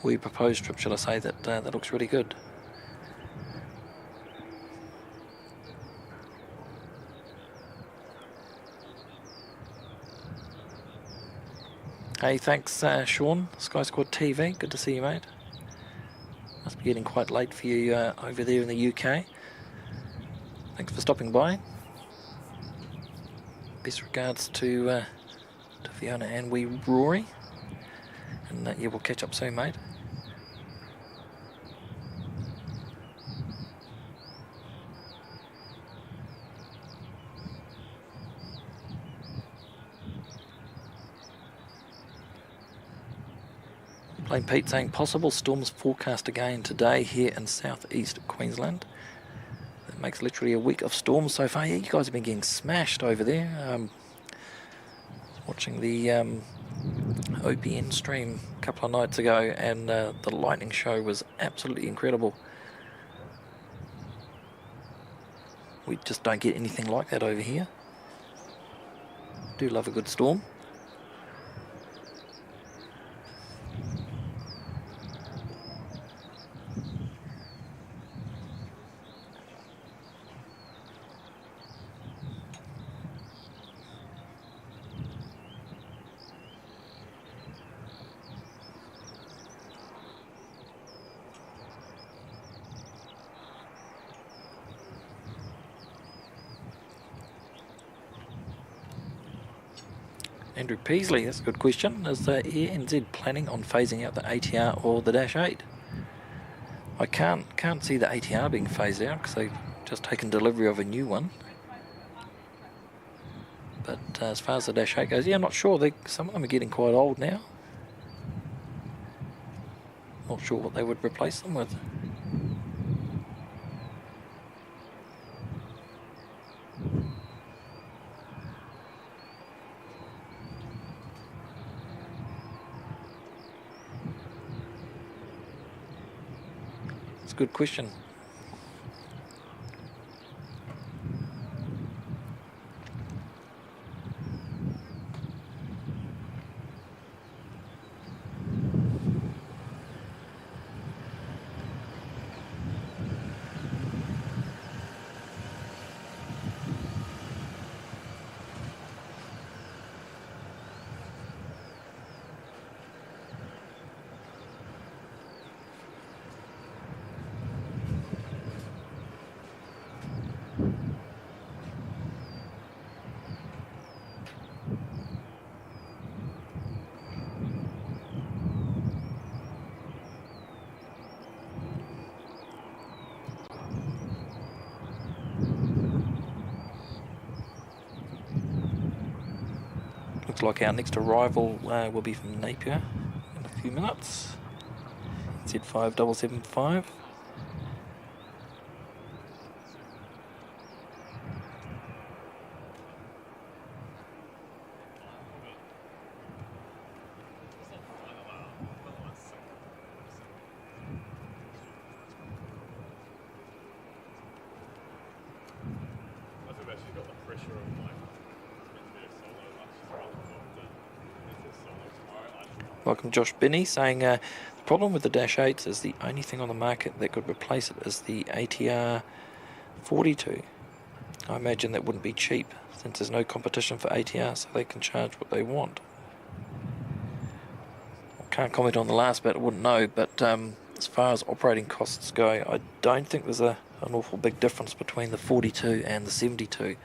Or your proposed trip, shall I say? That looks really good. Hey, thanks, Sean, Sky Squad TV. Good to see you, mate. Must be getting quite late for you over there in the UK. Thanks for stopping by. Best regards to Fiona and wee Rory. And yeah, we'll catch up soon, mate. Plain Pete saying possible storms forecast again today here in southeast Queensland. That makes literally a week of storms so far. Yeah, you guys have been getting smashed over there. Watching the OPN stream a couple of nights ago, and the lightning show was absolutely incredible. We just don't get anything like that over here. Do love a good storm. Andrew Peasley, that's a good question. Is the Air NZ planning on phasing out the ATR or the Dash 8? I can't see the ATR being phased out because they've just taken delivery of a new one. But as far as the Dash 8 goes, yeah, I'm not sure. Some of them are getting quite old now. Not sure what they would replace them with. It's a good question. Looks like our next arrival will be from Napier in a few minutes. Z5775. Welcome Josh Binney saying the problem with the Dash 8s is the only thing on the market that could replace it is the ATR 42. I imagine that wouldn't be cheap since there's no competition for ATR, so they can charge what they want. I can't comment on the last bit, I wouldn't know, but as far as operating costs go, I don't think there's an awful big difference between the 42 and the 72.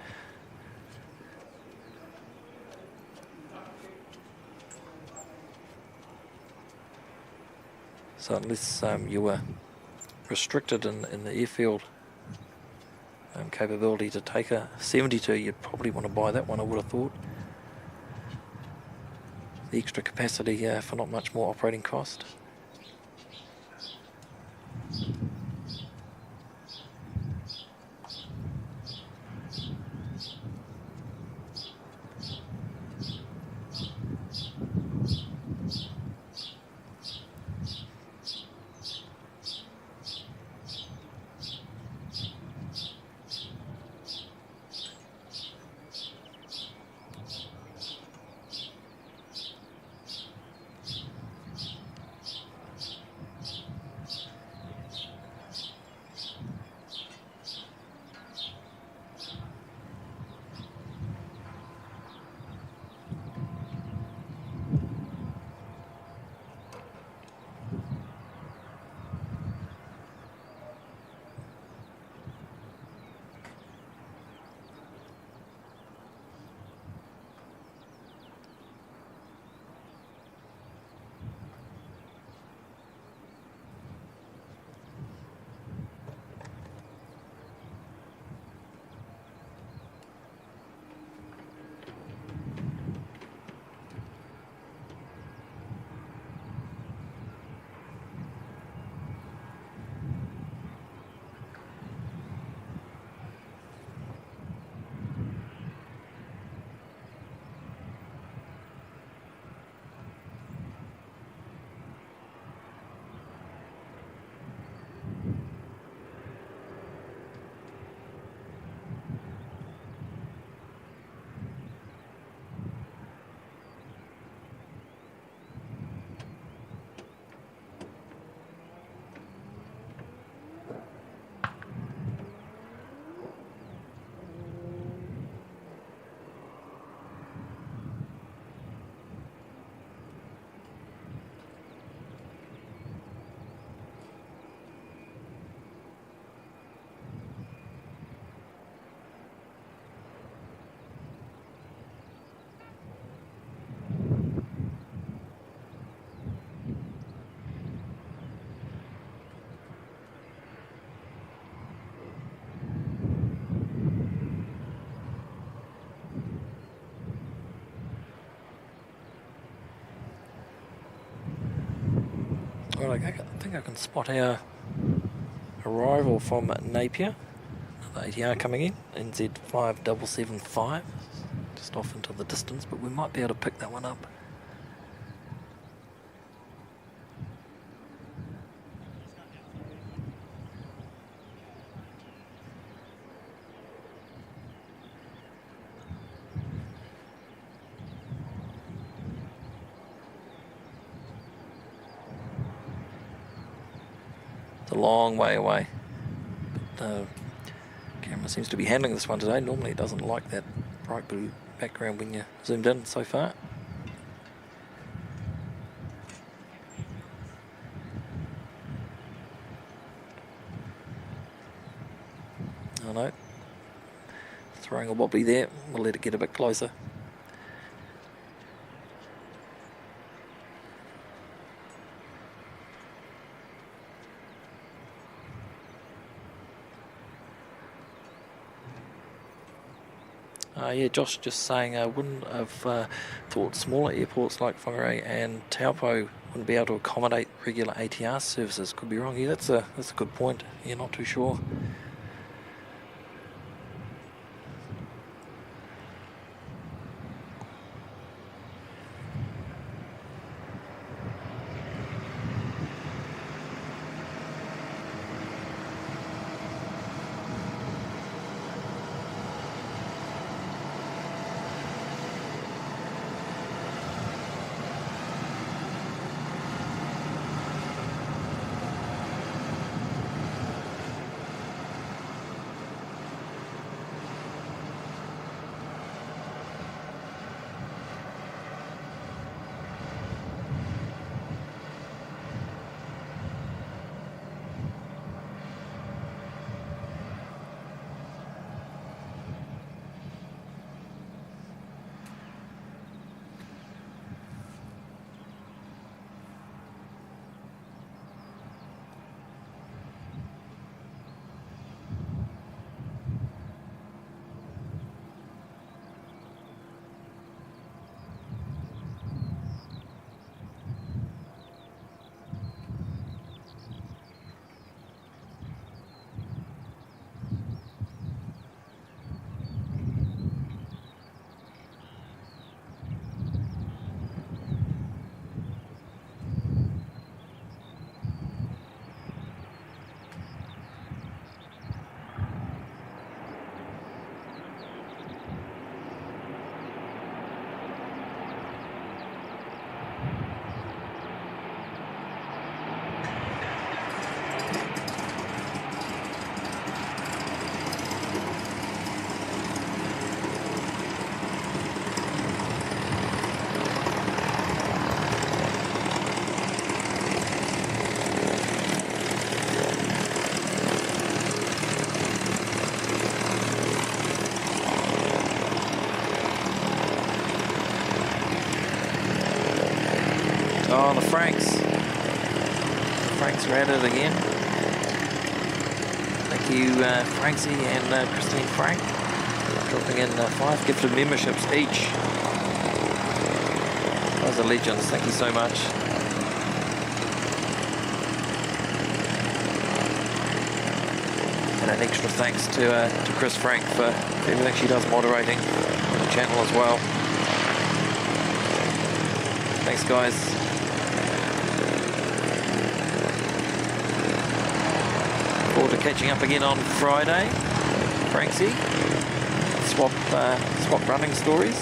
So unless you were restricted in the airfield capability to take a 72, you'd probably want to buy that one, I would have thought. The extra capacity for not much more operating cost. Right, I think I can spot our arrival from Napier. Another ATR coming in, NZ5775, just off into the distance, but we might be able to pick that one up. It's a long way away. But, camera seems to be handling this one today. Normally it doesn't like that bright blue background when you're zoomed in so far. Oh no, throwing a wobbly there. We'll let it get a bit closer. Yeah, Josh just saying wouldn't have thought smaller airports like Whangarei and Taupo wouldn't be able to accommodate regular ATR services. Could be wrong. Yeah, that's a good point. Yeah, not too sure. Oh, the Franks. The Franks are at it again. Thank you, Franksy and Christine Frank, dropping in 5 gifted memberships each. Those are legends. Thank you so much. And an extra thanks to Chris Frank for everything she does moderating on the channel as well. Thanks, guys. Forward to catching up again on Friday. Franksy, swap running stories.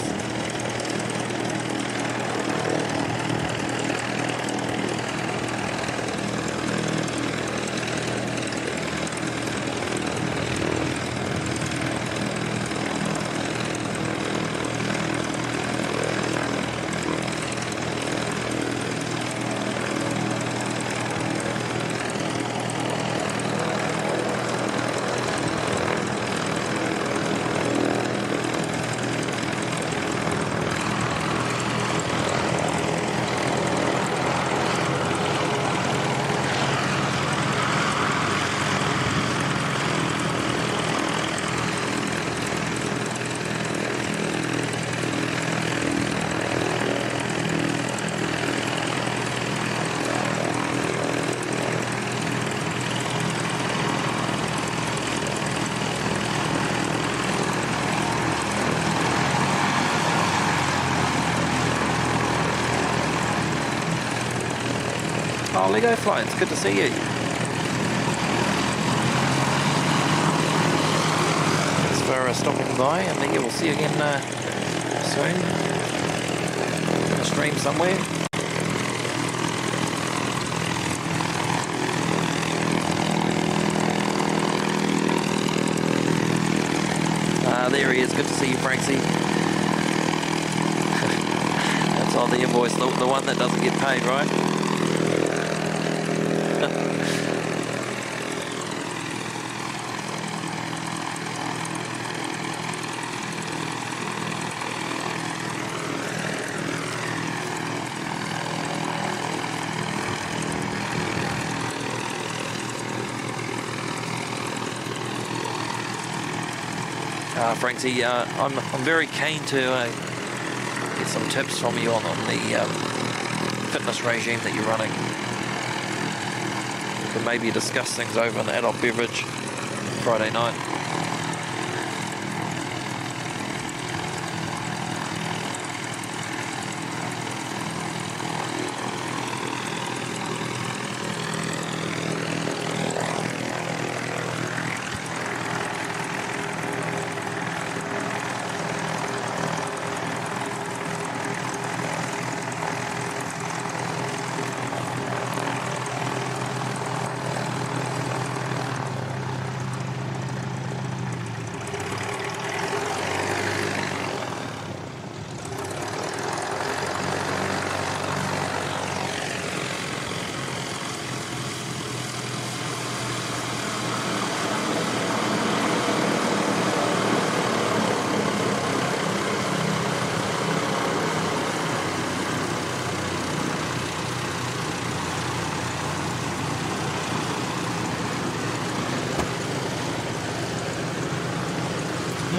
Oh, Lego Fly, it's good to see you. Thanks for stopping by, and yeah, we'll see you again soon. In a stream somewhere. There he is. Good to see you, Franksy. That's all the invoice, the one that doesn't get paid, right? Franksy, I'm very keen to get some tips from you on the fitness regime that you're running. We could maybe discuss things over an adult beverage Friday night.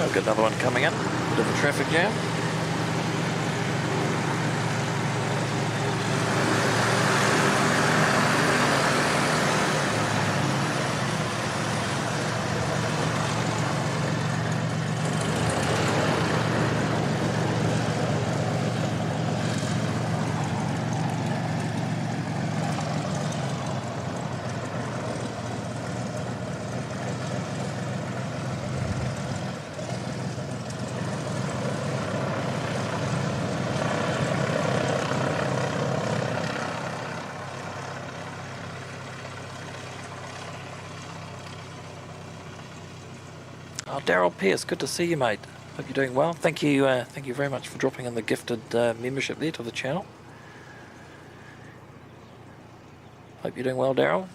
I've got another one coming in. Bit of a traffic jam. Oh, Daryl Pierce, good to see you, mate. Hope you're doing well. Thank you very much for dropping in the gifted membership there to the channel. Hope you're doing well, Daryl.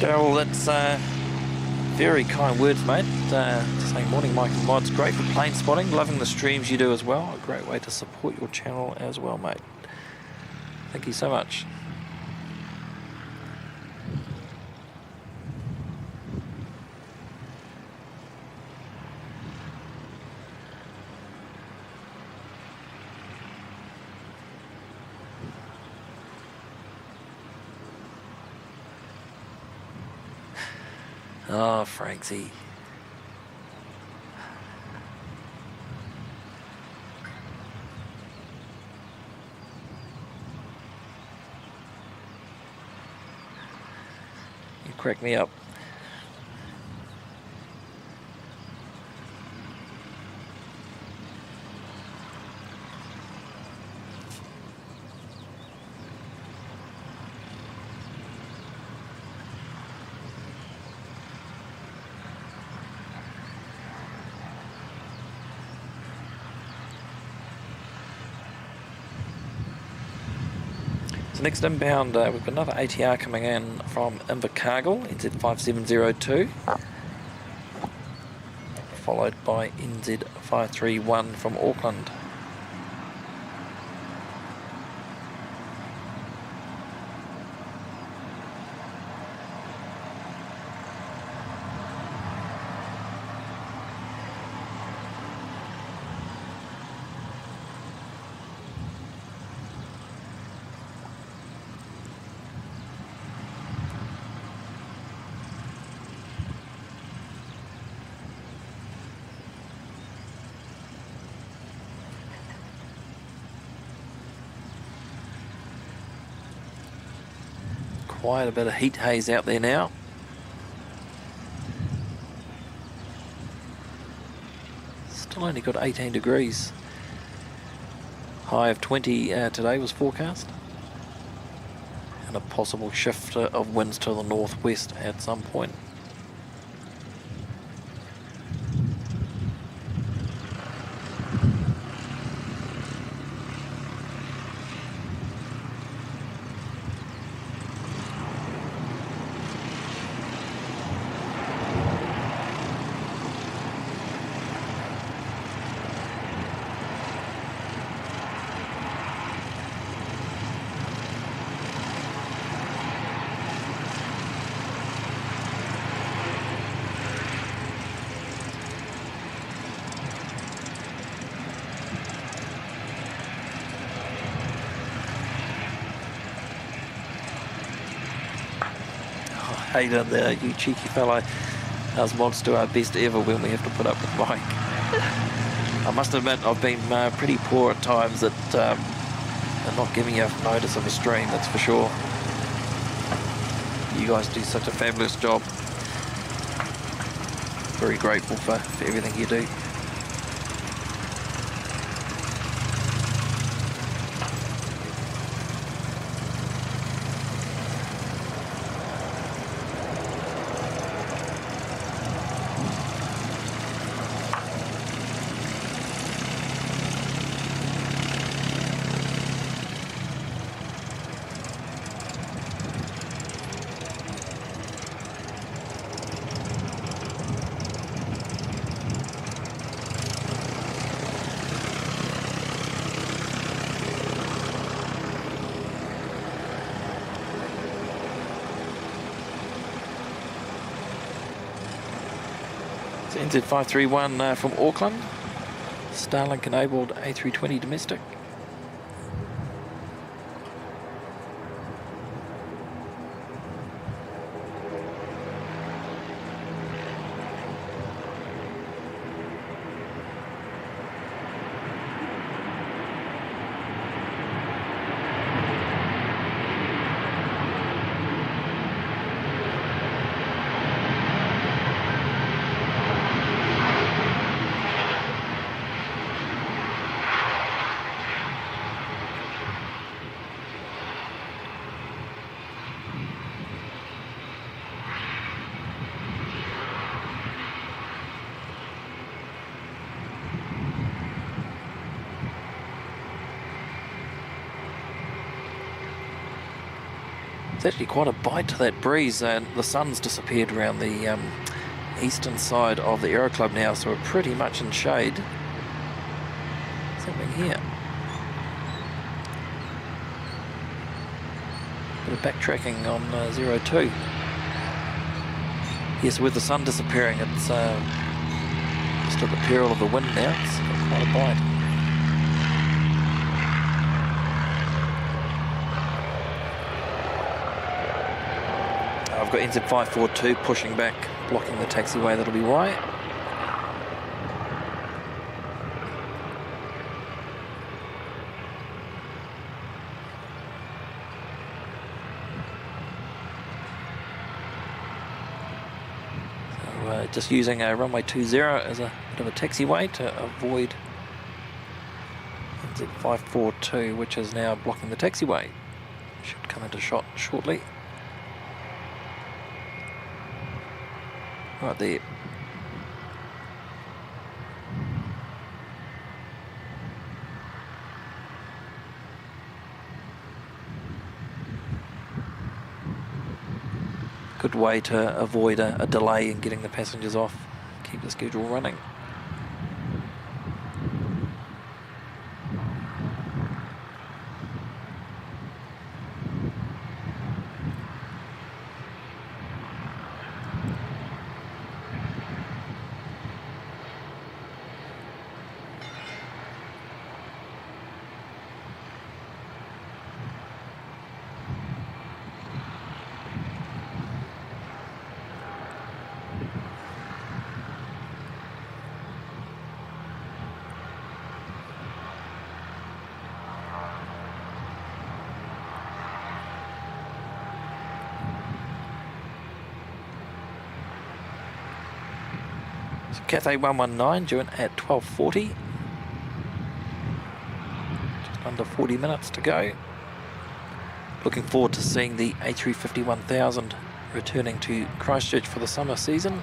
Daryl, that's very kind words, mate. Saying morning, Mike and Mods. Great for plane spotting. Loving the streams you do as well. A great way to support your channel as well, mate. Thank you so much. Oh, Franksy. You crack me up. So next inbound, we've got another ATR coming in from Invercargill, NZ5702, followed by NZ531 from Auckland. Quite a bit of heat haze out there now. Still only got 18 degrees. High of 20 today was forecast. And a possible shift of winds to the northwest at some point. Hayden there, you cheeky fella. Us mods do our best ever when we have to put up with Mike. I must admit I've been pretty poor at times at not giving you notice of a stream, that's for sure. You guys do such a fabulous job. Very grateful for everything you do. NZ531 from Auckland, Starlink enabled A320 domestic. It's actually quite a bite to that breeze, and the sun's disappeared around the eastern side of the Aero Club now, so we're pretty much in shade. Something here. Bit of backtracking on 02. Yes, with the sun disappearing, it's just at the peril of the wind now. It's got quite a bite. I've got NZ542 pushing back blocking the taxiway, that'll be why. So just using a runway 20 as a bit of a taxiway to avoid NZ542, which is now blocking the taxiway. Should come into shot shortly. Right there. Good way to avoid a delay in getting the passengers off, keep the schedule running. CATHAY 119 due in at 12:40. Just under 40 minutes to go. Looking forward to seeing the A350-1000 returning to Christchurch for the summer season.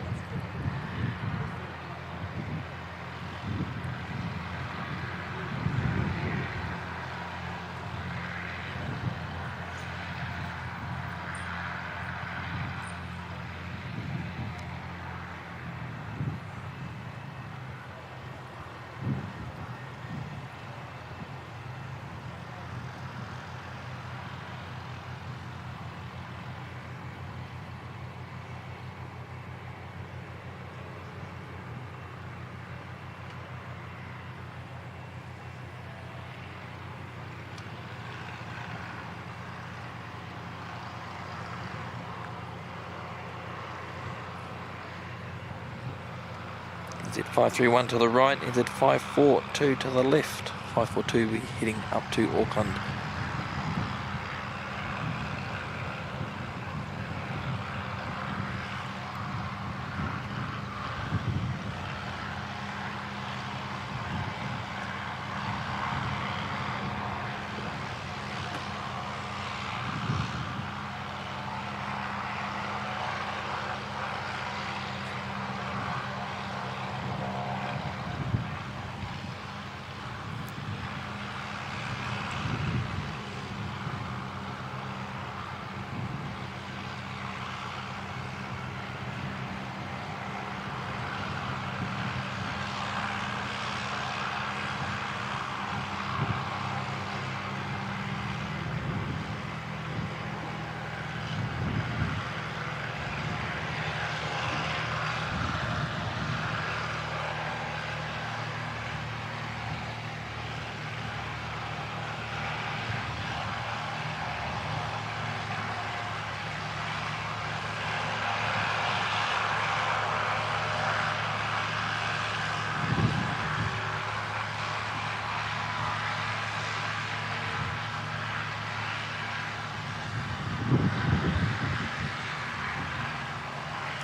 NZ531 to the right, NZ542 to the left. 542 will be heading up to Auckland.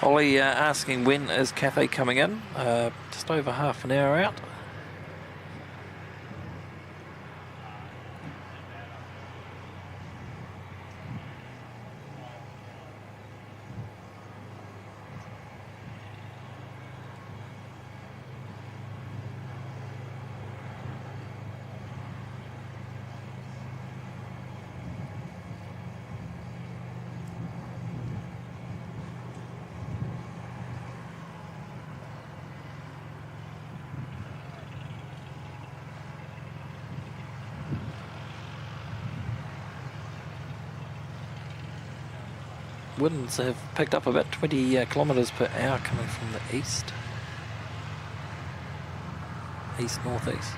Ollie asking when is CATHAY coming in? Just over half an hour out. Winds have picked up about 20 kilometres per hour coming from the east. East-northeast.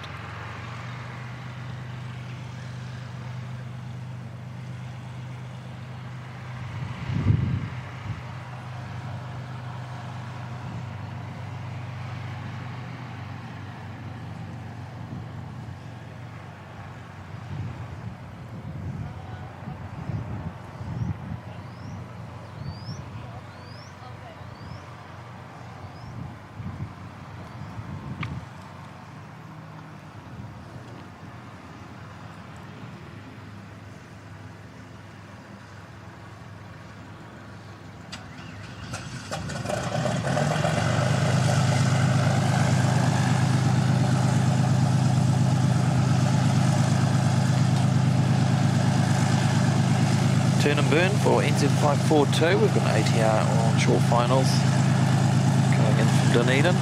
turn and burn for NZ542. We've got an ATR on short finals coming in from Dunedin.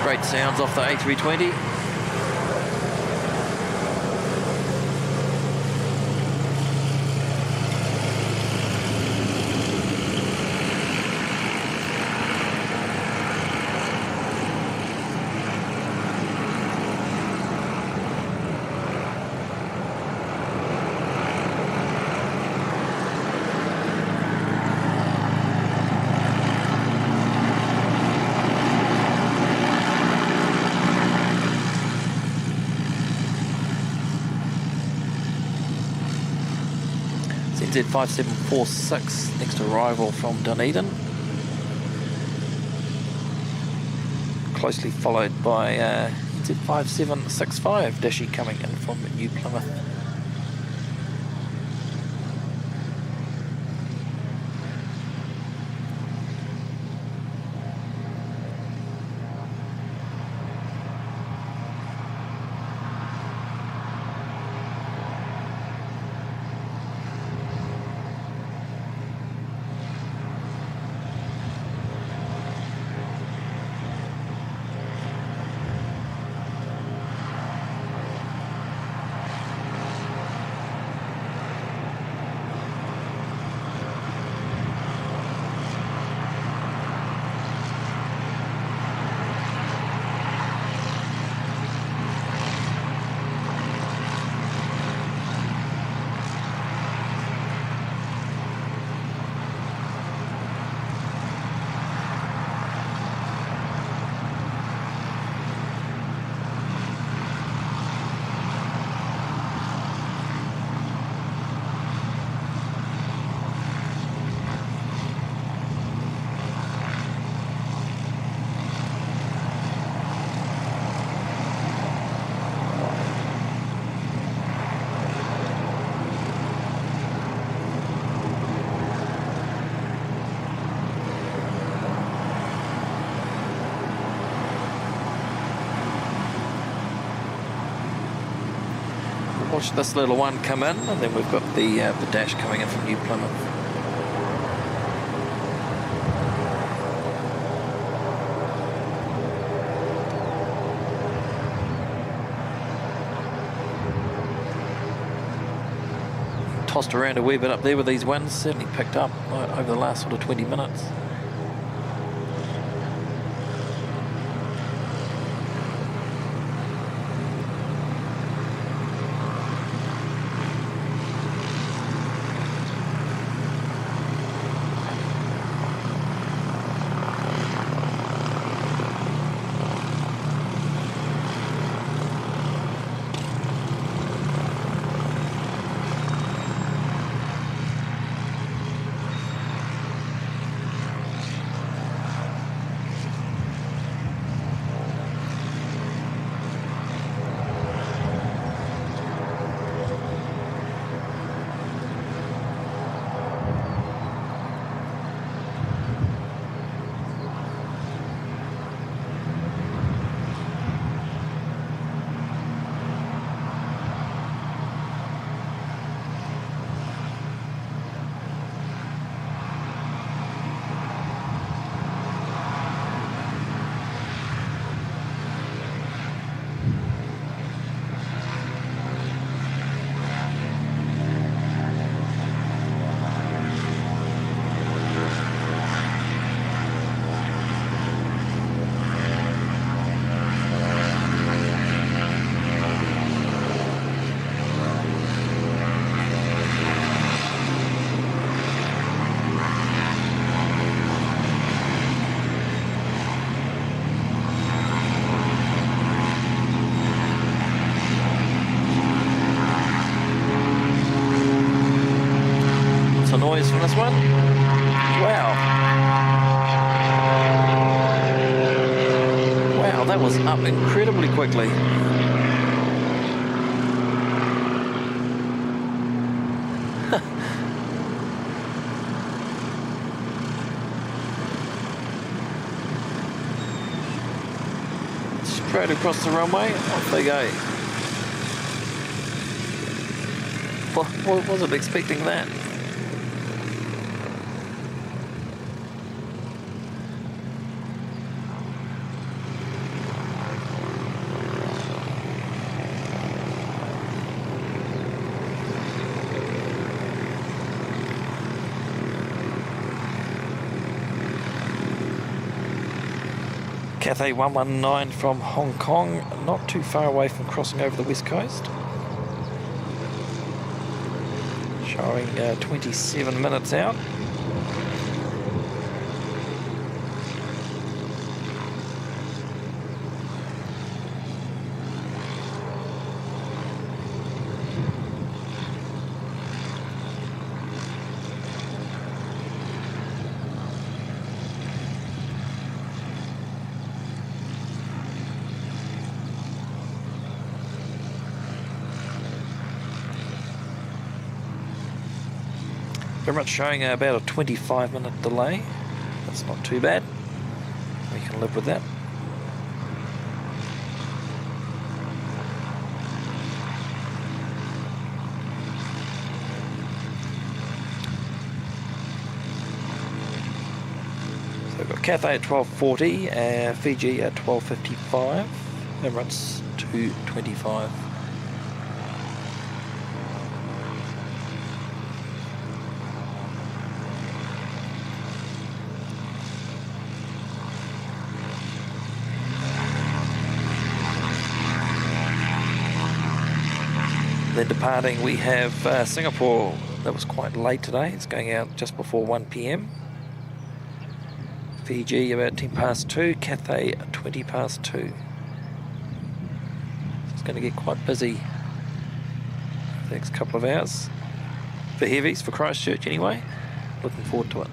Great sounds off the A320. NZ5746, next arrival from Dunedin. Closely followed by NZ5765, Dashi coming in from New Plymouth. Watch this little one come in, and then we've got the dash coming in from New Plymouth. Tossed around a wee bit up there with these winds, certainly picked up over the last sort of 20 minutes. Noise from this one. Wow. that was up incredibly quickly. Straight across the runway, off they go. Wasn't expecting that. CATHAY 119 from Hong Kong, not too far away from crossing over the west coast. Showing 27 minutes out. Very much showing about a 25-minute delay. That's not too bad. We can live with that. So we've got CATHAY at 12:40, Fiji at 12:55. Emirates 2:25. Then departing, we have Singapore. That was quite late today. It's going out just before 1 p.m. Fiji about 10 past 2. CATHAY 20 past 2. So it's going to get quite busy the next couple of hours. For heavies, for Christchurch anyway. Looking forward to it.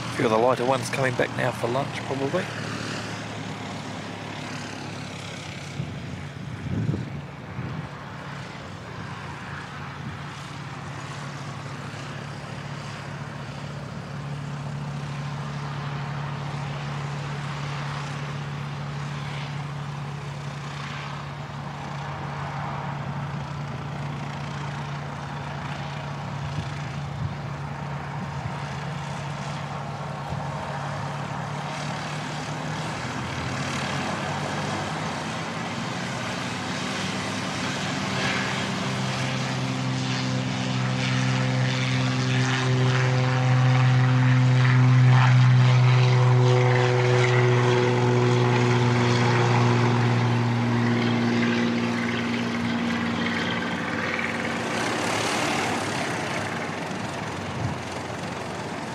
A few of the lighter ones coming back now for lunch, probably.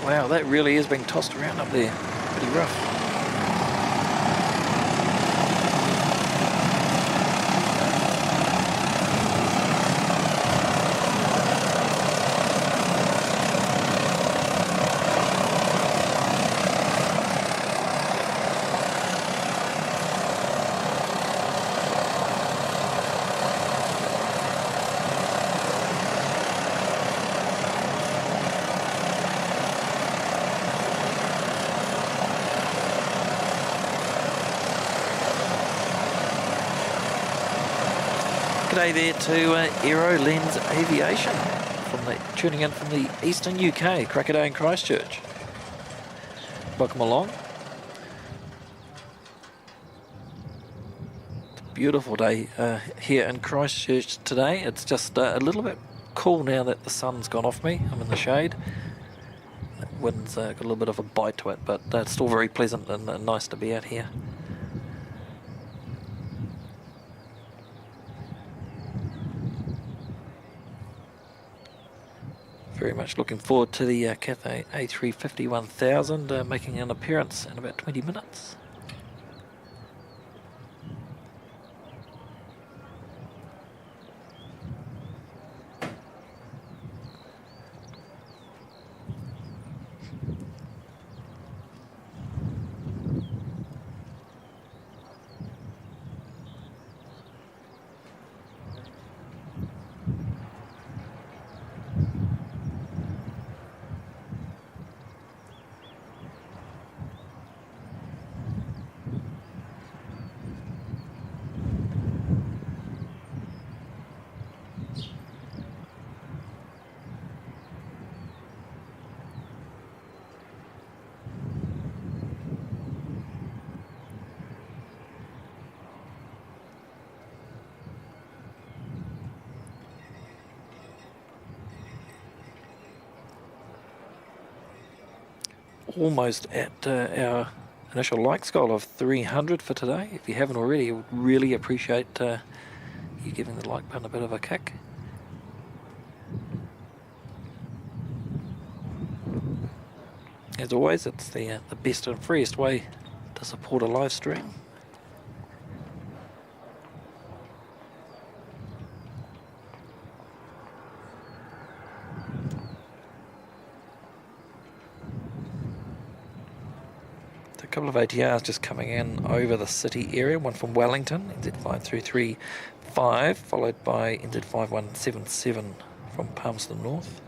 Wow, that really is being tossed around up there. Pretty rough. G'day there to Aero Lens Aviation, tuning in from the eastern UK, CATHAY and Christchurch. Welcome along. It's a beautiful day here in Christchurch today. It's just a little bit cool now that the sun's gone off me. I'm in the shade. The wind's got a little bit of a bite to it, but it's still very pleasant and nice to be out here. Very much looking forward to the CATHAY A350-1000 making an appearance in about 20 minutes. Almost at our initial likes goal of 300 for today. If you haven't already, I would really appreciate you giving the like button a bit of a kick. As always, it's the best and freest way to support a live stream. A couple of ATRs just coming in over the city area, one from Wellington, NZ5335, followed by NZ5177 from Palmerston North.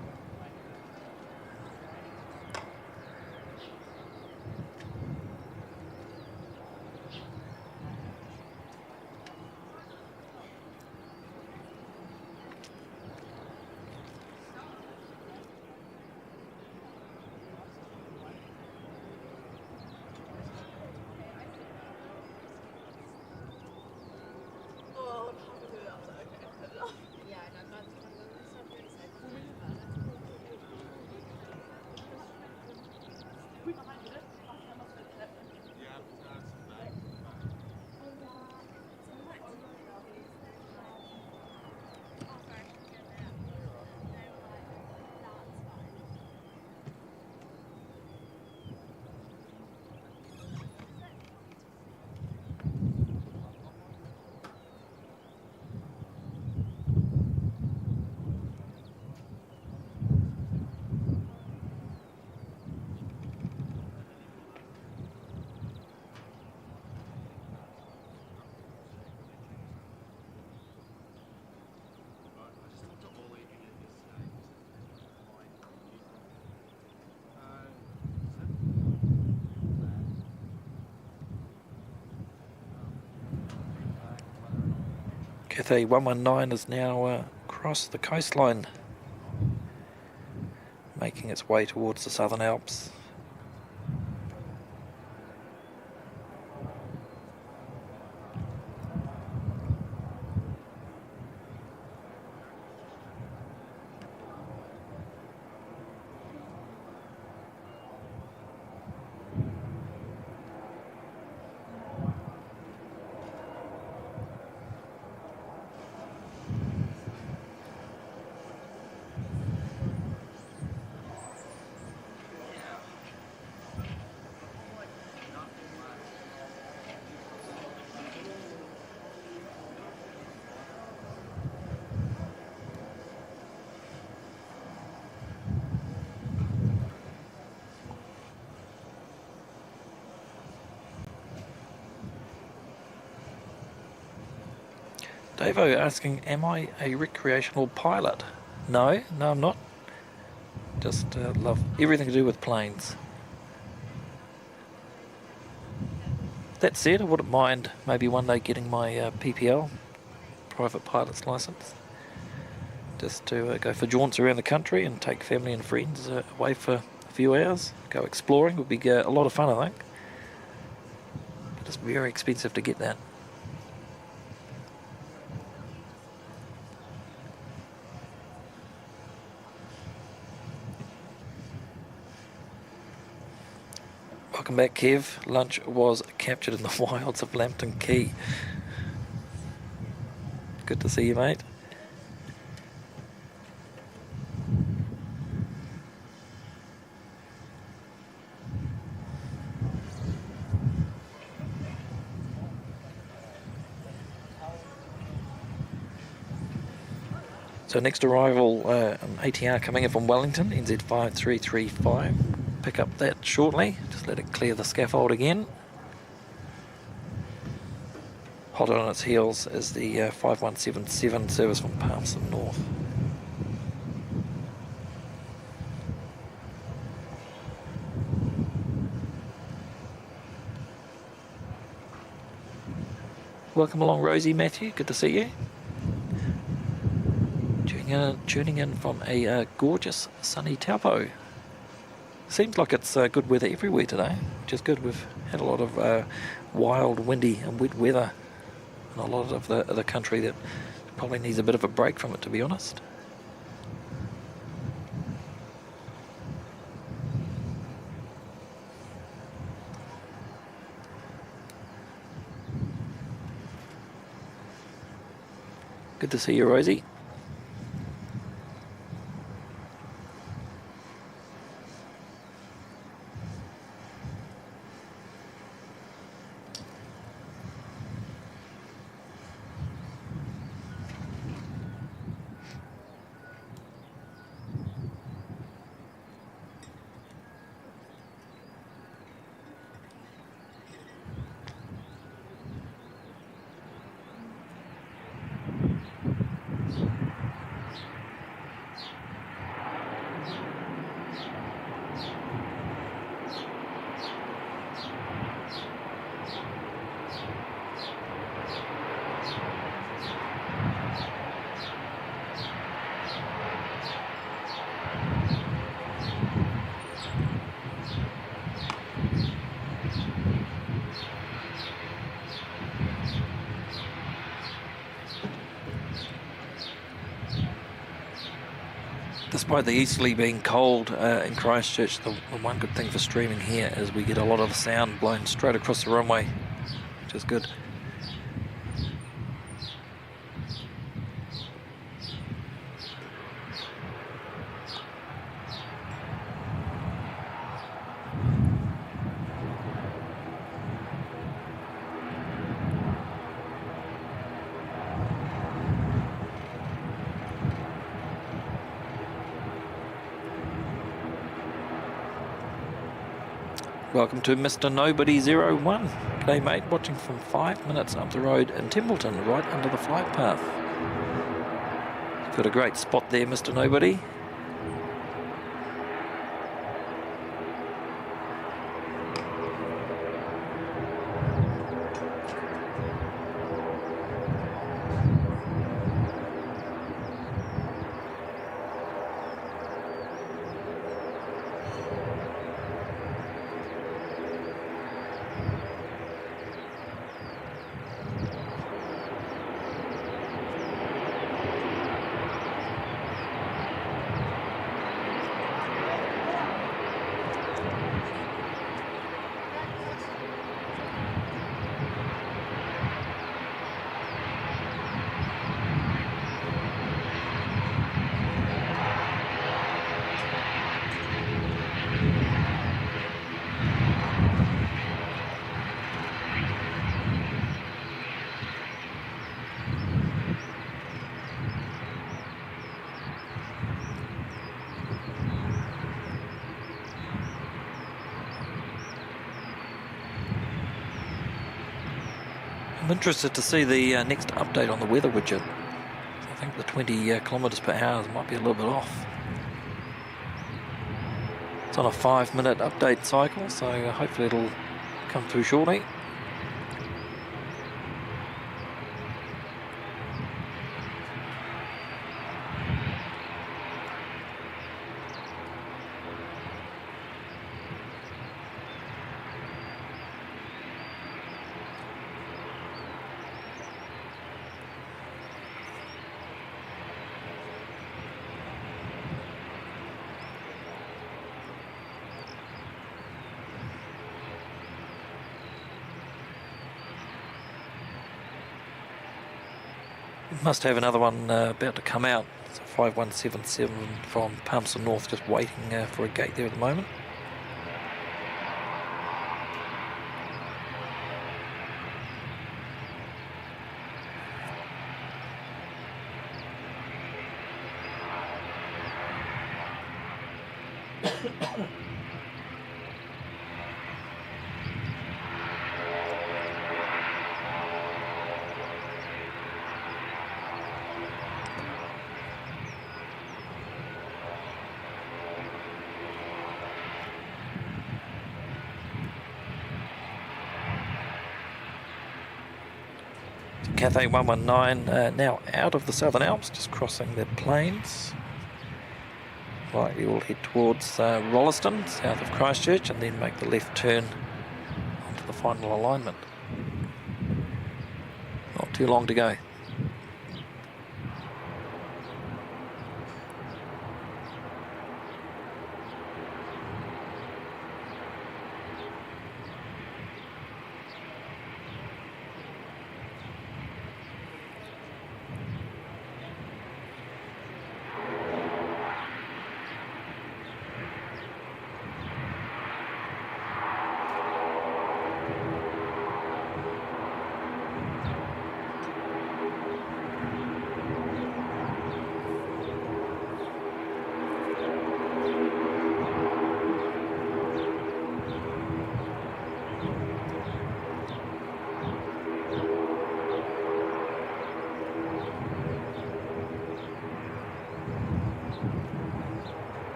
CATHAY 119 is now across the coastline, making its way towards the Southern Alps. Davo asking, am I a recreational pilot? No, I'm not. Just love everything to do with planes. That said, I wouldn't mind maybe one day getting my PPL, private pilot's license. Just to go for jaunts around the country and take family and friends away for a few hours. Go exploring would be a lot of fun, I think. But it's very expensive to get that. Welcome back, Kev. Lunch was captured in the wilds of Lambton Key. Good to see you, mate. So next arrival, an ATR coming in from Wellington, NZ5335. Pick up that shortly. Just let it clear the scaffold again. Hot on its heels is the 5177 service from Palmerston North. Welcome along, Rosie, Matthew. Good to see you. Tuning in from a gorgeous sunny Taupo. Seems like it's good weather everywhere today, which is good. We've had a lot of wild, windy and wet weather in a lot of the country that probably needs a bit of a break from it, to be honest. Good to see you, Rosie. Despite the easterly being cold in Christchurch, the one good thing for streaming here is we get a lot of the sound blown straight across the runway, which is good. Welcome to Mr. Nobody01. G'day, mate, watching from 5 minutes up the road in Templeton, right under the flight path. Got a great spot there, Mr. Nobody. I'm interested to see the next update on the weather widget. I think the 20 kilometres per hour might be a little bit off. It's on a 5-minute update cycle, so hopefully it'll come through shortly. Must have another one about to come out. It's a 5177 from Palmerston North, just waiting for a gate there at the moment. CATHAY 119 now out of the Southern Alps, just crossing the plains. Likely we'll head towards Rolleston, south of Christchurch, and then make the left turn onto the final alignment. Not too long to go.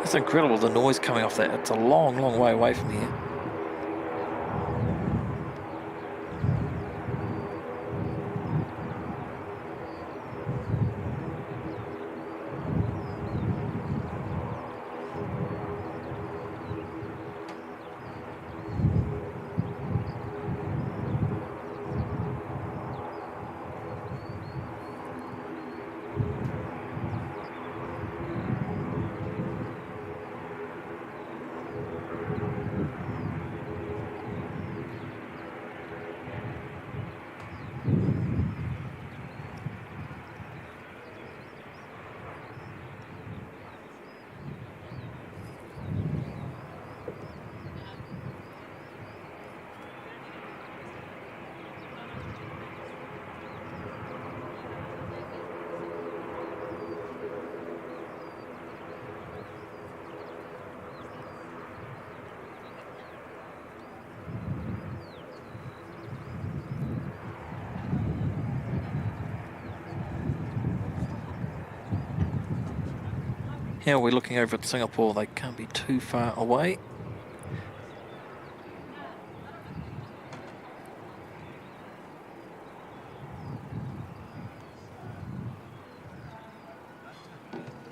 It's incredible the noise coming off that. It's a long, long way away from here. Now we're looking over at Singapore, they can't be too far away.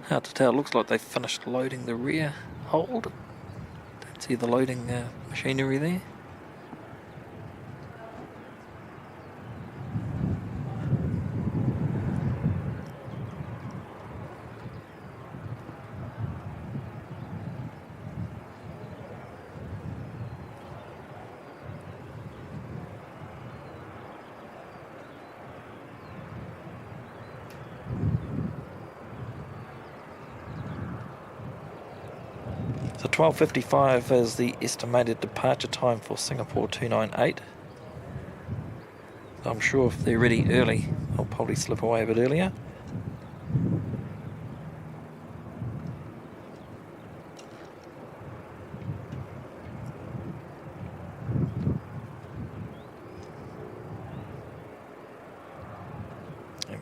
Hard to tell, looks like they've finished loading the rear hold. Don't see the loading machinery there. So 12:55 is the estimated departure time for Singapore 298. I'm sure if they're ready early, they'll probably slip away a bit earlier.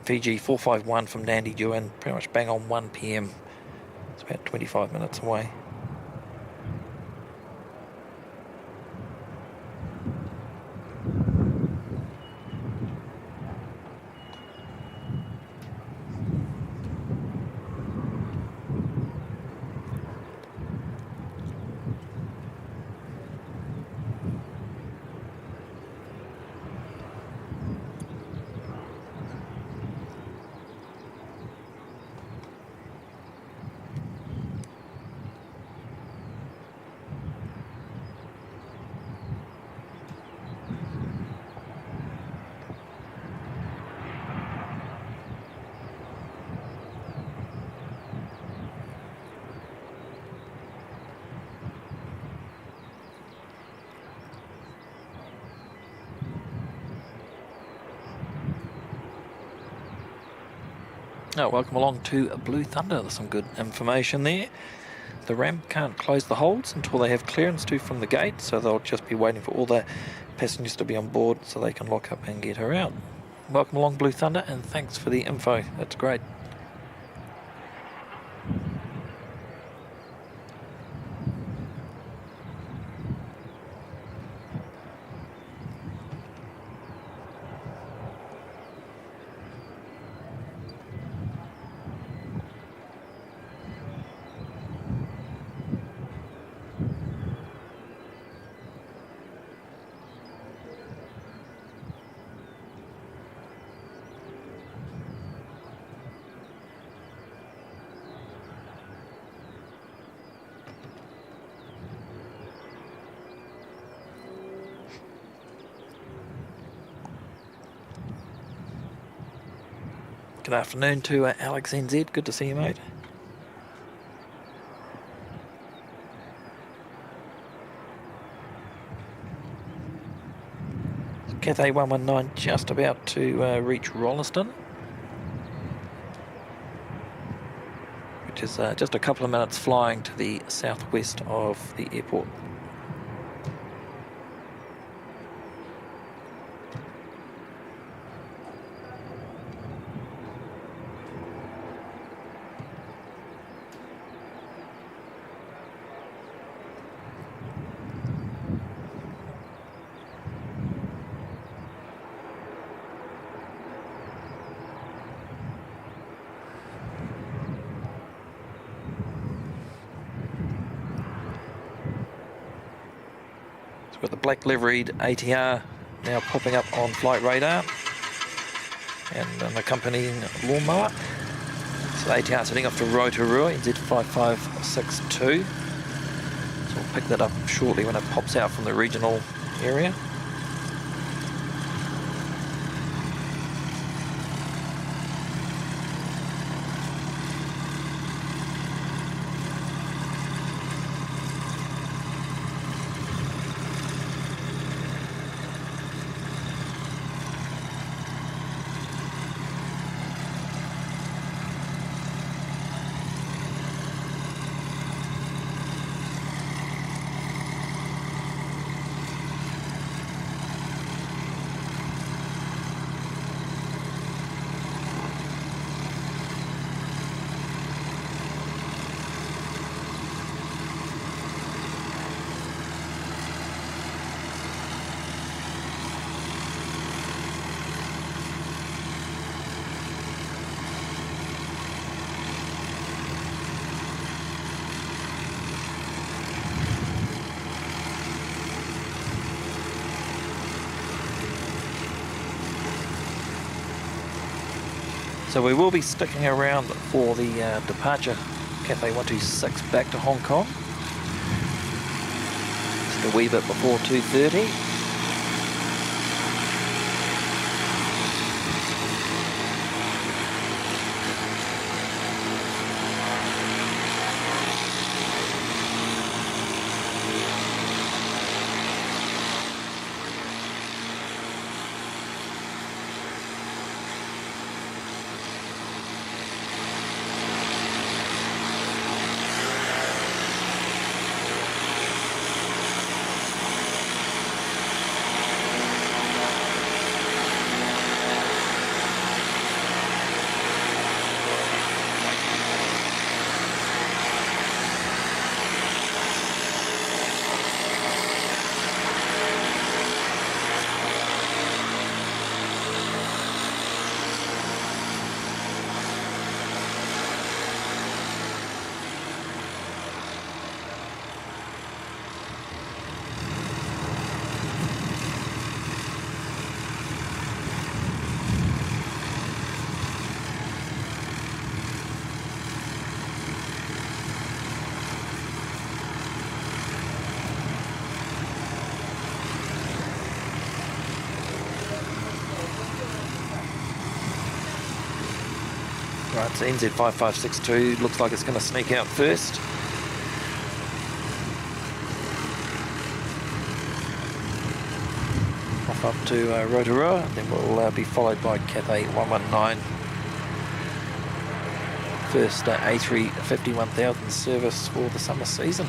Fiji 451 from Nandi due in pretty much bang on 1 p.m. It's about 25 minutes away. Oh, welcome along to Blue Thunder. There's some good information there. The ramp can't close the holds until they have clearance to from the gate, so they'll just be waiting for all the passengers to be on board so they can lock up and get her out. Welcome along, Blue Thunder, and thanks for the info. That's great. Good afternoon to Alex NZ. Good to see you, mate. CATHAY 119 just about to reach Rolleston, which is just a couple of minutes flying to the southwest of the airport. Got the black liveried ATR now popping up on flight radar and an accompanying lawnmower. So the ATR heading off to Rotorua, NZ5562. So we'll pick that up shortly when it pops out from the regional area. So we will be sticking around for the departure CATHAY 126 back to Hong Kong. Just a wee bit before 2:30. Right, so NZ5562 looks like it's going to sneak out first. Off up to Rotorua, and then we'll be followed by CATHAY 119. First A350-1000 service for the summer season.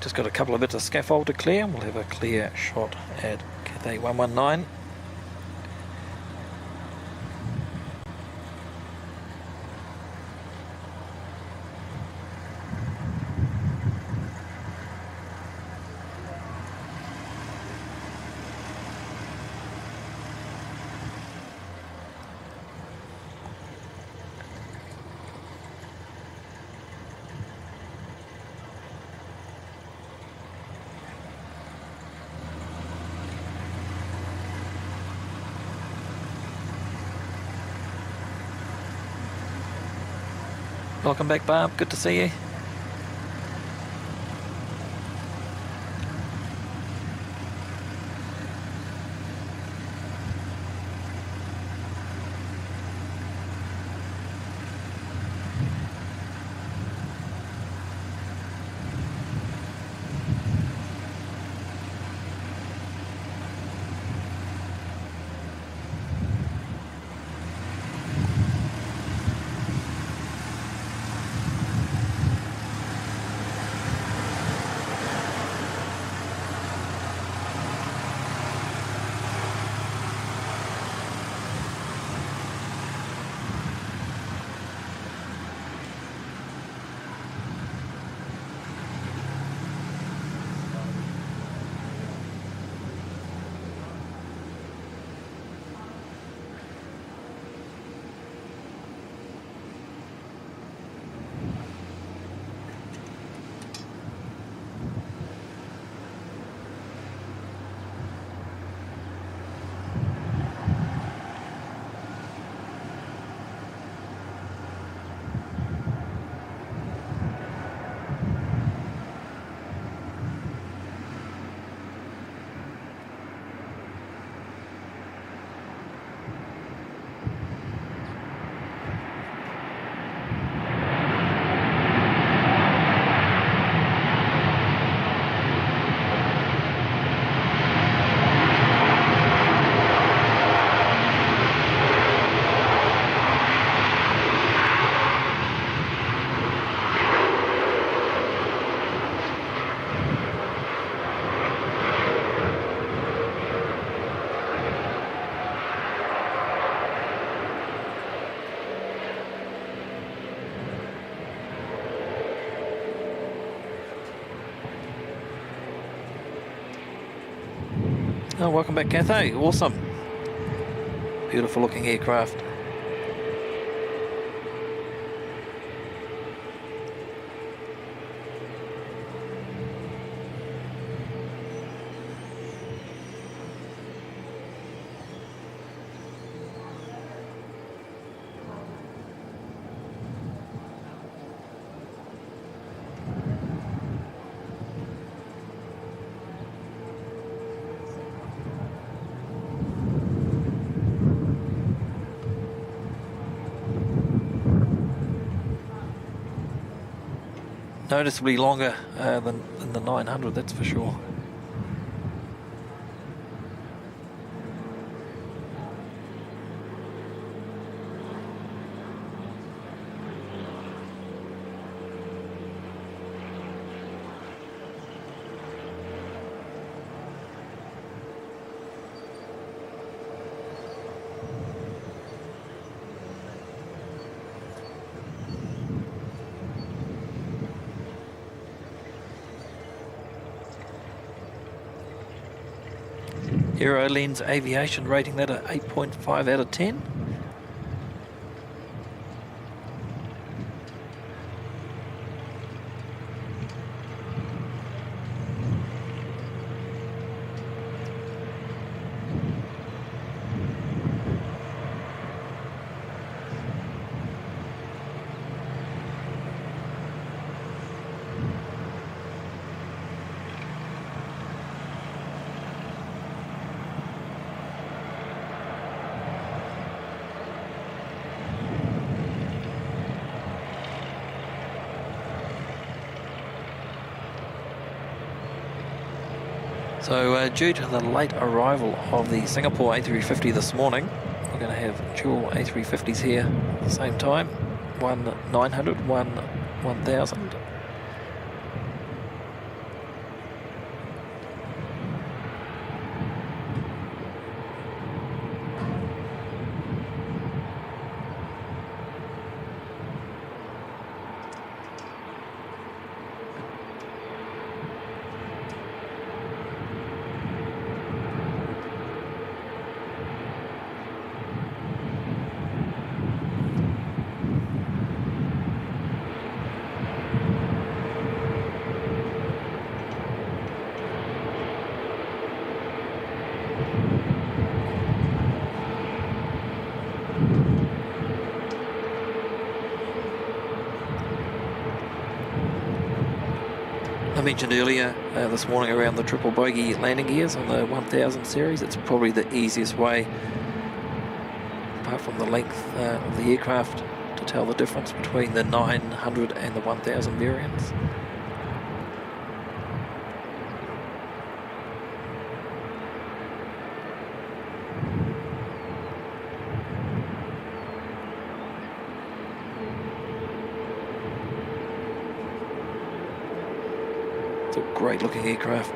Just got a couple of bits of scaffold to clear. We'll have a clear shot at CATHAY 119. Welcome back, Barb. Good to see you. Oh, welcome back, CATHAY. Awesome. Beautiful looking aircraft. noticeably longer than the 900, that's for sure. Aerolens Aviation rating that at 8.5 out of 10. So due to the late arrival of the Singapore A350 this morning, we're going to have dual A350s here at the same time. One 900, one 1000. I mentioned earlier this morning around the triple bogey landing gears on the 1000 series. It's probably the easiest way, apart from the length of the aircraft, to tell the difference between the 900 and the 1000 variants. It's a great looking aircraft.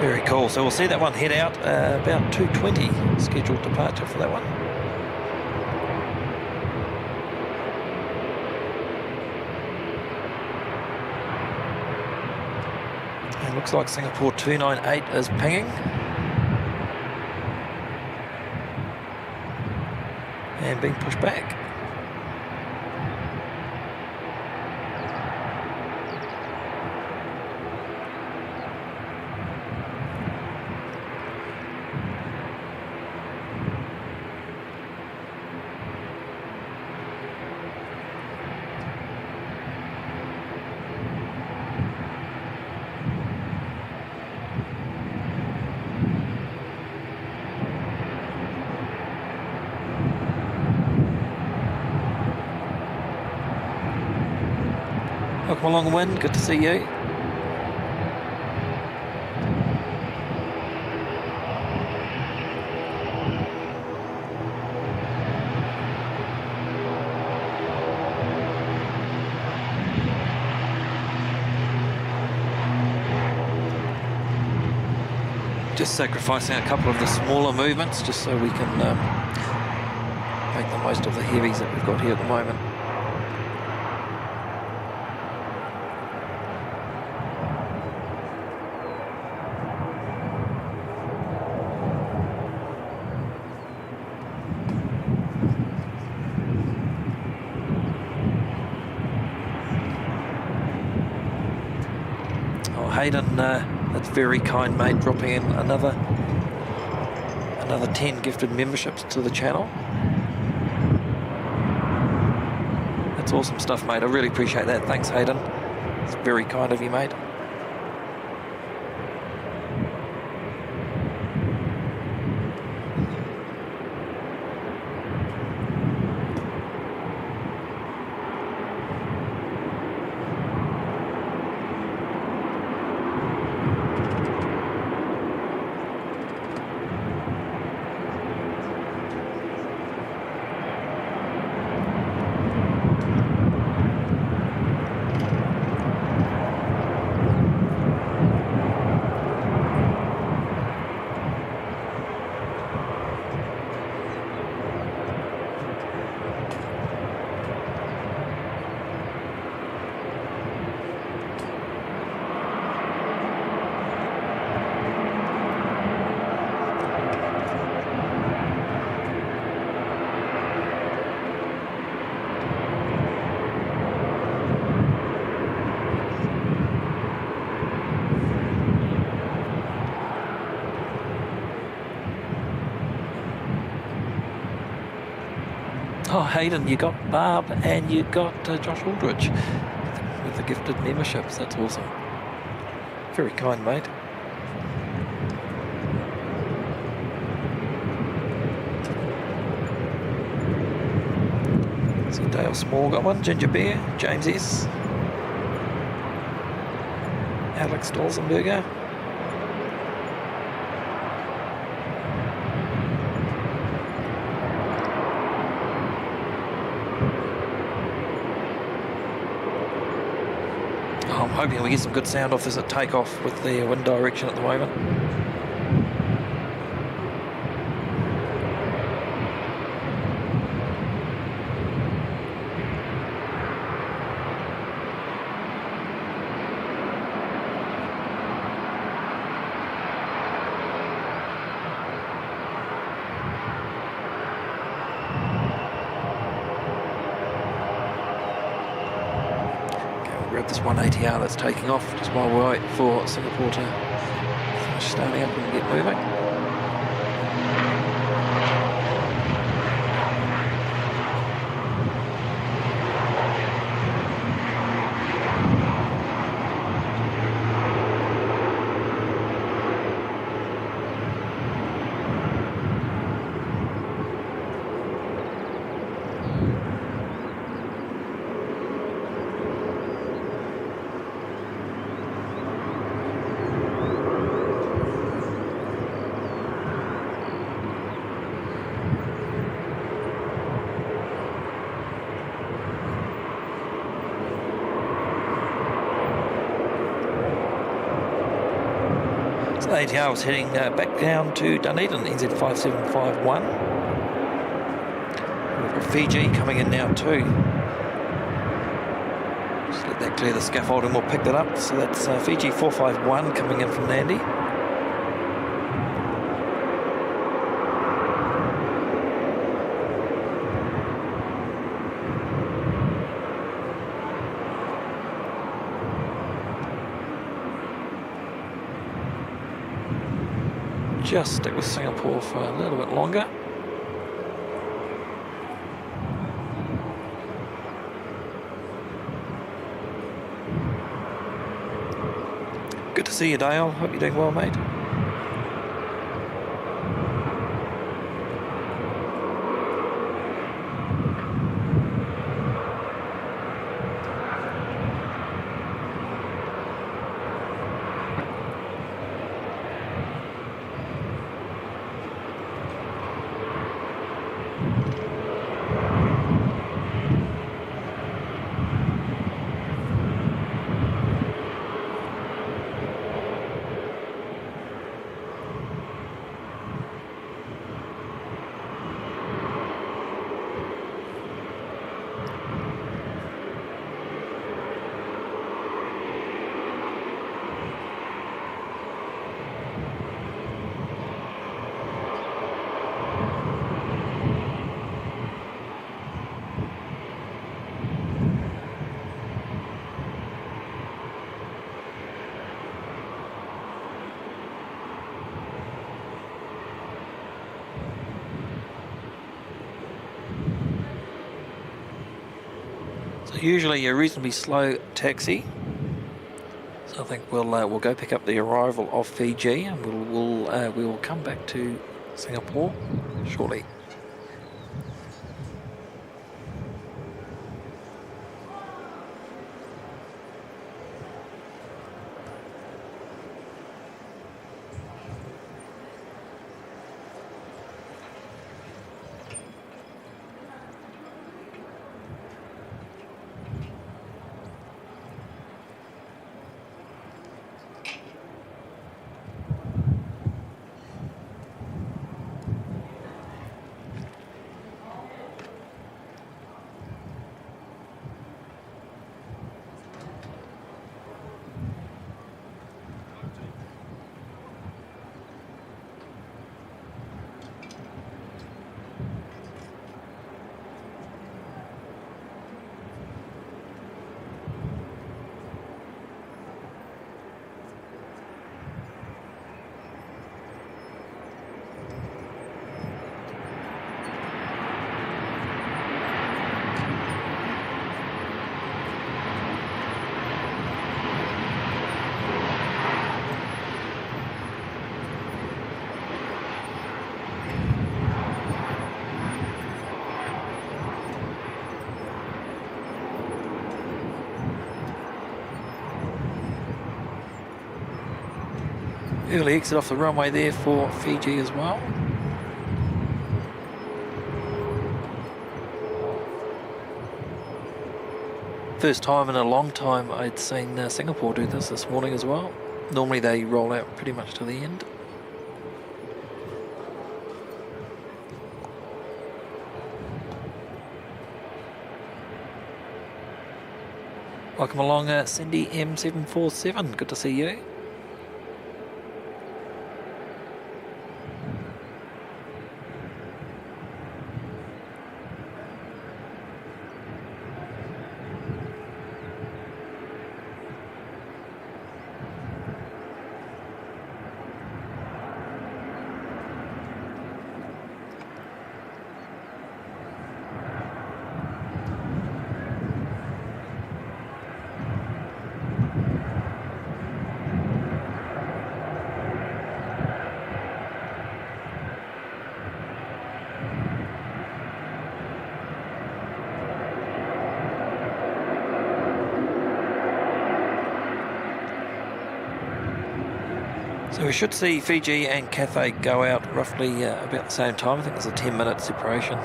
Very cool. So we'll see that one head out about 2:20 scheduled departure for that one. And looks like Singapore 298 is pinging. And being pushed back. welcome along, Win. Good to see you. Just sacrificing a couple of the smaller movements just so we can make the most of the heavies that we've got here at the moment. Oh, Hayden, that's very kind, mate, dropping in another 10 gifted memberships to the channel. That's awesome stuff, mate. I really appreciate that. Thanks, Hayden. It's very kind of you, mate. Oh, Hayden, you got Barb and you got Josh Aldridge with the gifted memberships. That's awesome. Very kind, mate. So Dale Small got one. Ginger Bear, James S. Alex Dolzenberger. I'm hoping we get some good sound off this at takeoff with the wind direction at the moment. This 180R that's taking off just while we wait for Singapore to finish starting up and get moving. So ATR was heading back down to Dunedin, NZ5751. We've got Fiji coming in now too. Just let that clear the scaffolding, we'll pick that up. So that's Fiji 451 coming in from Nandi. Just stick with Singapore for a little bit longer. Good to see you, Dale. Hope you're doing well, mate. So usually a reasonably slow taxi. So I think we'll go pick up the arrival of Fiji, and we will come back to Singapore shortly. Early exit off the runway there for Fiji as well. First time in a long time I'd seen Singapore do this morning as well. Normally they roll out pretty much to the end. Welcome along Cindy M747, good to see you. So we should see Fiji and Cathay go out roughly about the same time. I think there's a 10-minute separation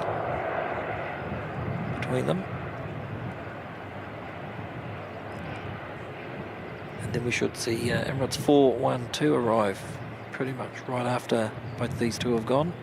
between them. And then we should see Emirates 412 arrive pretty much right after both of these two have gone.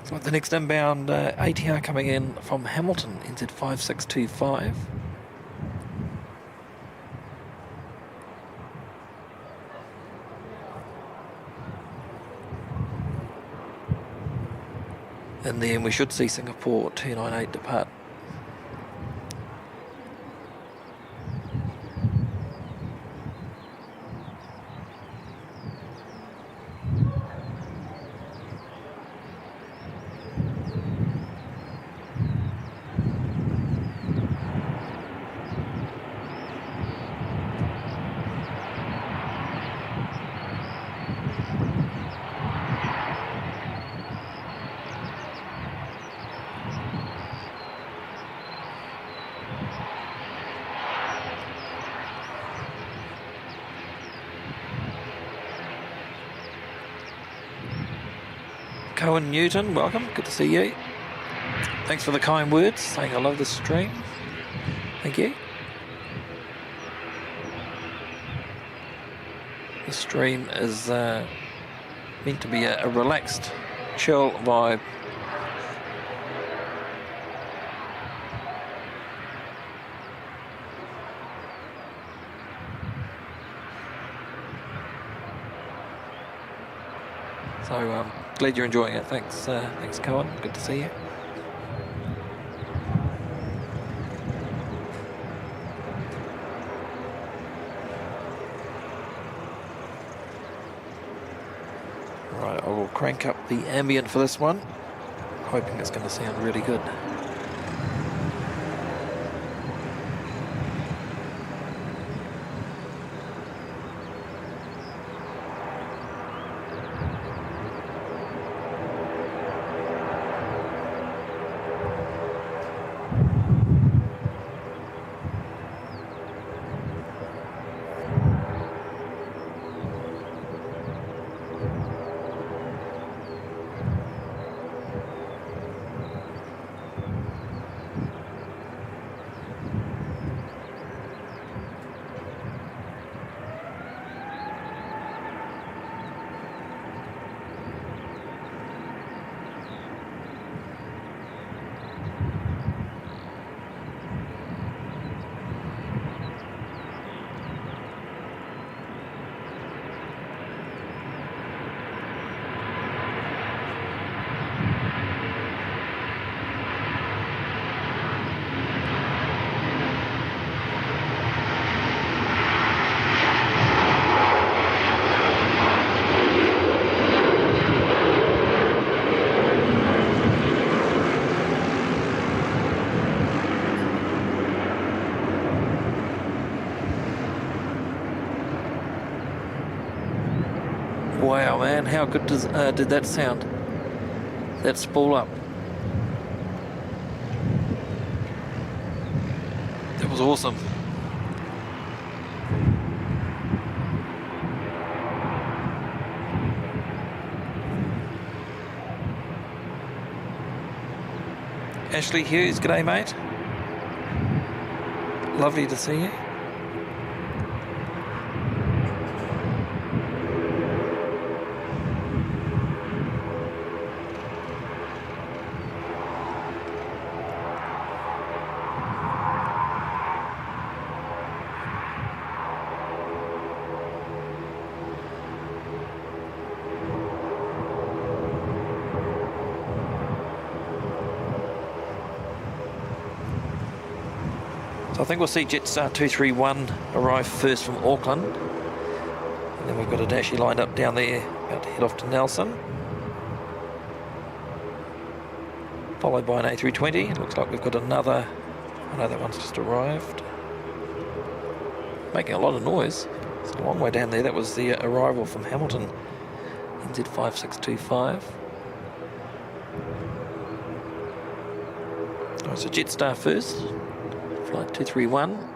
So the next inbound ATR coming in from Hamilton, NZ5625. And then we should see Singapore 298 depart. Cohen Newton, welcome, good to see you. Thanks for the kind words, saying I love the stream. Thank you. The stream is meant to be a relaxed, chill vibe. So glad you're enjoying it. Thanks, thanks, Cohen. Good to see you. Right, I will crank up the ambient for this one, hoping it's going to sound really good. Wow, man, how good did that sound? That spool up. That was awesome. Ashley Hughes, g'day mate. Lovely to see you. So I think we'll see Jetstar 231 arrive first from Auckland. And then we've got a Dashi lined up down there, about to head off to Nelson. Followed by an A320. It looks like we've got another. I know that one's just arrived. Making a lot of noise. It's a long way down there. That was the arrival from Hamilton, NZ5625. Alright, so Jetstar first. Flight 231.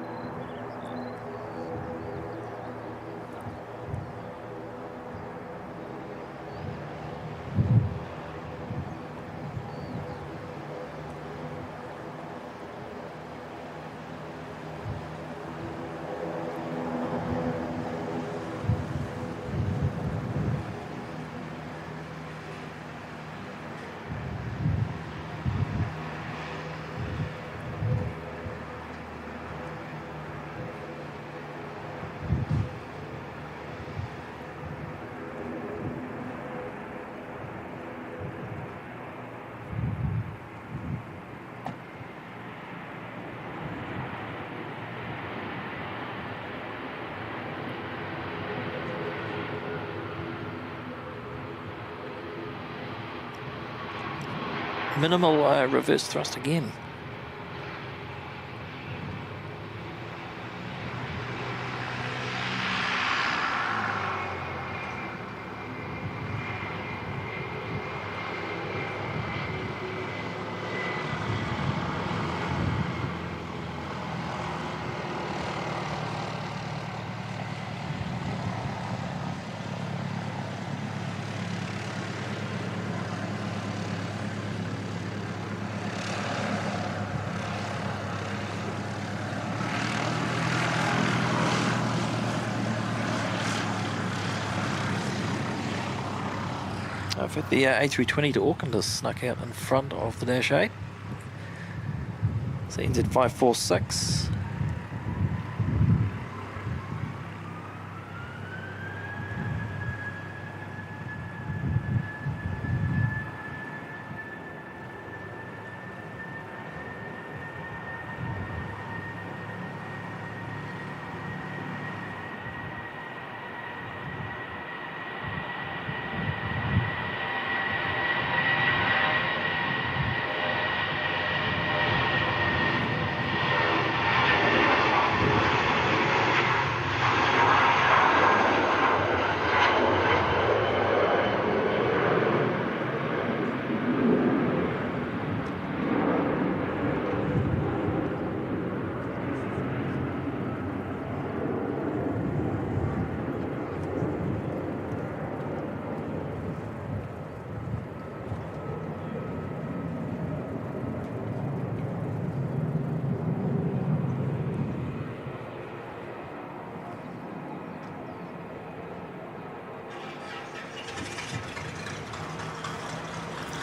Minimal reverse thrust again. I've had the A320 to Auckland has snuck out in front of the Dash 8. So NZ 546.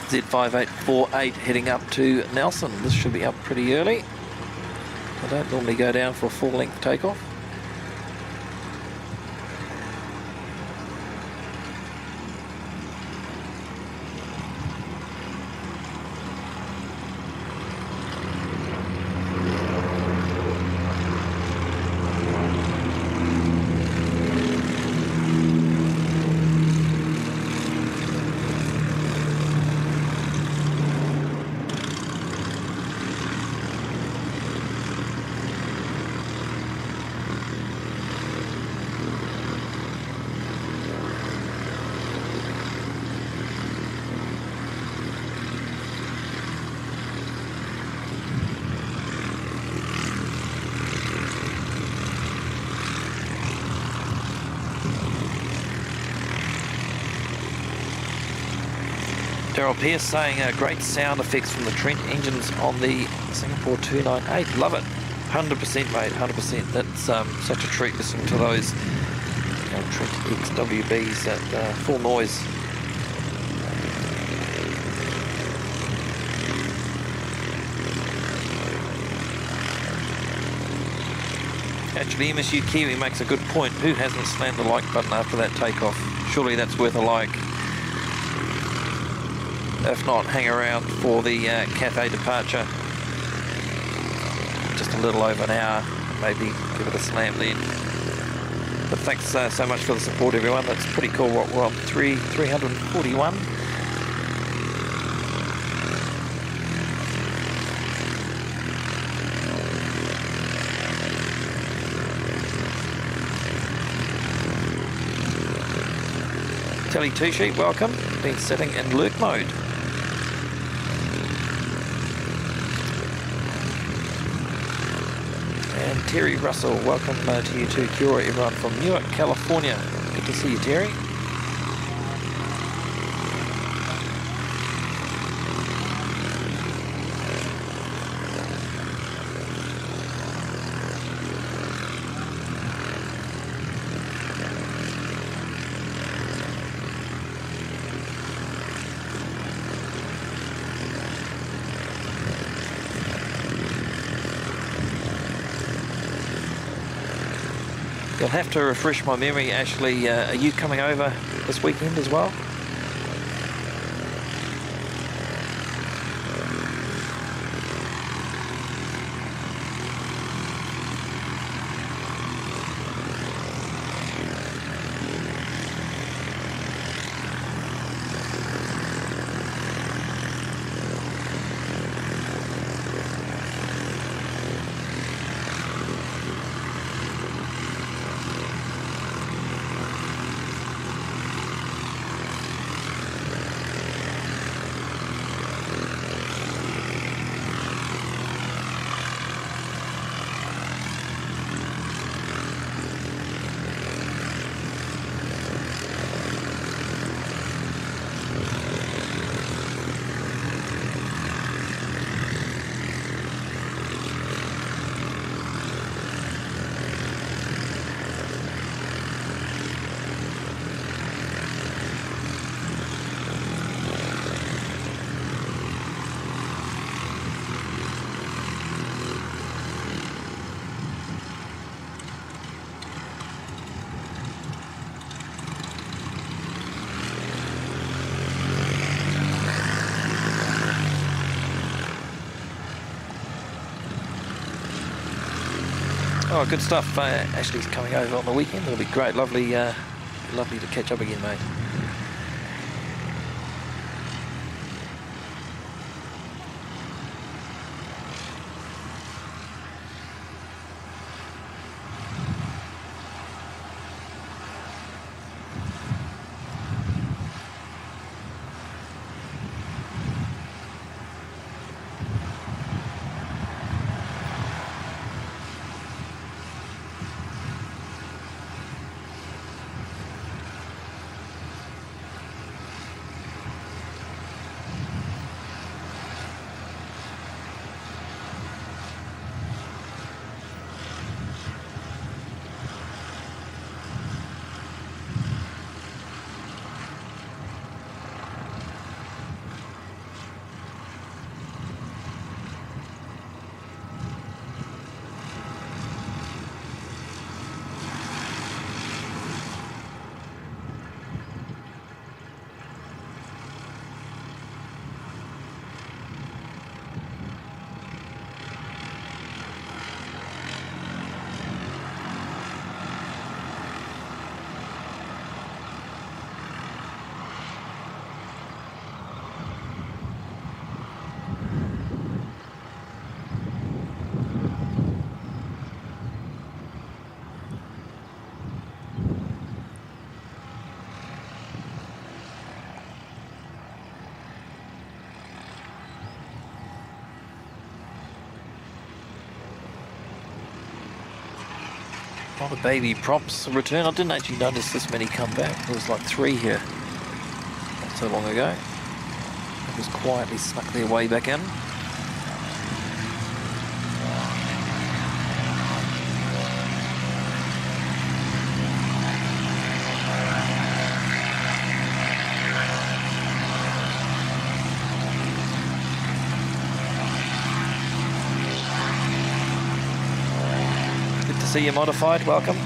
Z5848 heading up to Nelson. This should be up pretty early. I don't normally go down for a full length takeoff. Daryl Pierce saying great sound effects from the Trent engines on the Singapore 298. Love it. 100% mate, 100%. That's such a treat listening to those Trent XWBs at full noise. Actually, MSU Kiwi makes a good point. Who hasn't slammed the like button after that takeoff? Surely that's worth a like. If not, hang around for the CATHAY departure. Just a little over an hour, maybe give it a slam then. But thanks so much for the support, everyone. That's pretty cool. We're on 341. Telly Two Sheep, welcome. Been sitting in lurk mode. And Terry Russell, welcome to you too. Kia ora, everyone from Newark, California. Good to see you, Terry. You'll have to refresh my memory, Ashley. Are you coming over this weekend as well? Oh, good stuff. Ashley's coming over on the weekend. It'll be great. Lovely, lovely to catch up again, mate. Oh, the baby props return. I didn't actually notice this many come back. There was like 3 here not so long ago. They just quietly snuck their way back in. See you modified, welcome.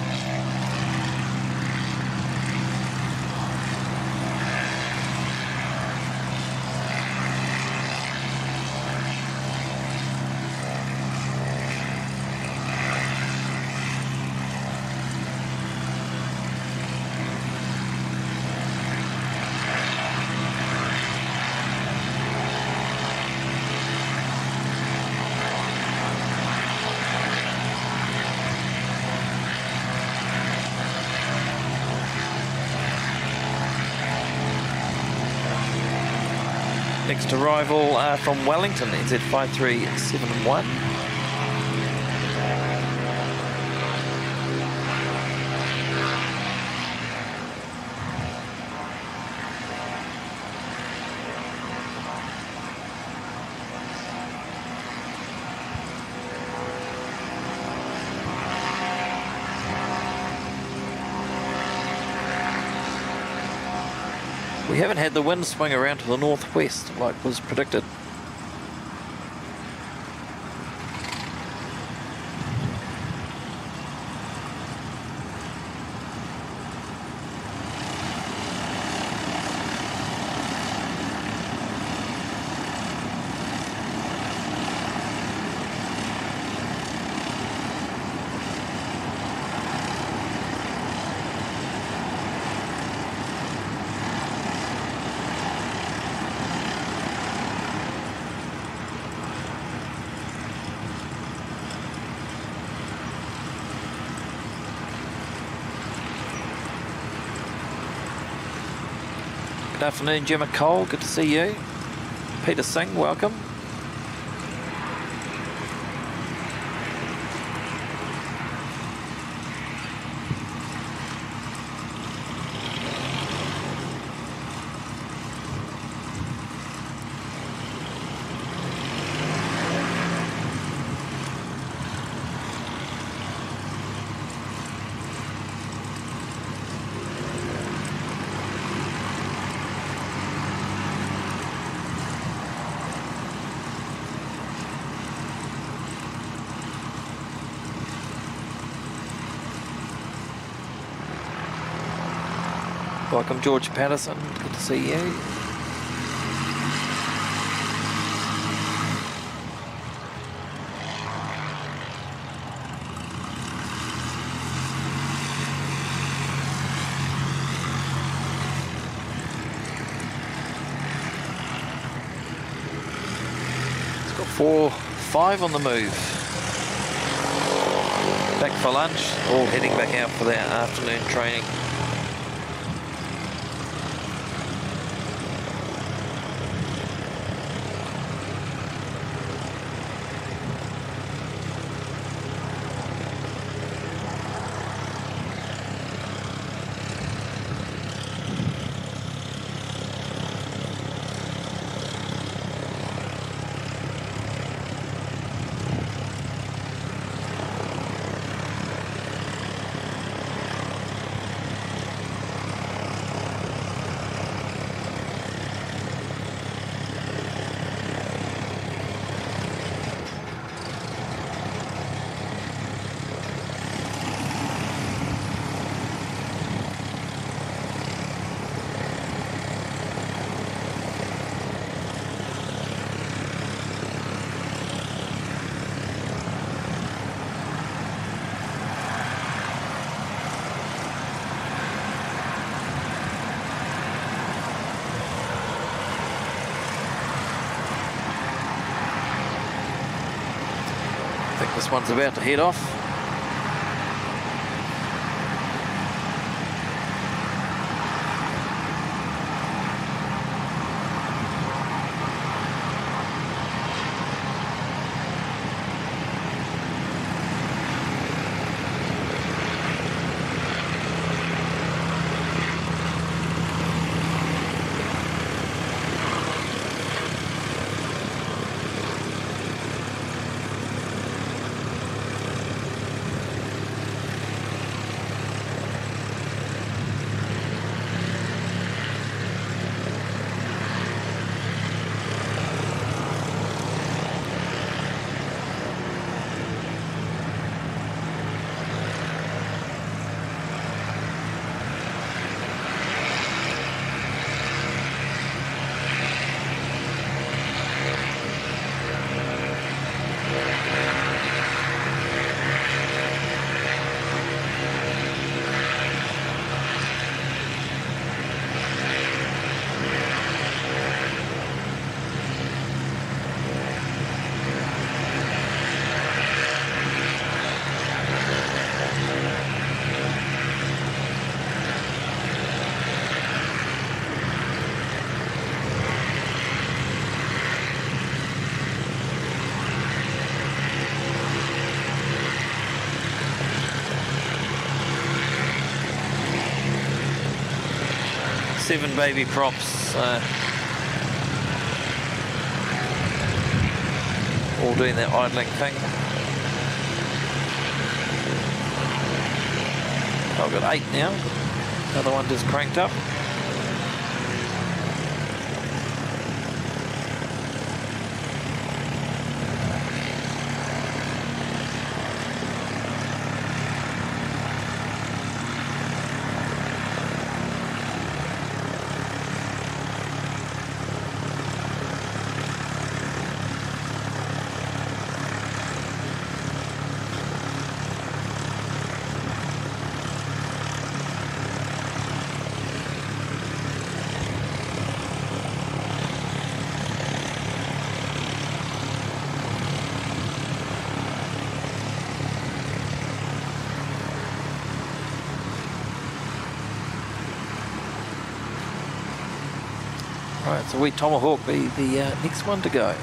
Next arrival from Wellington, NZ5371. We haven't had the wind swing around to the northwest like was predicted. Good afternoon, Gemma Cole, good to see you. Peter Singh, welcome. Welcome, George Patterson. Good to see you. 4-5 on the move. Back for lunch, all heading back out for their afternoon training. I think this one's about to head off. Seven baby props, all doing that idling thing. I've got 8 now. Another one just cranked up. Right, so we Tomahawk be the next one to go.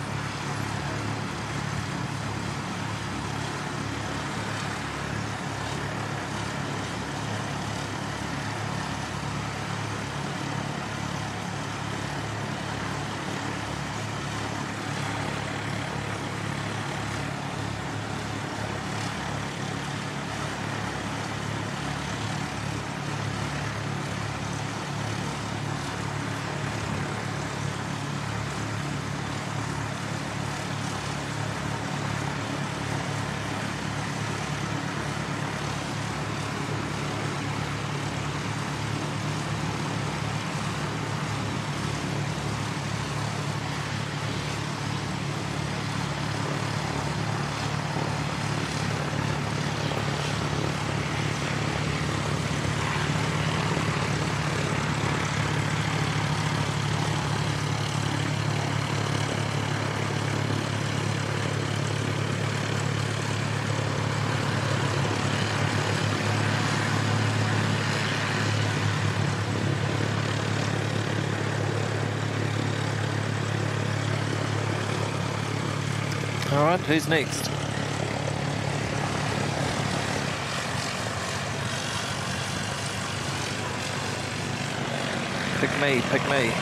Alright, who's next? Pick me, pick me.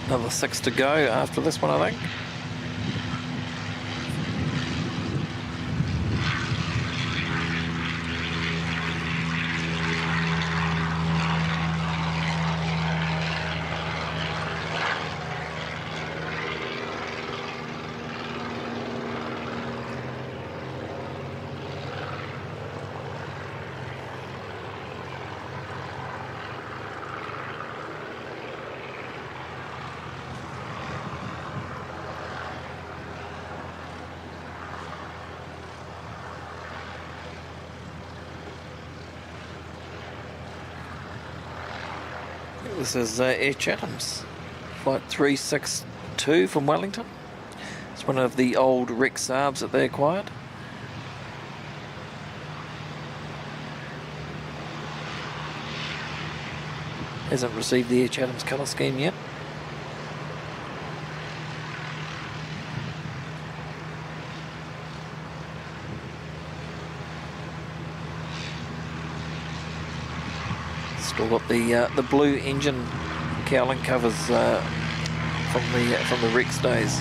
Another 6 to go after this one, I think. This is Air Chatham's flight 362 from Wellington. It's one of the old wreck Saabs that they acquired. Hasn't received the Air Chatham's colour scheme yet. Still got the blue engine cowling covers from the Rex days.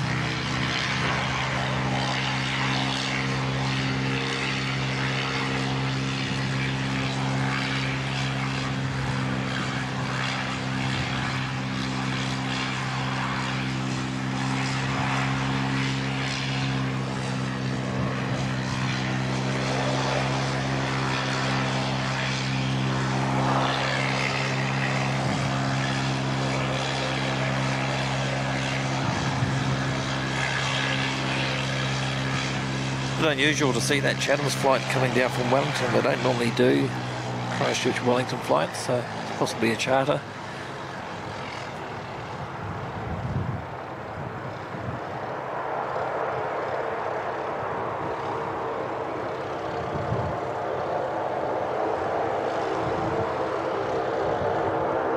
It's unusual to see that Chatham's flight coming down from Wellington. They don't normally do Christchurch Wellington flights, so it's possibly a charter.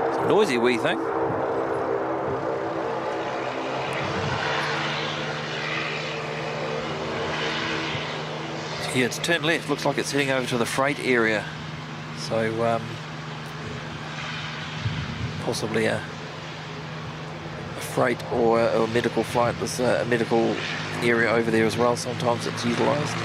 It's a noisy wee thing. Yeah, it's turned left. Looks like it's heading over to the freight area. So, possibly a freight or a medical flight. There's a medical area over there as well. Sometimes it's utilised.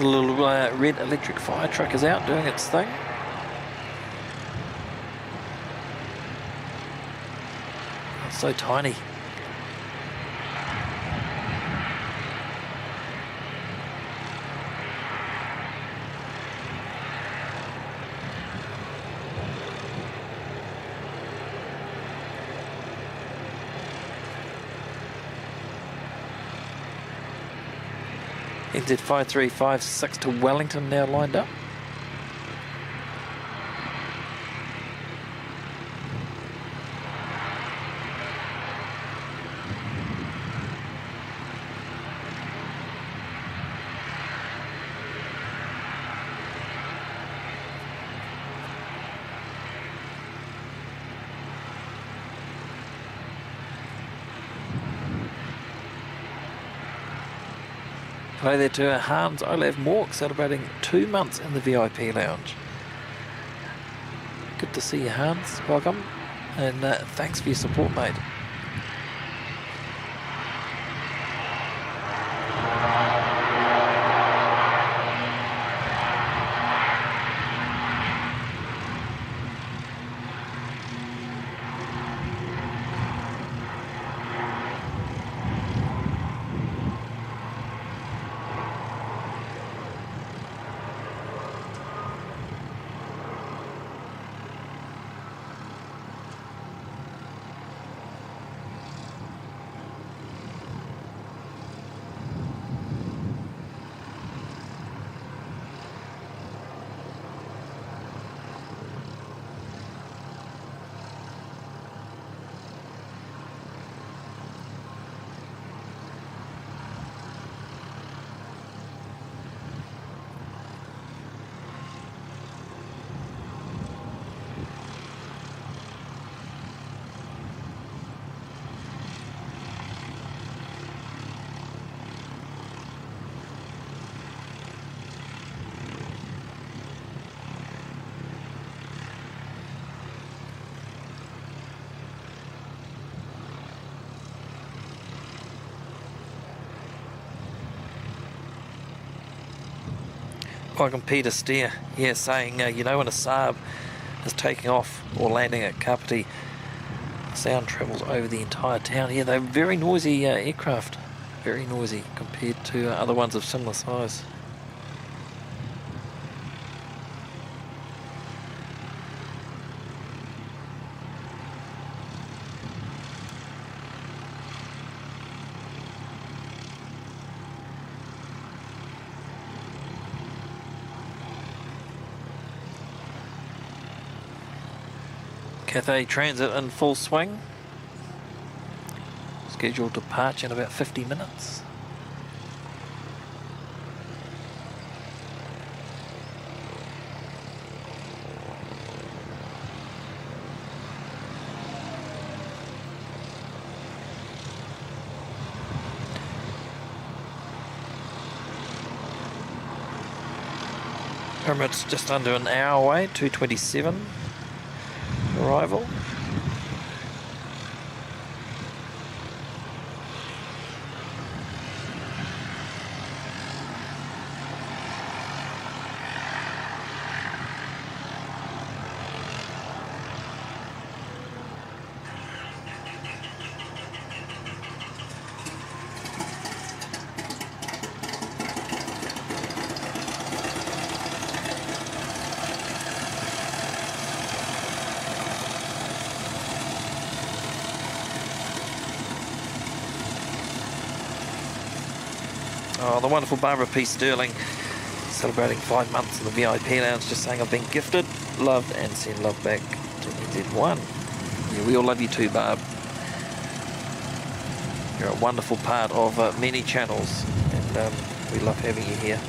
The little red electric fire truck is out doing its thing. It's so tiny. NZ5356 to Wellington now lined up. Hello there to Hans Olav Mork, celebrating 2 months in the VIP lounge. Good to see you, Hans. Welcome, and thanks for your support, mate. Welcome, Peter Steer. Yeah, saying, you know, when a Saab is taking off or landing at Kapiti, sound travels over the entire town. Yeah, they're very noisy aircraft. Very noisy compared to other ones of similar size. CATHAY transit in full swing. Scheduled departure in about 50 minutes. Pyramid's just under an hour away, 2:27. Arrival. Oh, the wonderful Barbara P. Sterling, celebrating 5 months in the VIP lounge, just saying I've been gifted, loved, and send love back to NZ1. Yeah, we all love you too, Barb. You're a wonderful part of many channels, and we love having you here.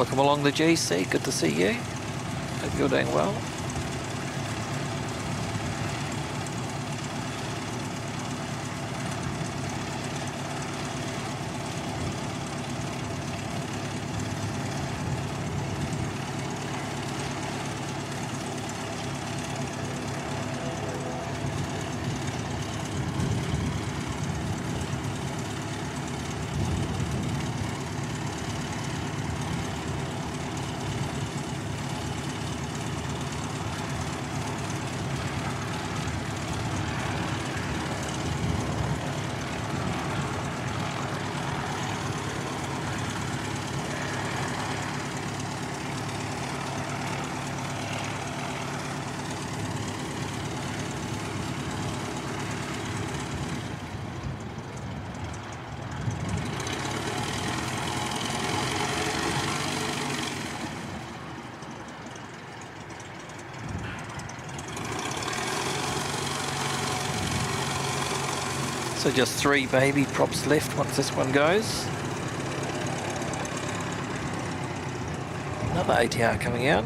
Welcome along the GC, good to see you. Hope you're doing well. So just 3 baby props left once this one goes. Another ATR coming out.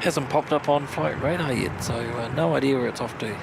Hasn't popped up on flight radar yet, so no idea where it's off to.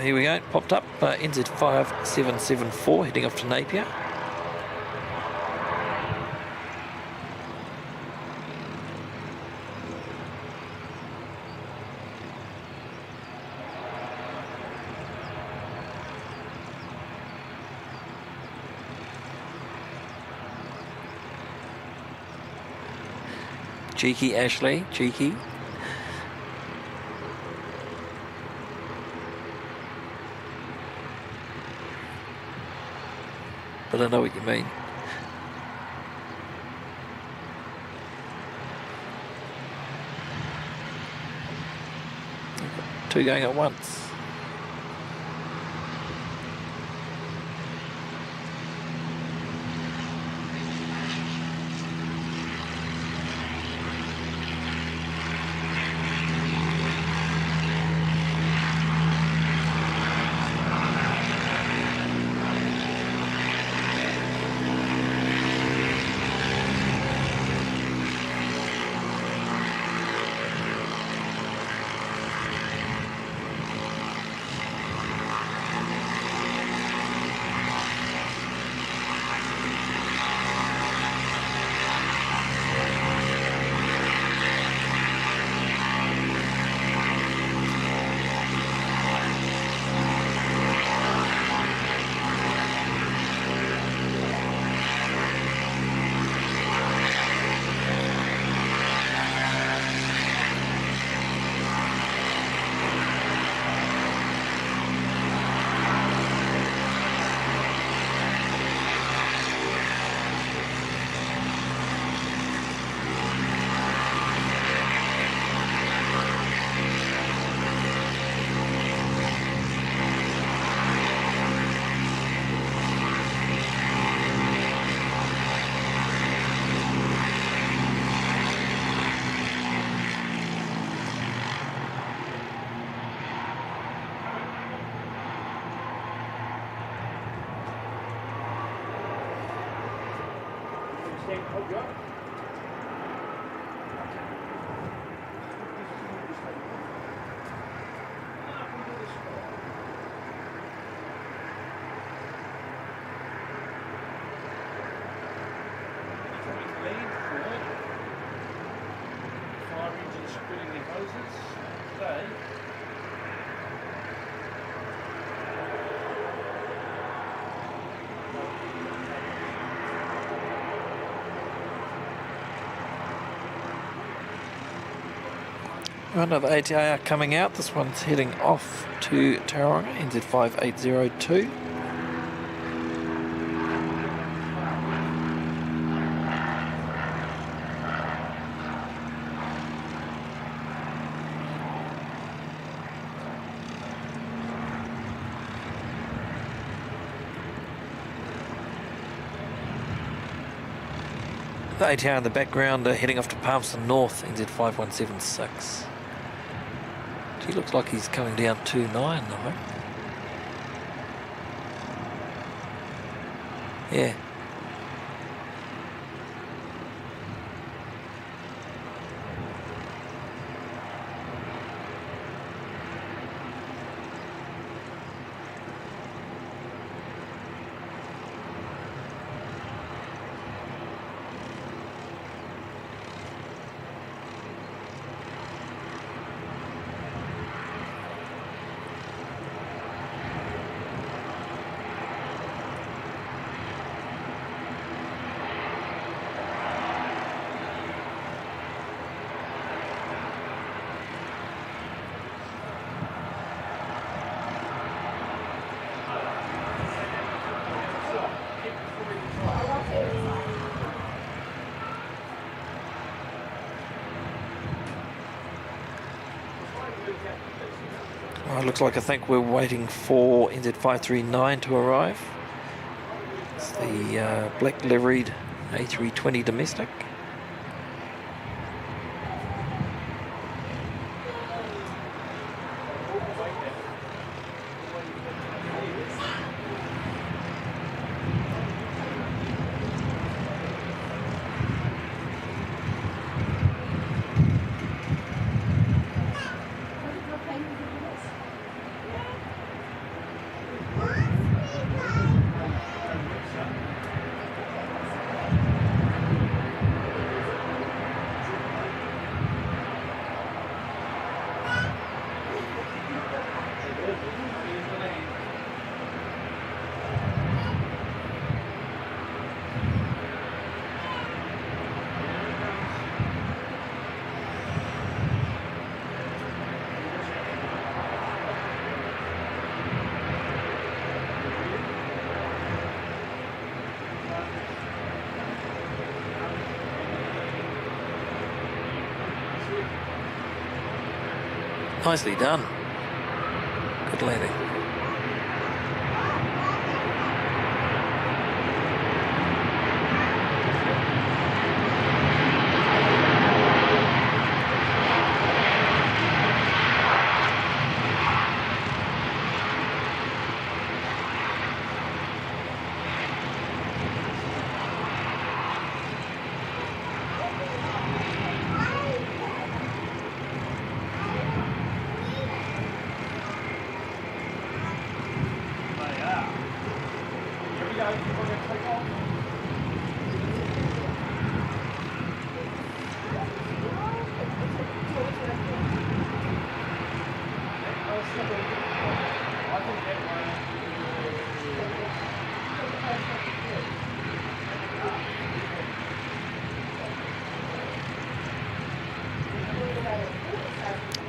Here we go, popped up, NZ5774 heading off to Napier. Cheeky Ashley, cheeky. But I know what you mean. Two going at once. today. Another ATR coming out. This one's heading off to Tauranga, NZ5802. The ATR in the background heading off to Palmerston North, NZ5176. He looks like he's coming down 2.9 though. Yeah. Oh, it looks like I think we're waiting for NZ539 to arrive. It's the black liveried A320 domestic. Nicely done. Good landing.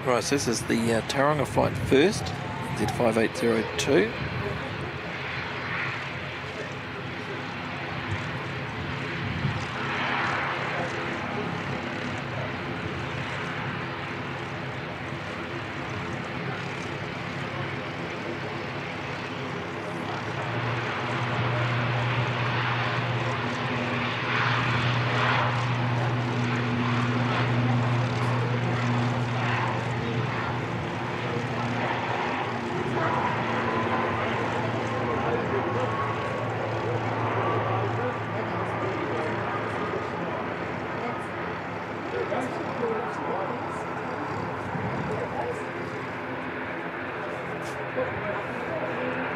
Right, so this is the Tauranga flight first, Z5802.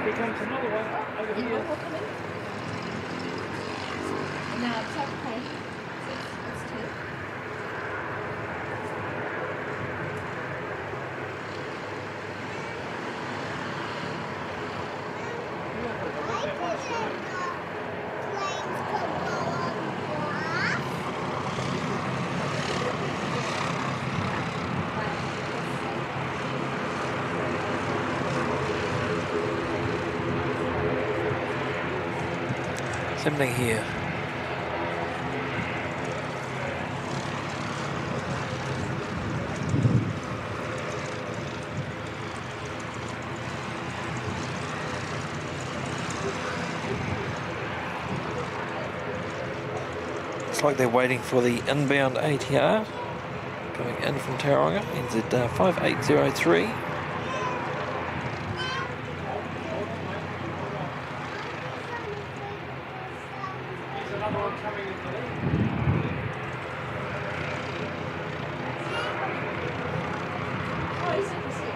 Here comes another one over You here. will come in? No, it's okay. It's two. happening here? Looks like they're waiting for the inbound ATR coming in from Tauranga, NZ 5803. There's another one coming into there. Oh, is it? Is it?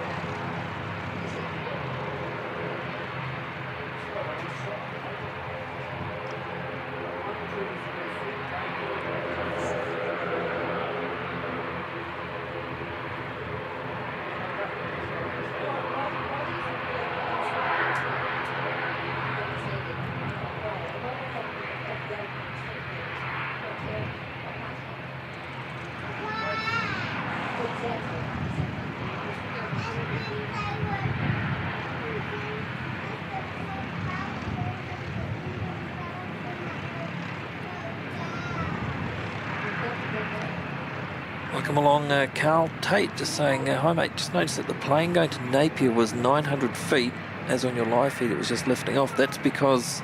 Welcome along, Carl Tate, just saying, hi mate, just noticed that the plane going to Napier was 900 feet, as on your live feed it was just lifting off. That's because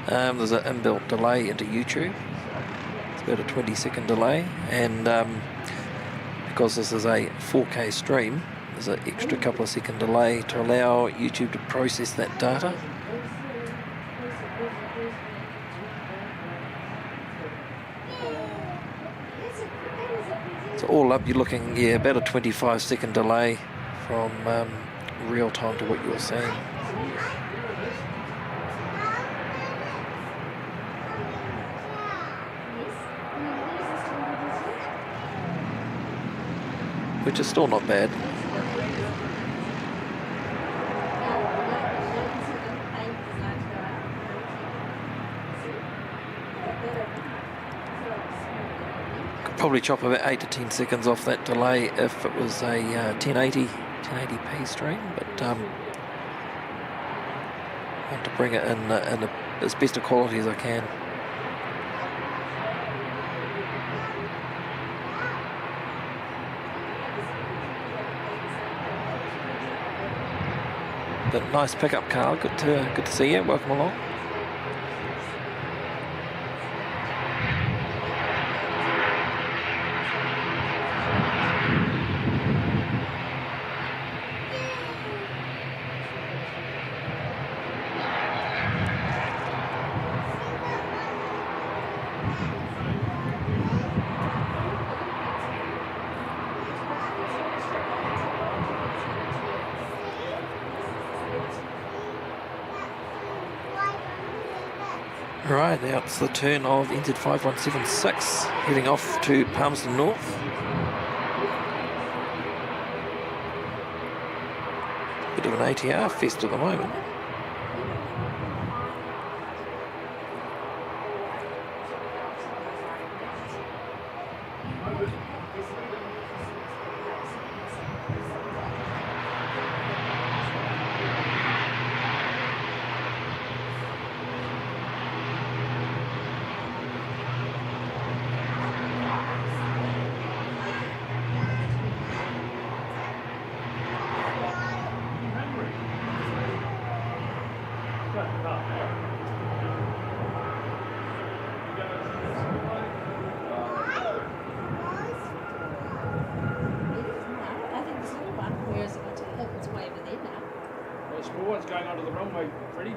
there's an inbuilt delay into YouTube. It's about a 20-second delay, and because this is a 4K stream, there's an extra couple of second delay to allow YouTube to process that data. So all up, you're looking, yeah, about a 25-second delay from real time to what you're seeing. Which is still not bad. Could probably chop about 8 to 10 seconds off that delay if it was a 1080p stream, but I want to bring it in as best a quality as I can. But nice pickup, Carl. Good to see you. Welcome along. Right, now it's the turn of NZ 5176 heading off to Palmerston North. Bit of an ATR fest at the moment. One's going onto the runway, Freddie.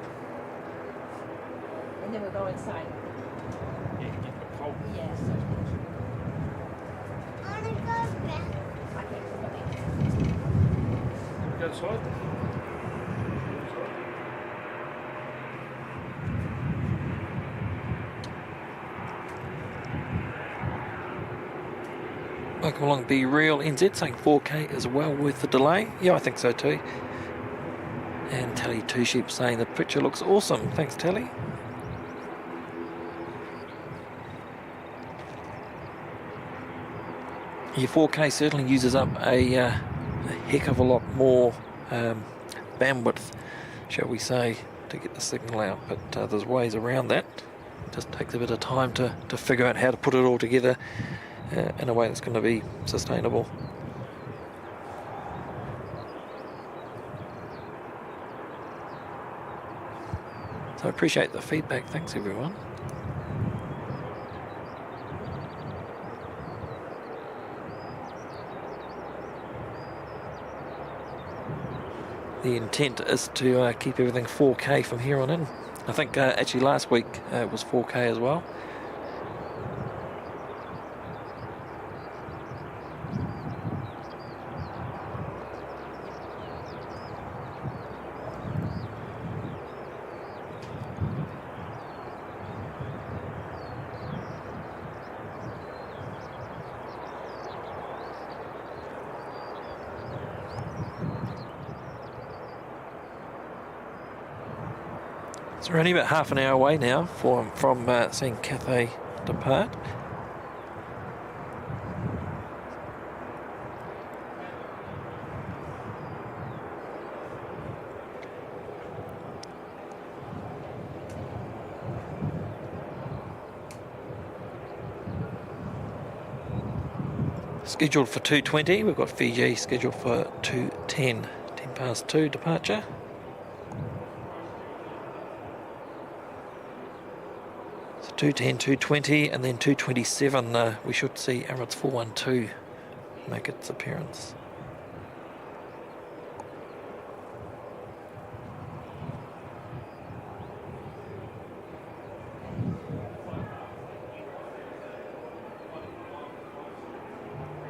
And then we'll go inside. Yeah, get the cold. Yes. I want to go back. Okay, go back. Go inside. Welcome along, Be Real NZ, saying 4K is well worth the delay. Yeah, I think so too. And Tally Two Sheep saying the picture looks awesome. Thanks, Tally. Your 4K certainly uses up a heck of a lot more bandwidth, shall we say, to get the signal out. But there's ways around that. Just takes a bit of time to figure out how to put it all together in a way that's going to be sustainable. So I appreciate the feedback. Thanks, everyone. The intent is to keep everything 4K from here on in. I think actually last week it was 4K as well. So we're only about half an hour away now from seeing CATHAY depart. Scheduled for 2:20, we've got Fiji scheduled for 2:10, 10 past 2 departure. So 2:10, 2:20 and then 2:27 we should see Emirates 412 make its appearance.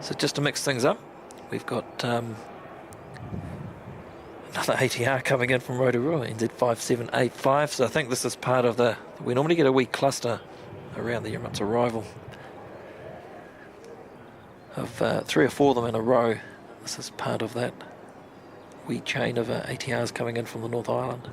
So just to mix things up, we've got another ATR coming in from Rotorua, NZ5785. So I think this is part of we normally get a wee cluster around the Emirates arrival of 3 or 4 of them in a row. This is part of that wee chain of ATRs coming in from the North Island.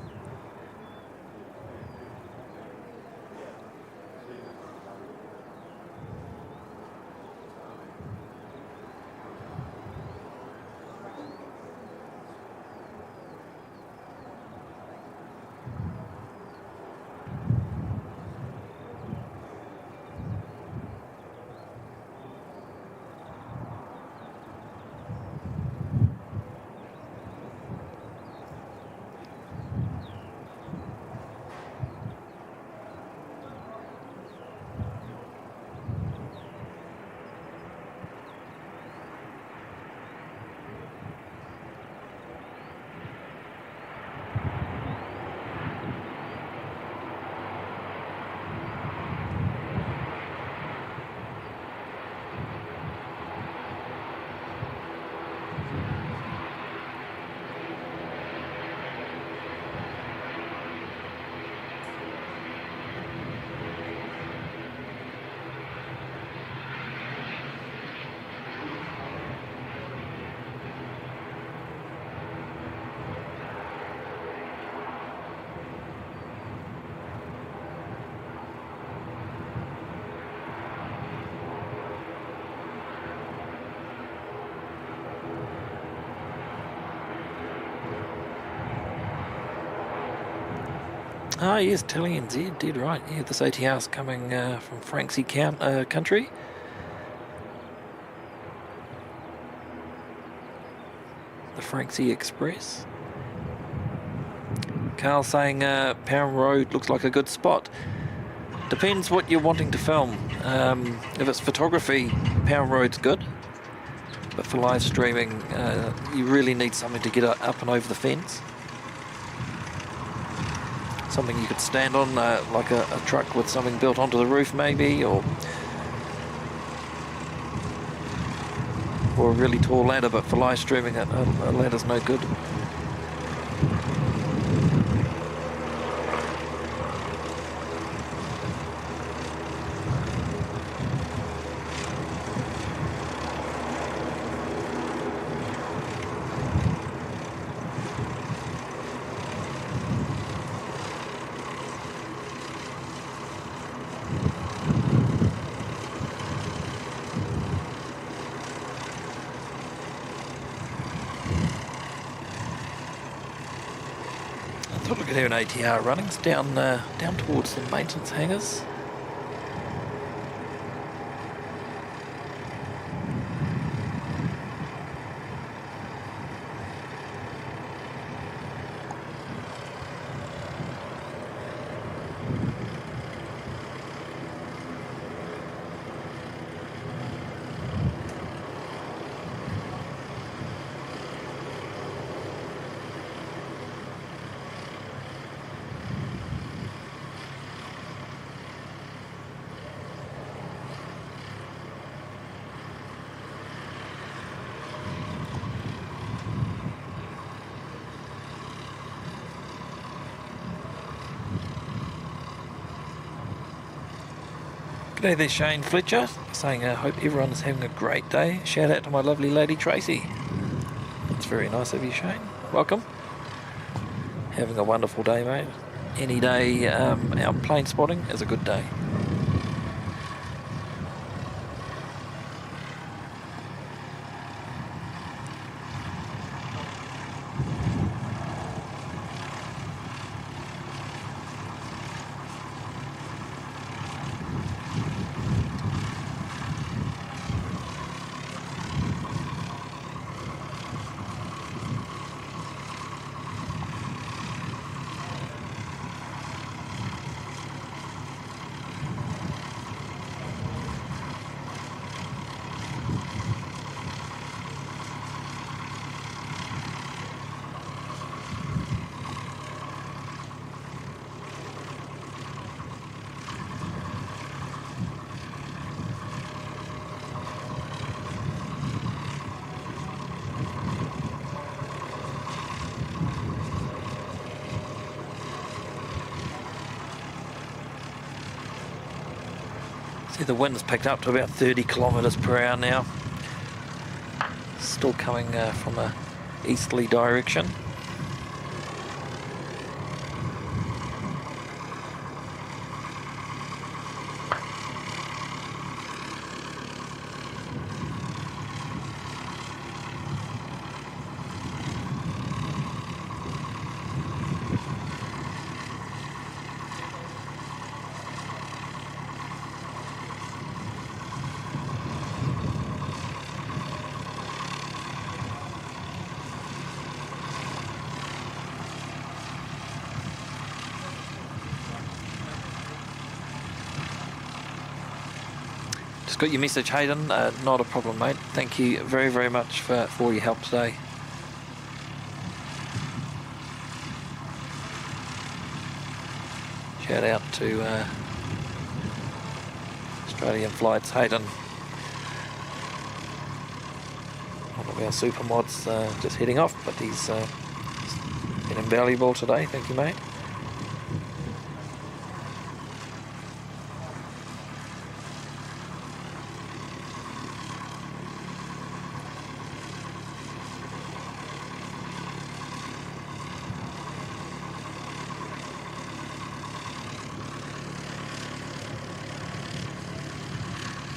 Ah yes, Telly NZ, dead right. Yeah, this ATR's coming from Franksy country. The Franksy Express. Carl saying Pound Road looks like a good spot. Depends what you're wanting to film. If it's photography, Pound Road's good. But for live streaming, you really need something to get up and over the fence. Something you could stand on, like a truck with something built onto the roof maybe, or a really tall ladder, but for live streaming a ladder's no good. An ATR runnings down towards the maintenance hangars. G'day there, Shane Fletcher, saying I hope everyone is having a great day. Shout out to my lovely lady Tracy. That's very nice of you, Shane. Welcome. Having a wonderful day, mate. Any day out plane spotting is a good day. See, the wind's picked up to about 30 kilometres per hour now. Still coming from a easterly direction. Just got your message, Hayden. Not a problem, mate. Thank you very, very much for all your help today. Shout out to Australian Flights, Hayden. One of our super mods just heading off, but he's been invaluable today. Thank you, mate.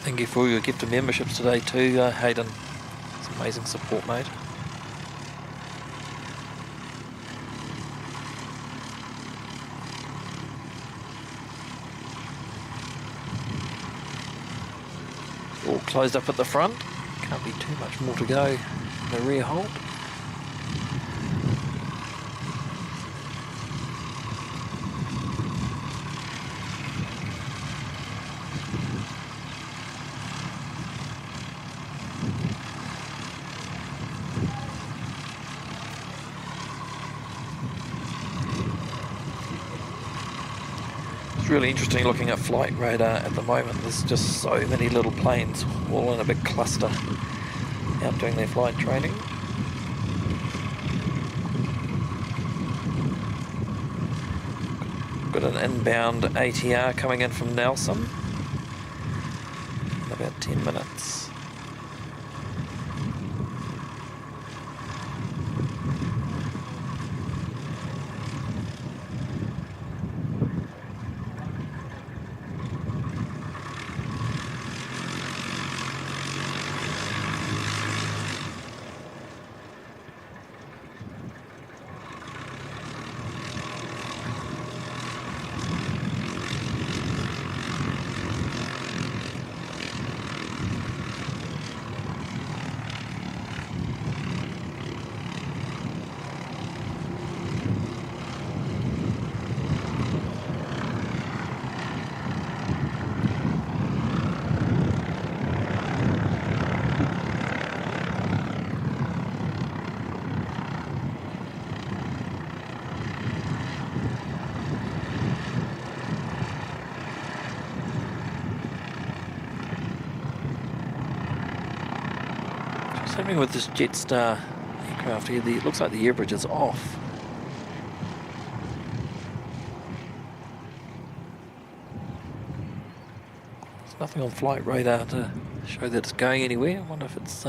Thank you for your gift of memberships today too, Hayden. It's amazing support, mate. All closed up at the front. Can't be too much more to go in the rear hold. It's really interesting looking at flight radar at the moment. There's just so many little planes all in a big cluster out doing their flight training. Got an inbound ATR coming in from Nelson in about 10 minutes. Something with this Jetstar aircraft here, it looks like the air bridge is off. There's nothing on flight radar to show that it's going anywhere. I wonder if it's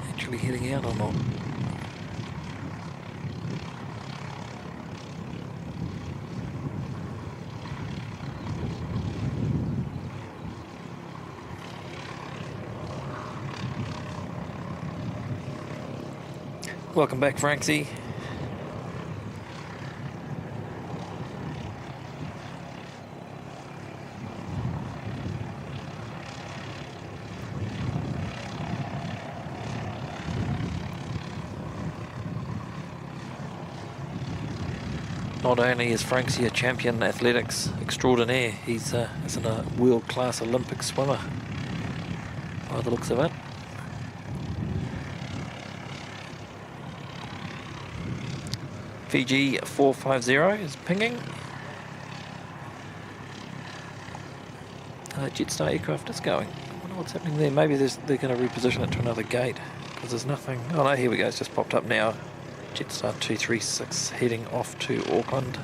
actually heading out or not. Welcome back, Franksy. Not only is Franksy a champion athletics extraordinaire, he's a world-class Olympic swimmer, by the looks of it. Fiji 450 is pinging. Jetstar aircraft is going. I wonder what's happening there. Maybe they're going to reposition it to another gate, because there's nothing. Oh no, here we go, it's just popped up now. Jetstar 236 heading off to Auckland.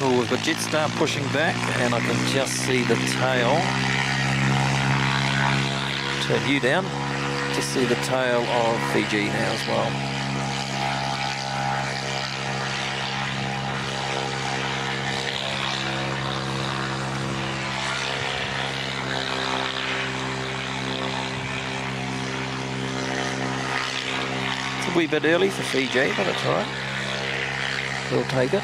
Oh, we've got Jetstar pushing back, and I can just see the tail. Turn you down. Just see the tail of Fiji now as well. It's a wee bit early for Fiji, but it's alright. We'll take it.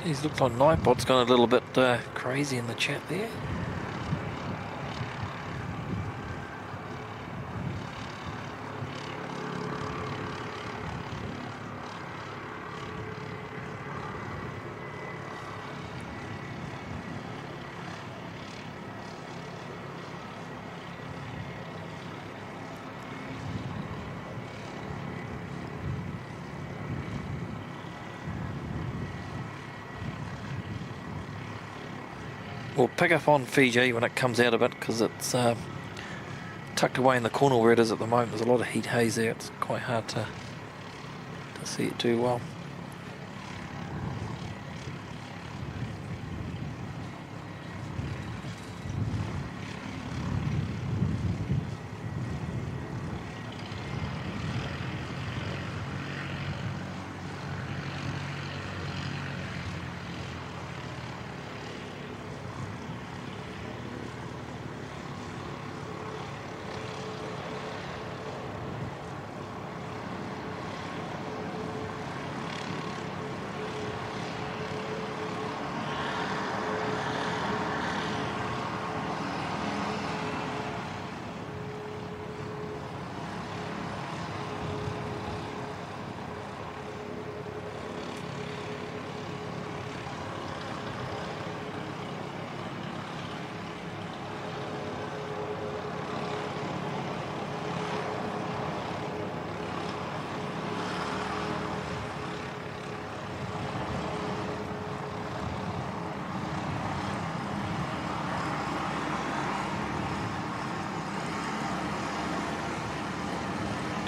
He's looked like Nightbot's gone a little bit crazy in the chat there. We'll pick up on Fiji when it comes out a bit, because it's tucked away in the corner where it is at the moment. There's a lot of heat haze there. It's quite hard to see it too well.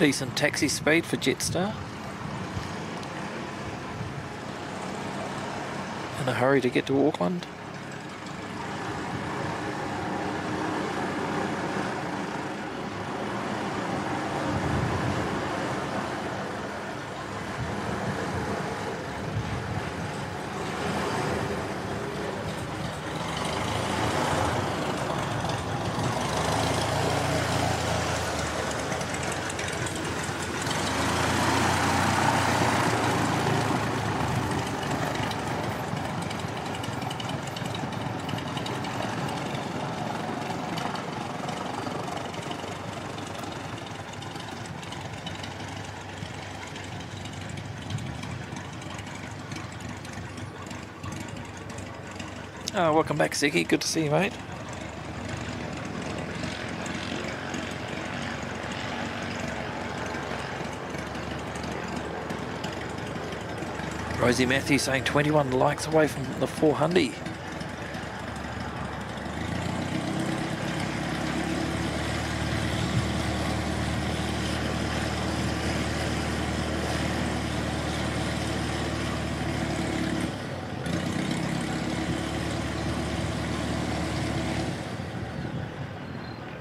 Decent taxi speed for Jetstar. In a hurry to get to Auckland. Oh, welcome back, Ziggy. Good to see you, mate. Rosie Matthews saying 21 likes away from the 400.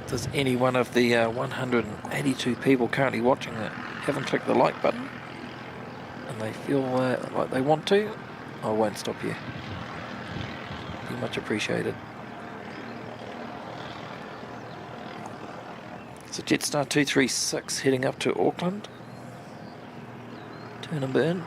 Does any one of the 182 people currently watching that haven't clicked the like button and they feel like they want to, I won't stop you. Be much appreciated. So Jetstar 236 heading up to Auckland. Turn and burn.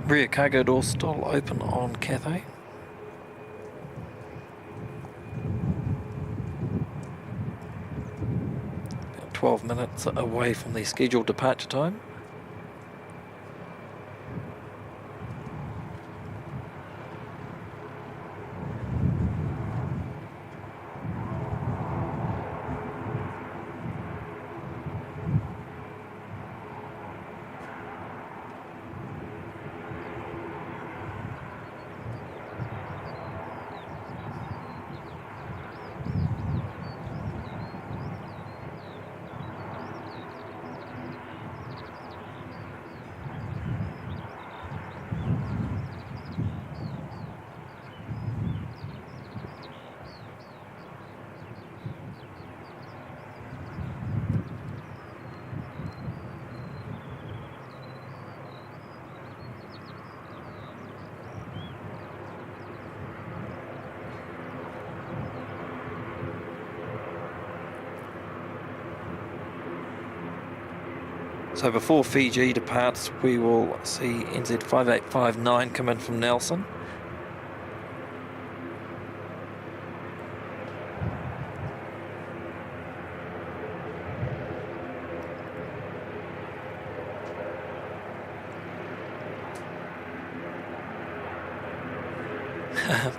Rear cargo door still open on CATHAY. About 12 minutes away from the scheduled departure time. So before Fiji departs, we will see NZ 5859 come in from Nelson.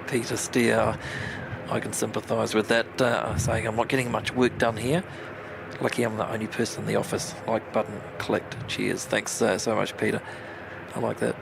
Peter Steer, I can sympathise with that, saying I'm not getting much work done here. Lucky I'm the only person in the office. Like button clicked. Cheers. Thanks so much, Peter. I like that.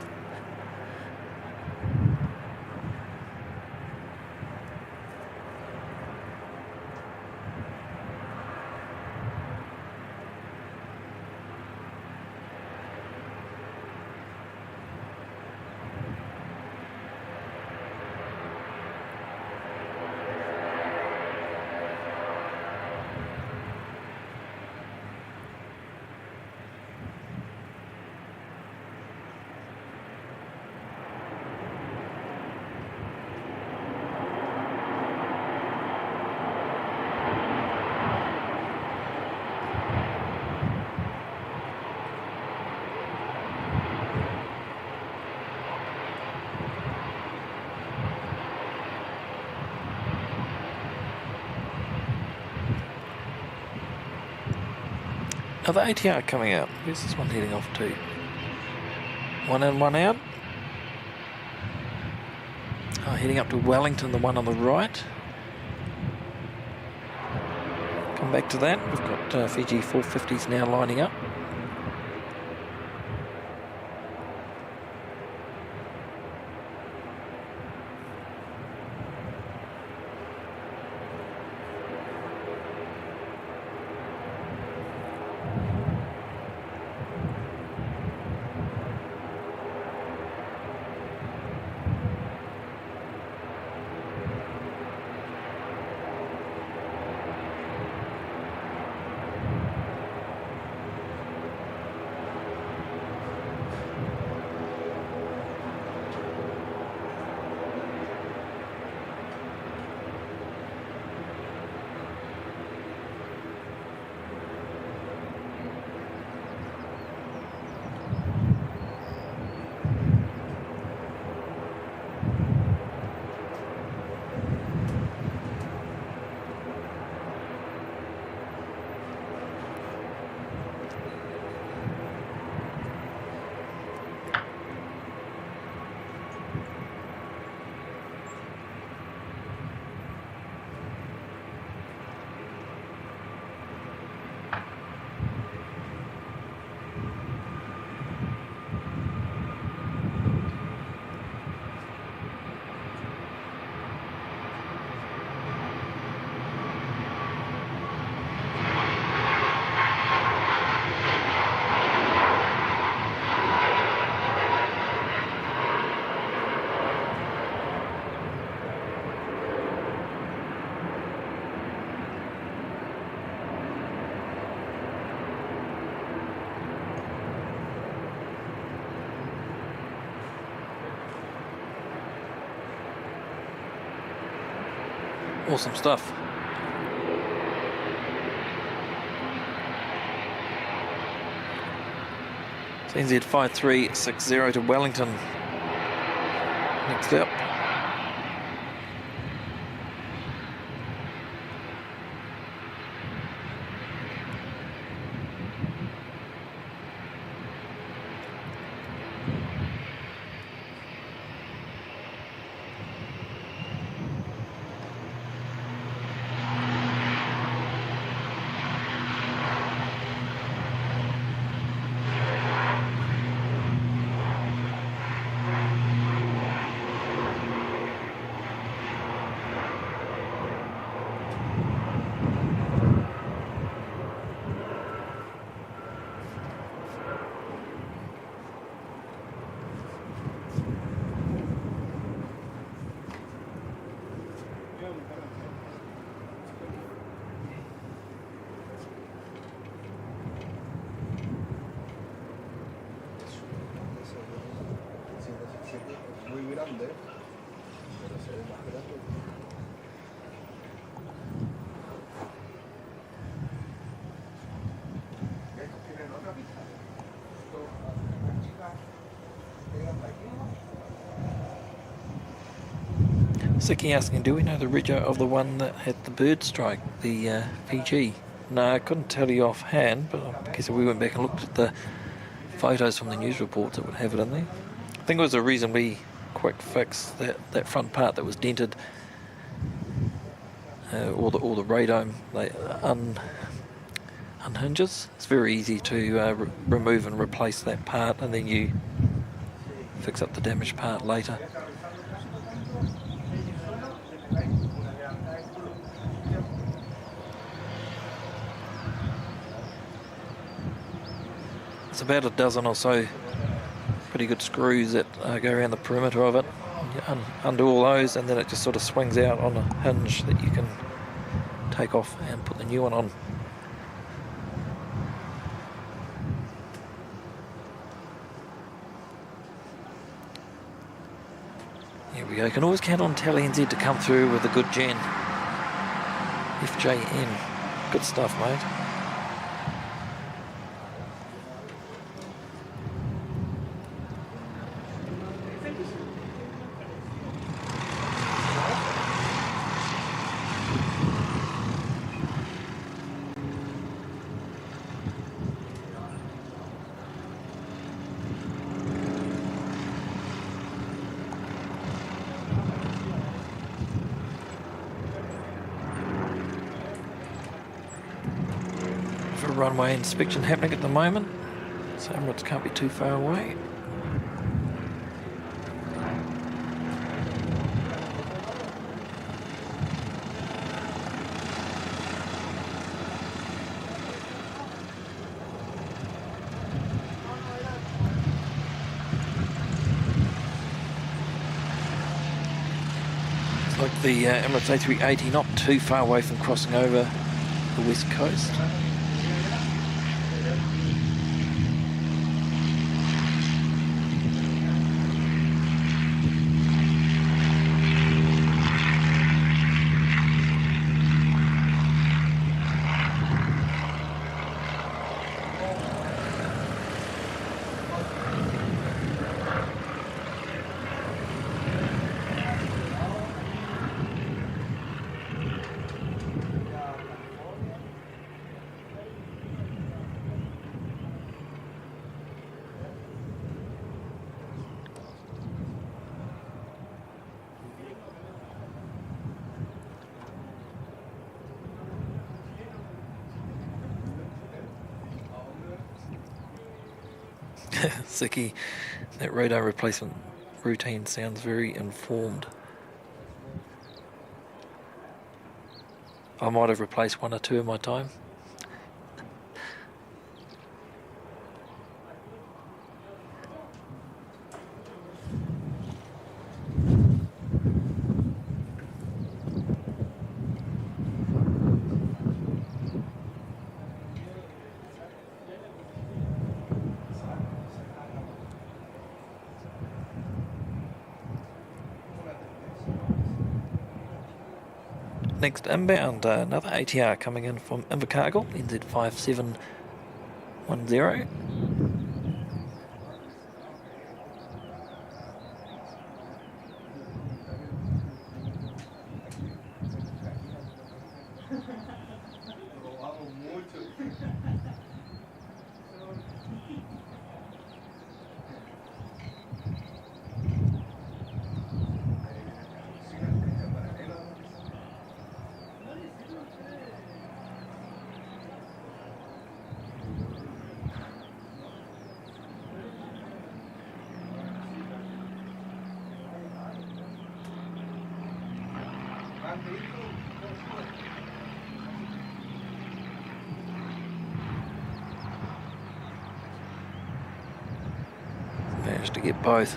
Are the ATR coming out? Where's this one heading off to? One in, one out. Oh, heading up to Wellington, the one on the right. Come back to that. We've got Fiji 450s now lining up. Awesome stuff. NZ 5360 to Wellington. Next up. Muy grande, pero se ve más grande. ¿Estos tienen otra pista? Las chicas llegan aquí. Siki asking, do we know the rigger of the one that had the bird strike, the PG? No, I couldn't tell you offhand, but I guess if we went back and looked at the photos from the news reports, it would have it in there. I think it was a reasonably quick fix, that front part that was dented. or the radome unhinges. It's very easy to remove and replace that part, and then you fix up the damaged part later. It's about a dozen or so pretty good screws that go around the perimeter of it. You undo all those, and then it just sort of swings out on a hinge that you can take off and put the new one on. Here we go. You can always count on TeleNZ to come through with a good gen. FJN. Good stuff, mate. Runway inspection happening at the moment, so Emirates can't be too far away. It's like the Emirates A380 not too far away from crossing over the west coast. Sicky, that radar replacement routine sounds very informed. I might have replaced one or two in my time. Next inbound, another ATR coming in from Invercargill, NZ5710. Managed to get both.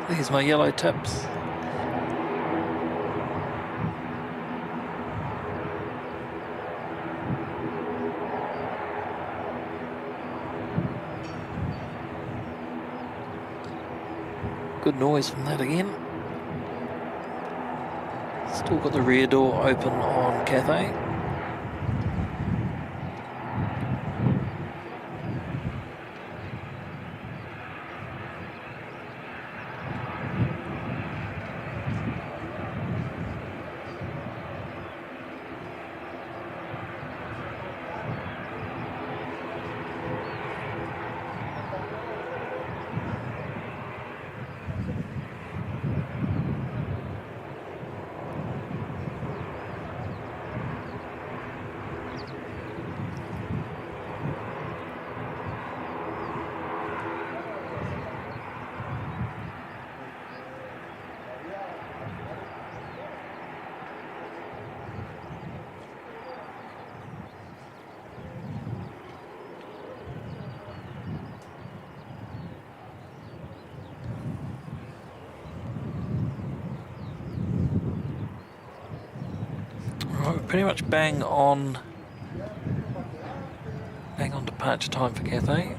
There's my yellow tips. Good noise from that again. Still got the rear door open on CATHAY. Pretty much bang on departure time for CATHAY.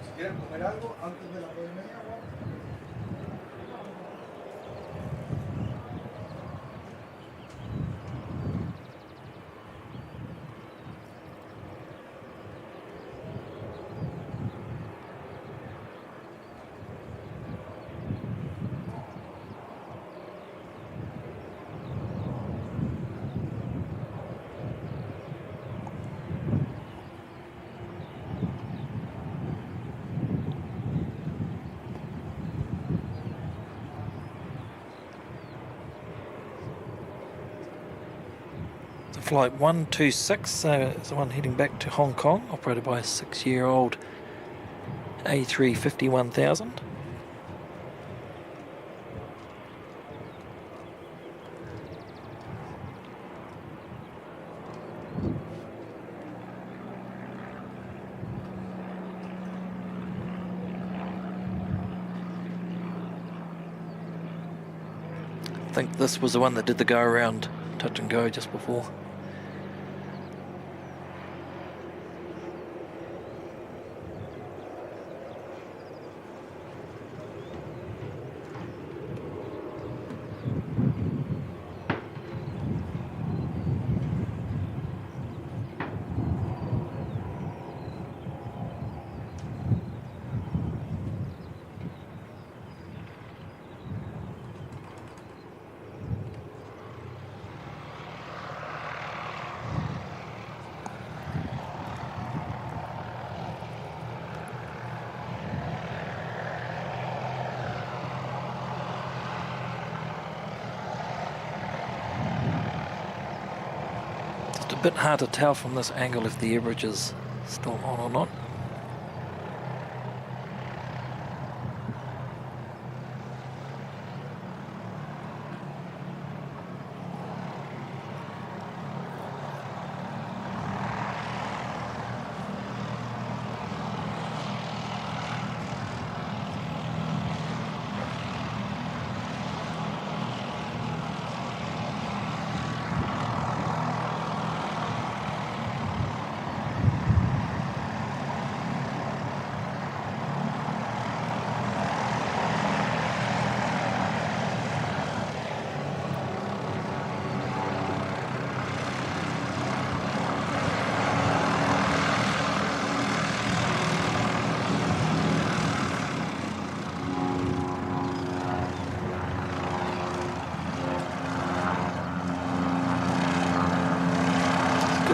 Si quieren comer algo antes de las 2:30, ¿no? Flight 126 is the one heading back to Hong Kong, operated by a 6-year-old A350-1000. I think this was the one that did the go around touch and go just before. A bit hard to tell from this angle if the air bridge is still on or not.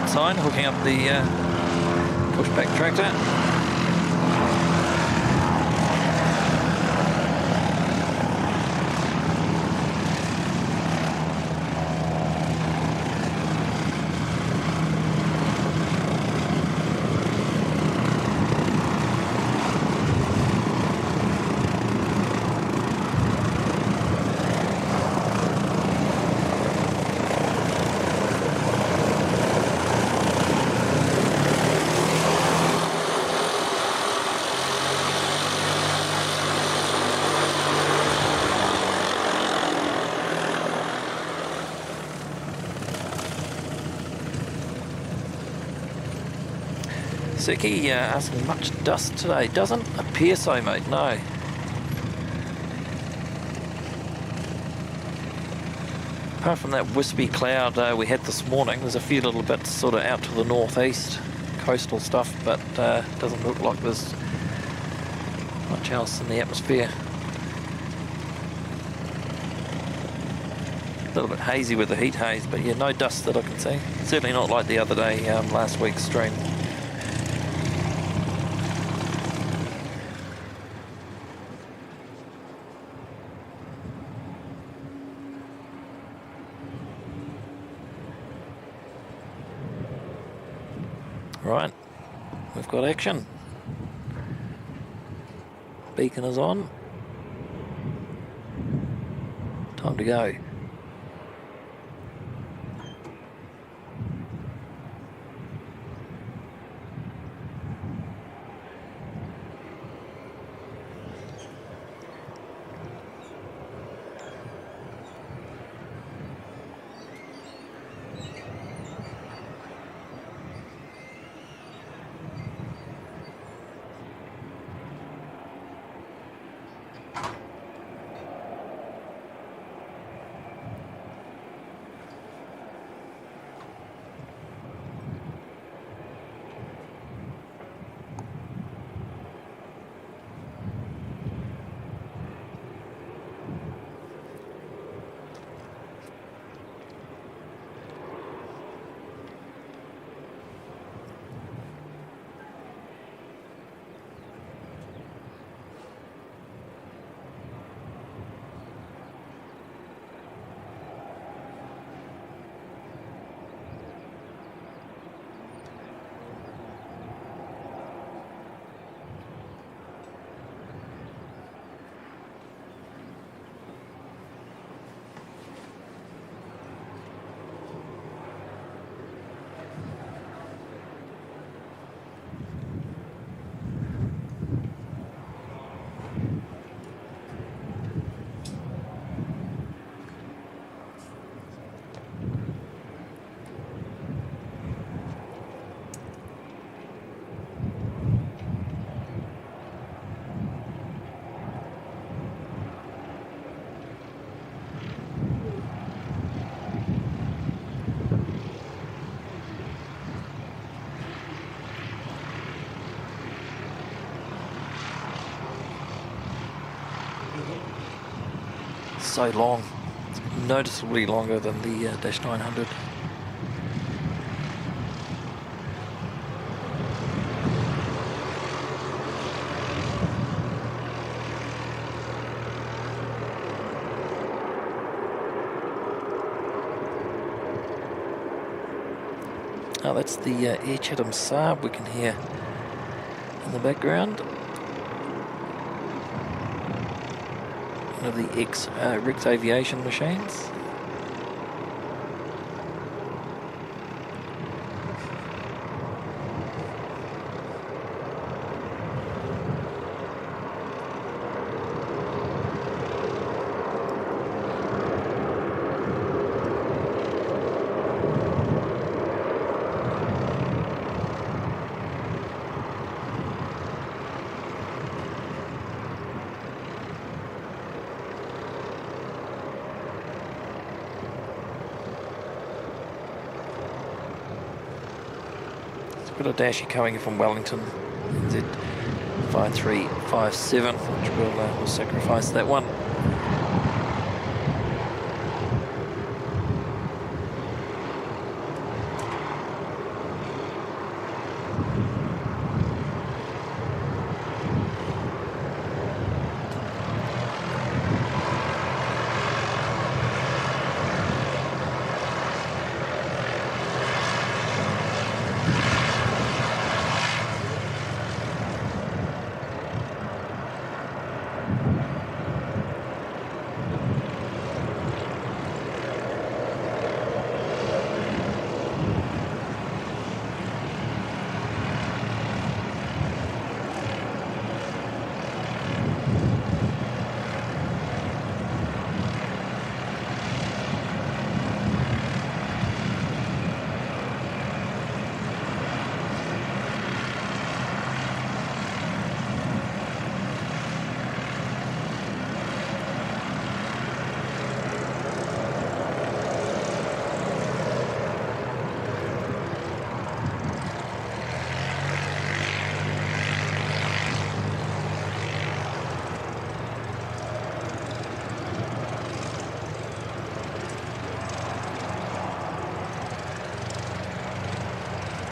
Sign hooking up the pushback tractor. Seki asking much dust today. Doesn't appear so, mate, no. Apart from that wispy cloud we had this morning, there's a few little bits sort of out to the northeast, coastal stuff, but doesn't look like there's much else in the atmosphere. A little bit hazy with the heat haze, but yeah, no dust that I can see. Certainly not like the other day, last week's stream. Right, we've got action. Beacon is on. Time to go. So long, it's noticeably longer than the Dash 900. Oh, that's the Air Chatham Saab we can hear in the background. One of the ex-Rick's Aviation machines. Got a Dashi coming from Wellington, NZ5357, which we'll sacrifice that one.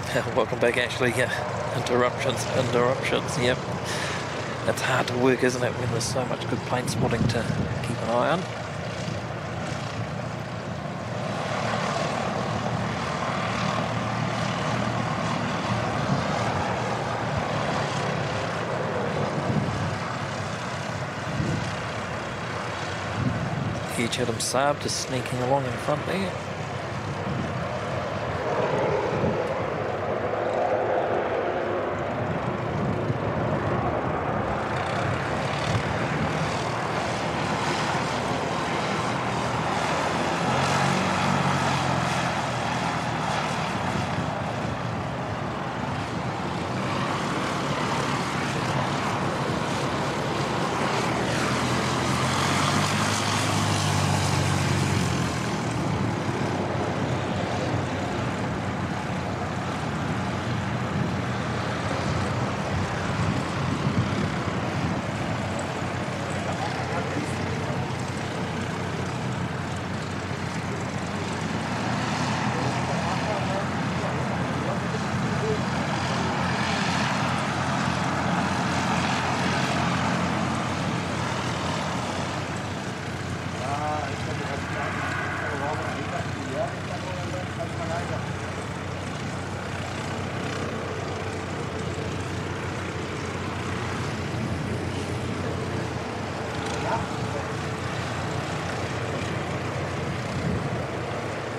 Welcome back, Ashley. Yeah. Interruptions. Yep. It's hard to work, isn't it, when there's so much good plane spotting to keep an eye on. Huge Chatham Saab just sneaking along in front there.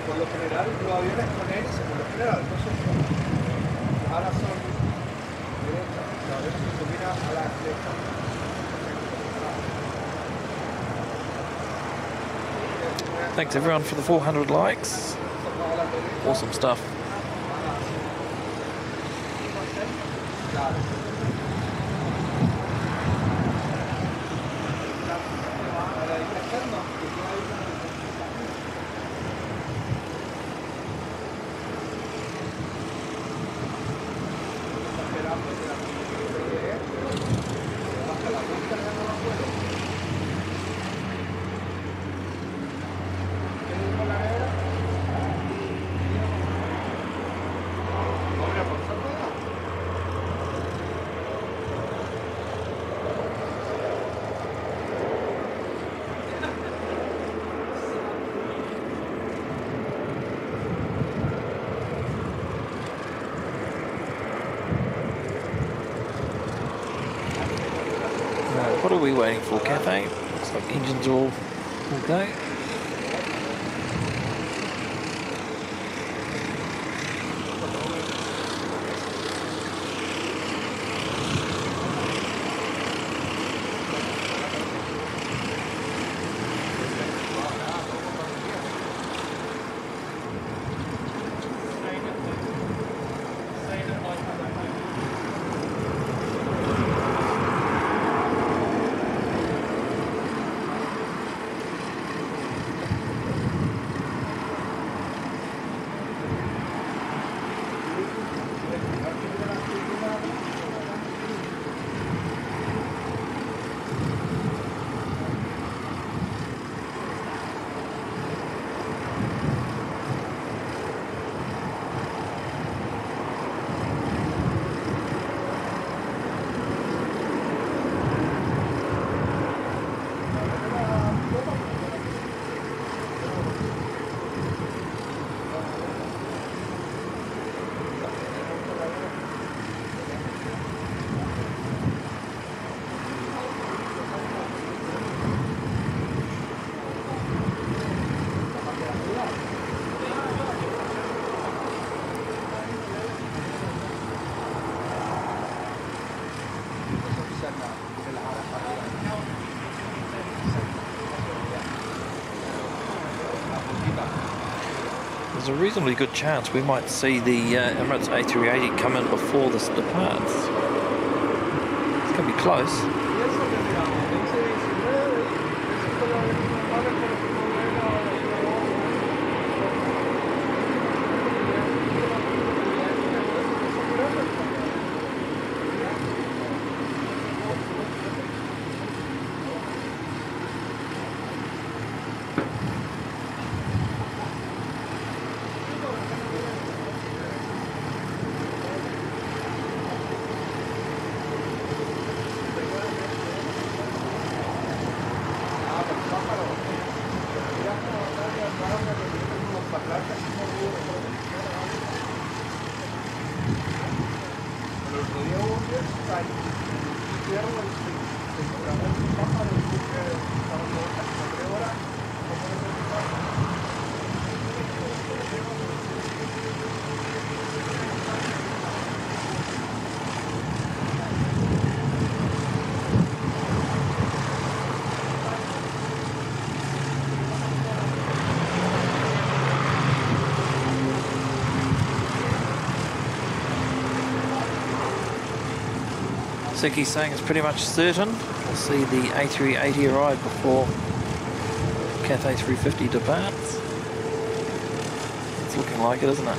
Por lo general, los aviones con hélice, por lo general, no son ahora son derechas, los aviones se combinan a la derecha. Thanks everyone for the 400 likes. Awesome stuff. What are we waiting for, Cathay? Looks like engines are all go. There's a reasonably good chance we might see the Emirates A380 come in before this departs. It's going to be close. está izquierdo y seguramente baja del buque estando hasta 3 horas. Siki's saying it's pretty much certain. We'll see the A380 arrive before CATHAY 350 departs. It's looking like it, isn't it?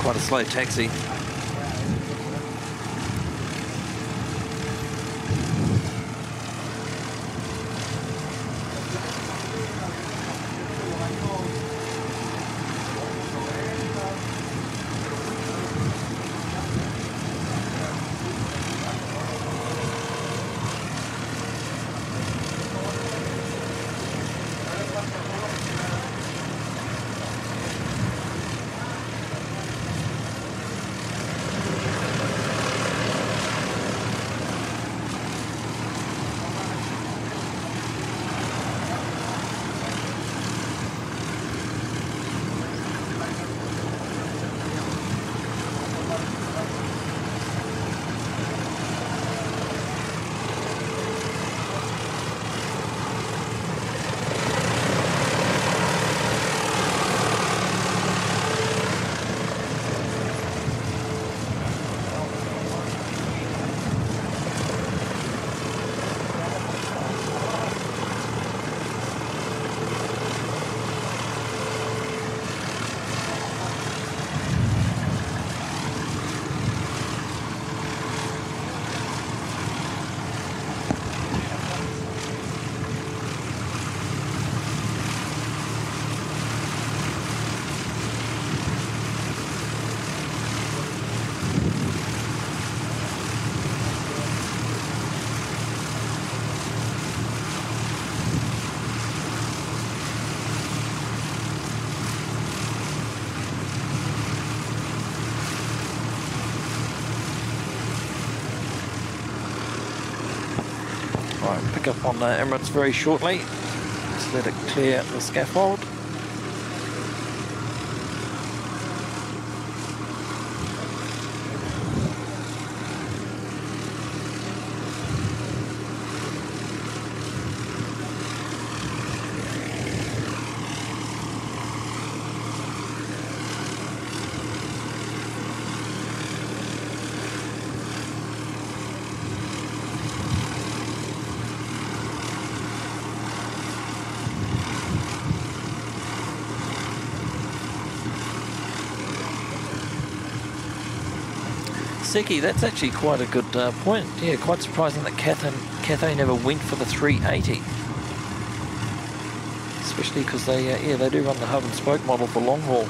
Quite a slow taxi. Right, pick up on Emirates very shortly. Just let it clear the scaffold. Seki, that's actually quite a good point. Yeah, quite surprising that CATHAY never went for the 380. Especially because they, yeah, they do run the hub and spoke model for long haul.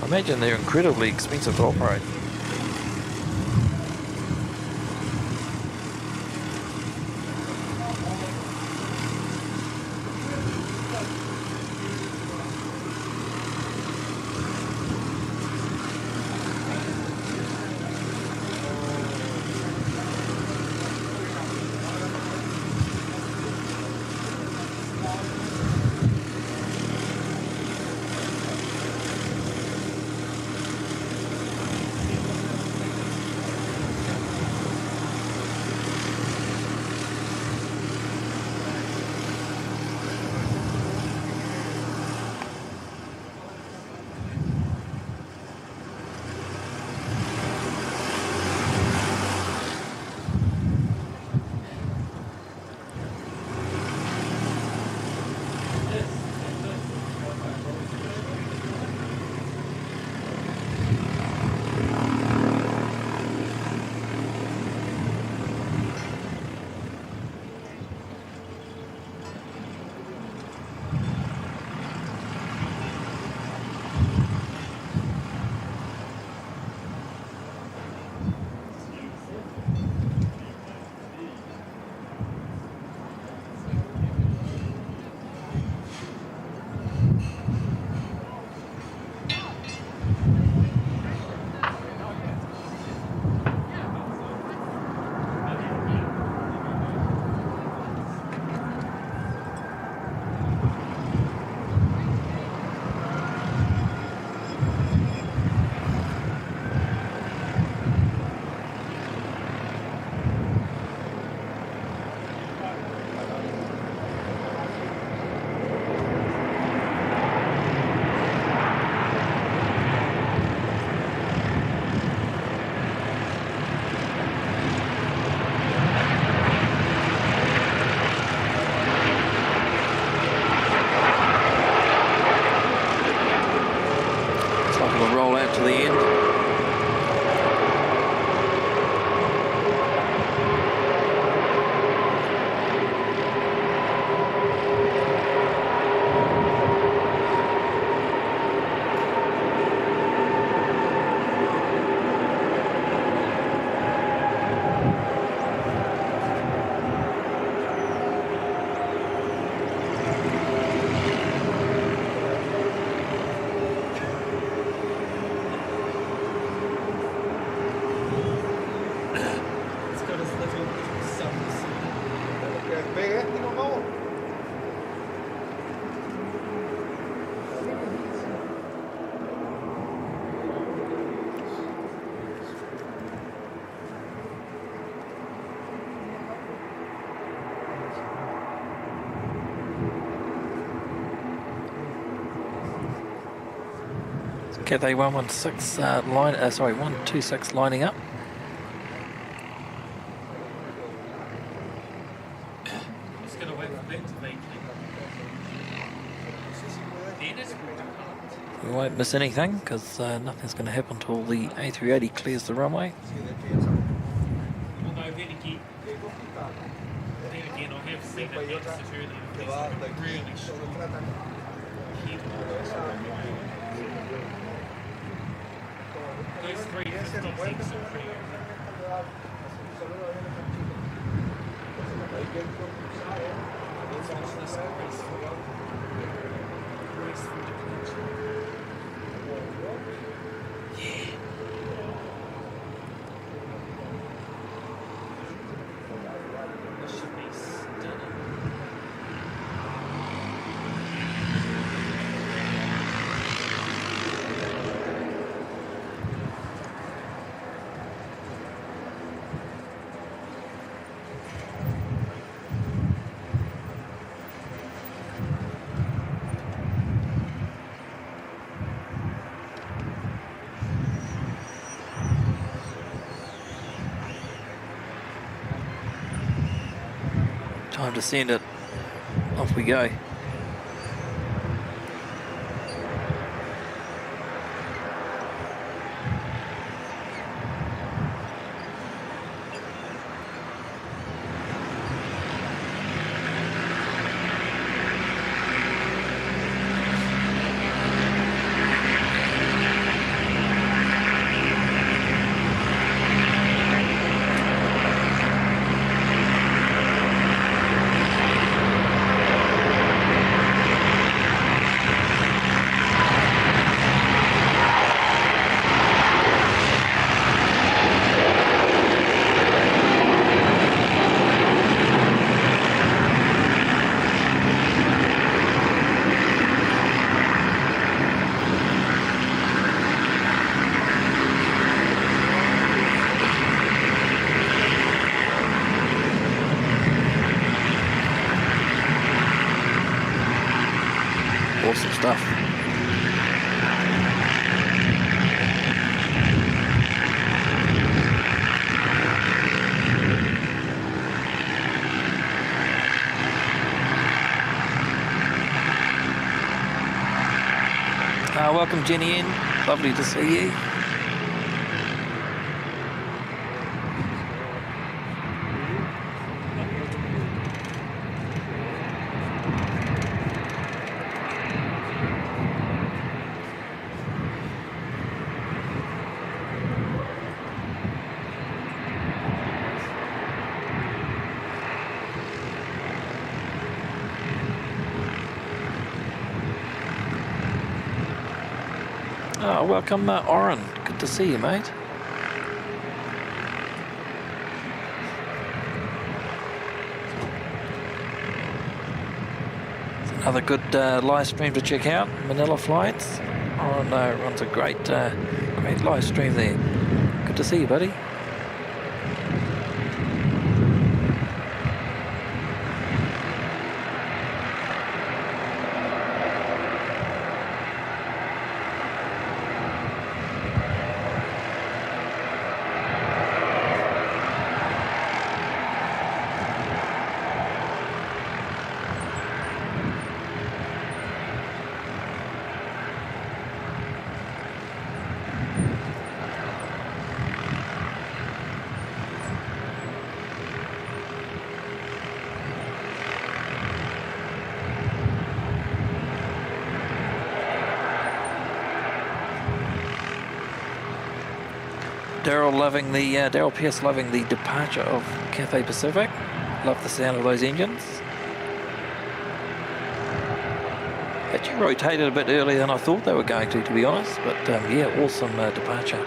I imagine they're incredibly expensive to operate. despegue y nos vamos. CATHAY 116 126 lining up. Just gonna wait for them to vacate. We won't miss anything because nothing's going to happen until the A380 clears the runway. Although then again, I have seen it next to her that there's like a really strong head. Those 356 are pretty This should be stunning. Time to send it. Off we go. Awesome stuff. Welcome Jenny in, lovely to see you. Welcome Oren, good to see you mate. It's another good live stream to check out, Manila flights. Oren runs a great live stream there. Good to see you buddy. Daryl Pierce loving the departure of Cathay Pacific. Love the sound of those engines. Actually rotated a bit earlier than I thought they were going to be honest. But yeah, awesome departure.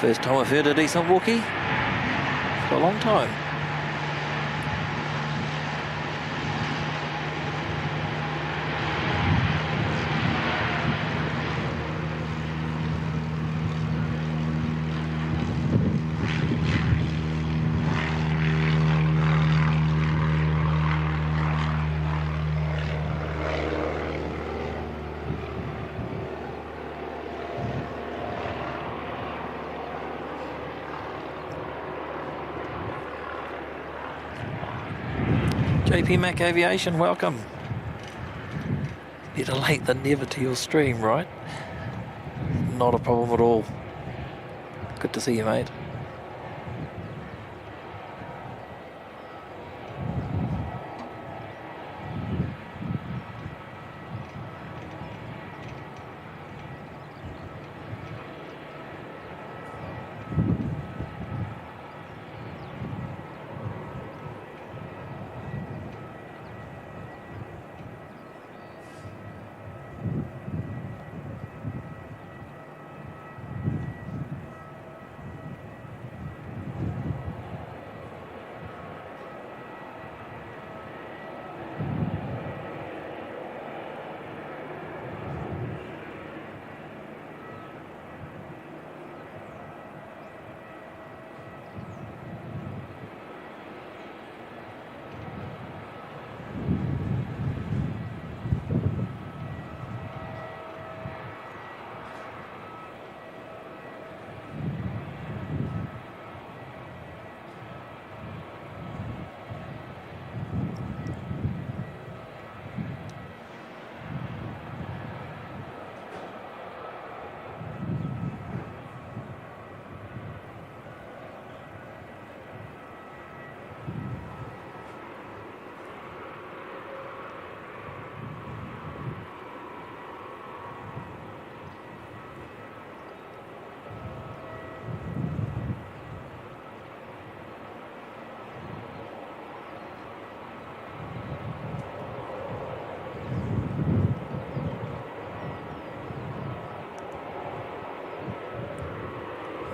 First time I've heard a decent walkie for a long time. JP Mac Aviation, welcome. Better late than never to your stream, right? Not a problem at all. Good to see you, mate.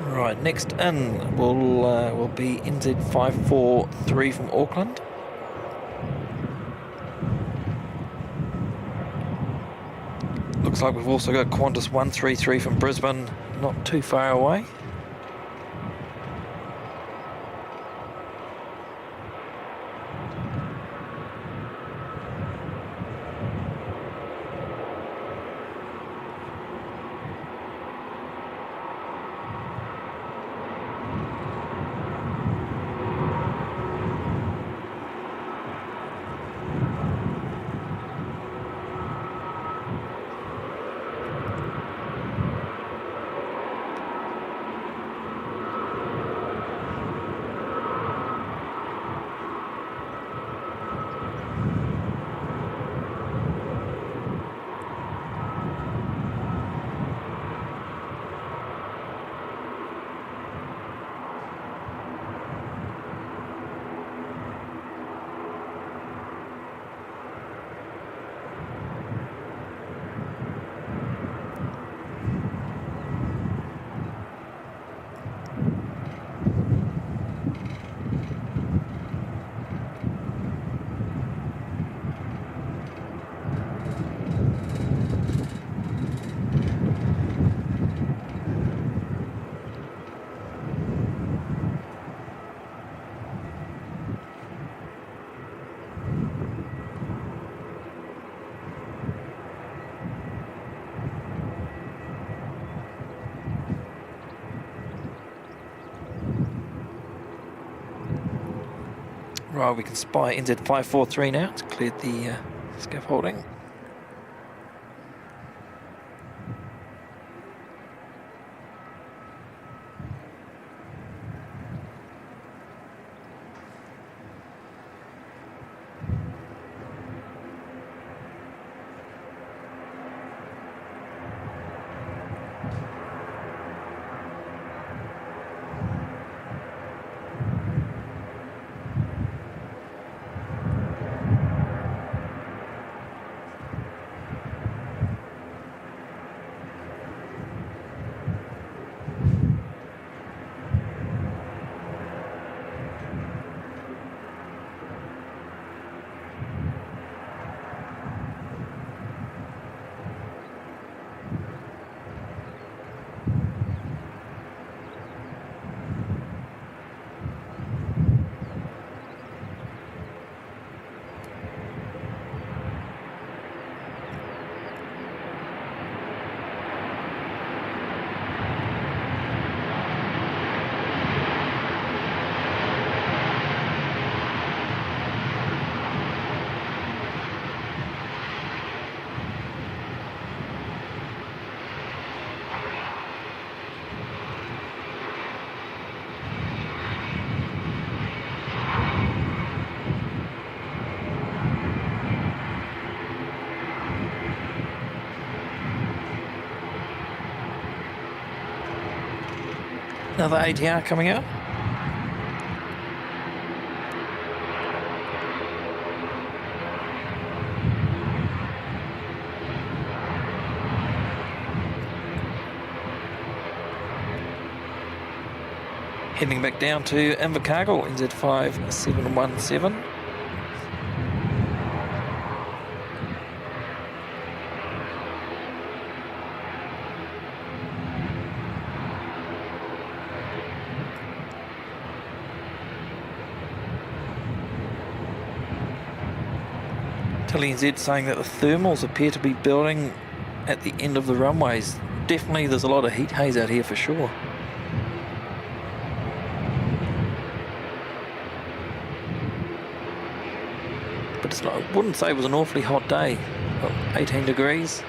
Right, next in will be NZ543 from Auckland. Looks like we've also got Qantas 133 from Brisbane, not too far away. Right, we can spy NZ543 now. It's cleared the scaffolding. Another ATR coming out. Heading back down to Invercargill, NZ5717. NZ saying that the thermals appear to be building at the end of the runways. Definitely there's a lot of heat haze out here for sure. But it's not, I wouldn't say it was an awfully hot day. About 18 degrees.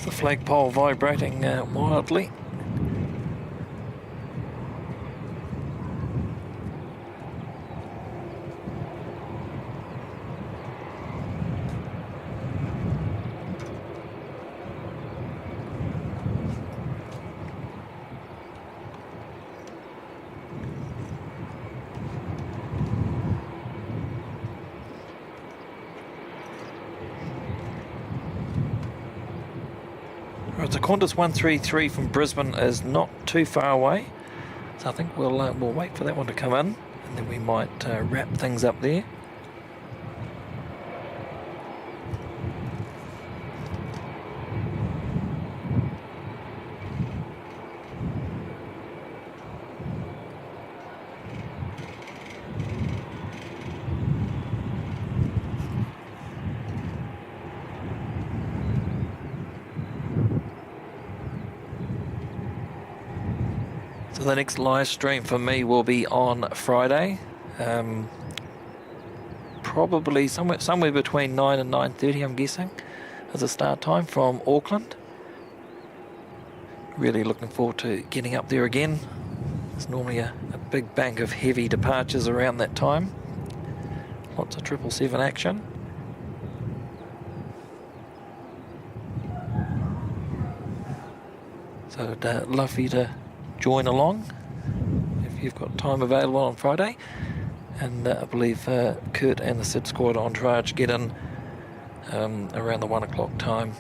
The flagpole vibrating wildly. The Qantas 133 from Brisbane is not too far away, so I think we'll wait for that one to come in, and then we might wrap things up there. So the next live stream for me will be on Friday, probably somewhere between 9 and 9:30, I'm guessing, as a start time from Auckland. Really looking forward to getting up there again. There's normally a big bank of heavy departures around that time. Lots of 777 action. So I'd love for you to join along if you've got time available on Friday, and I believe Kurt and the SID squad entourage get in around the 1 o'clock time.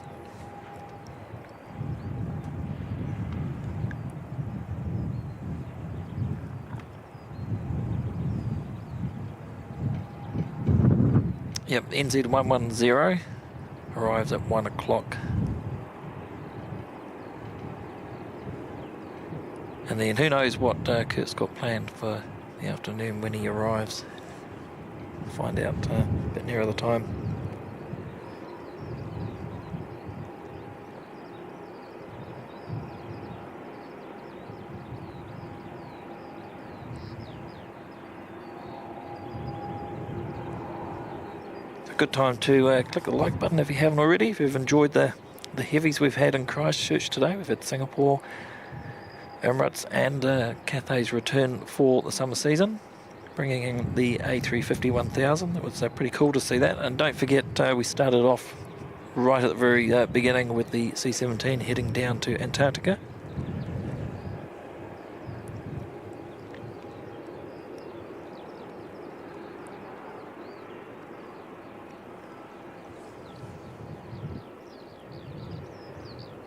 Yep, NZ110 arrives at 1 o'clock. And then who knows what Kurt's got planned for the afternoon when he arrives. We'll find out a bit nearer the time. It's a good time to click the like button if you haven't already. If you've enjoyed the heavies we've had in Christchurch today. We've had Singapore, Emirates and CATHAY's return for the summer season, bringing in the A350-1000. It was pretty cool to see that. And don't forget, we started off right at the very beginning with the C-17 heading down to Antarctica.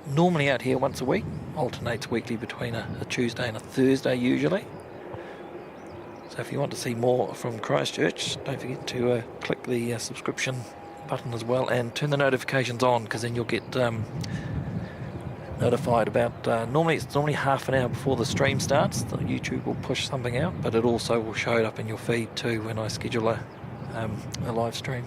Normally out here once a week, alternates weekly between a Tuesday and a Thursday usually. So if you want to see more from Christchurch, don't forget to click the subscription button as well and turn the notifications on, because then you'll get notified about, it's normally half an hour before the stream starts. The YouTube will push something out, but it also will show it up in your feed too when I schedule a live stream.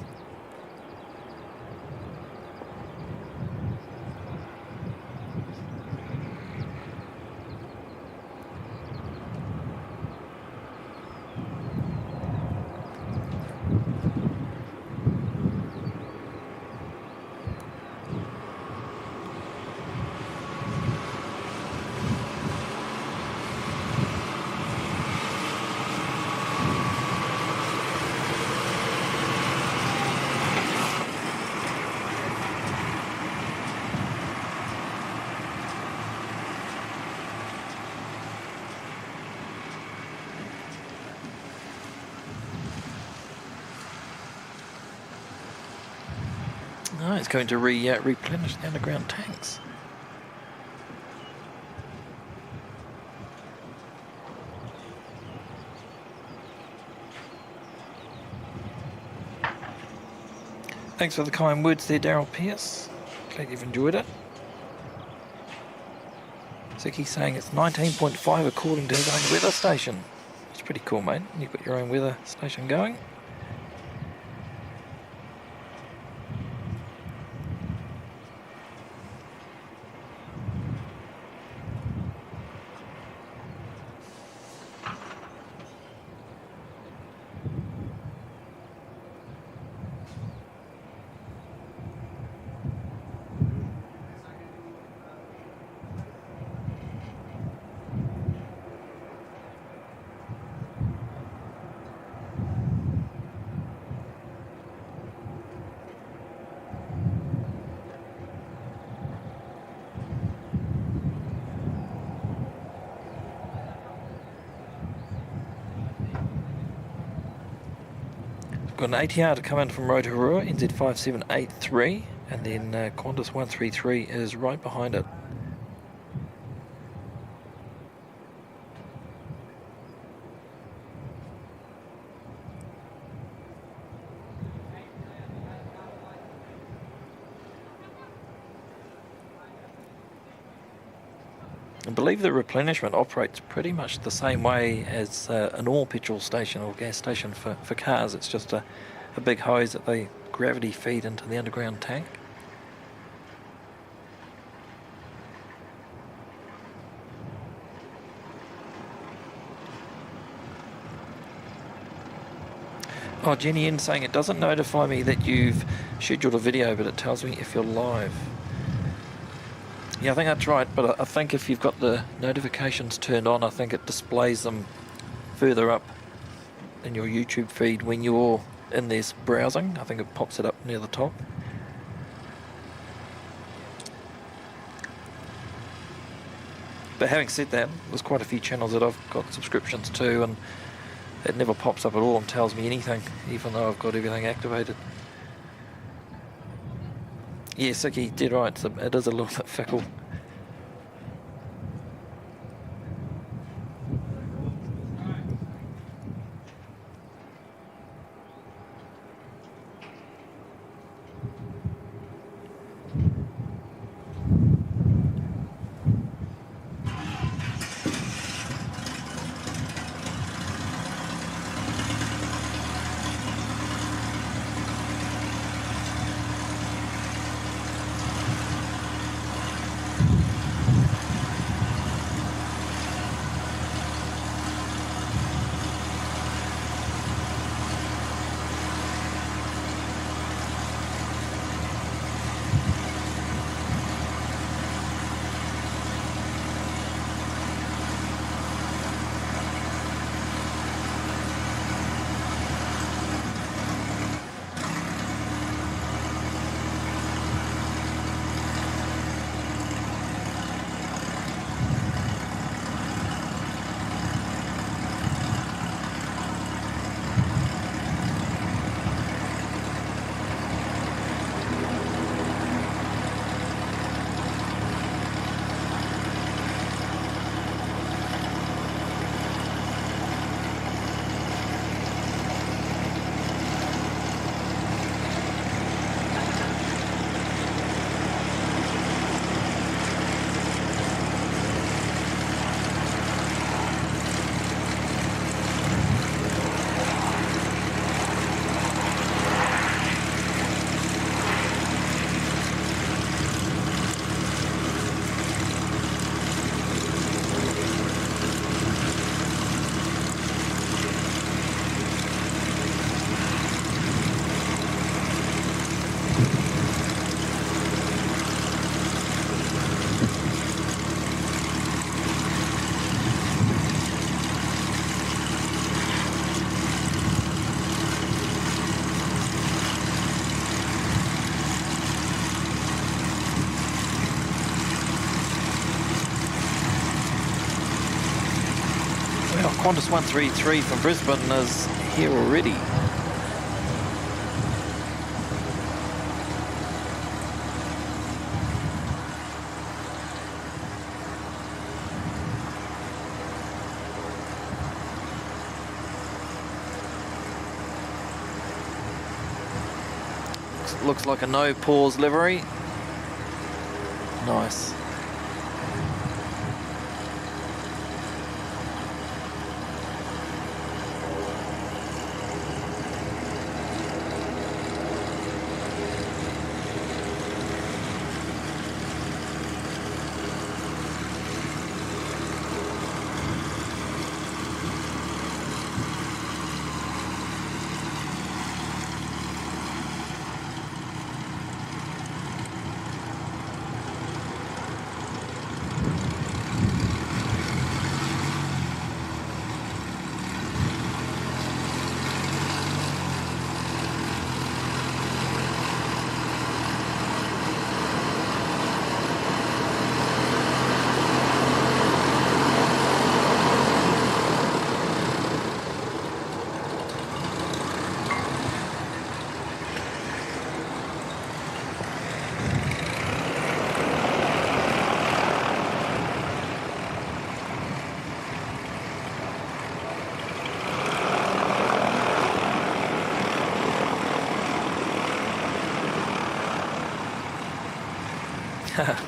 No, it's going to replenish the underground tanks. Thanks for the kind words there, Daryl Pierce. Glad you've enjoyed it. Ziki's saying it's 19.5 according to his own weather station. It's pretty cool, mate. You've got your own weather station going. Got an ATR to come in from Rotorua, NZ5783, and then Qantas 133 is right behind it. I believe the replenishment operates pretty much the same way as a normal petrol station or gas station for cars. It's just a big hose that they gravity feed into the underground tank. Oh, Jenny N saying it doesn't notify me that you've scheduled a video, but it tells me if you're live. Yeah, I think that's right, but I think if you've got the notifications turned on, I think it displays them further up in your YouTube feed when you're in this browsing. I think it pops it up near the top. But having said that, there's quite a few channels that I've got subscriptions to, and it never pops up at all and tells me anything, even though I've got everything activated. Yeah, Siki did right, so it is a little bit fickle. Qantas 133 from Brisbane is here already. Looks like a no pause livery. Nice.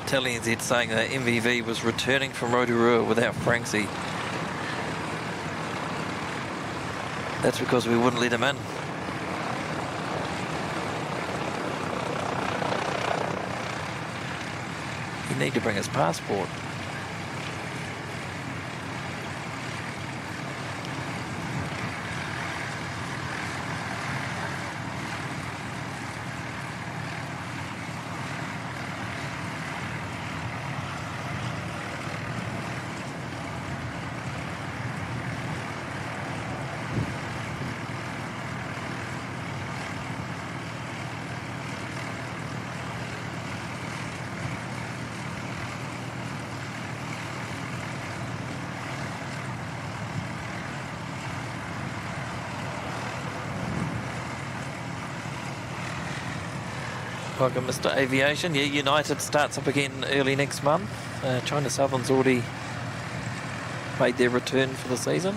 Telling NZ saying that MVV was returning from Rotorua without Franksy. That's because we wouldn't let him in. You need to bring his passport. Welcome, Mr. Aviation. Yeah, United starts up again early next month. China Southern's already made their return for the season.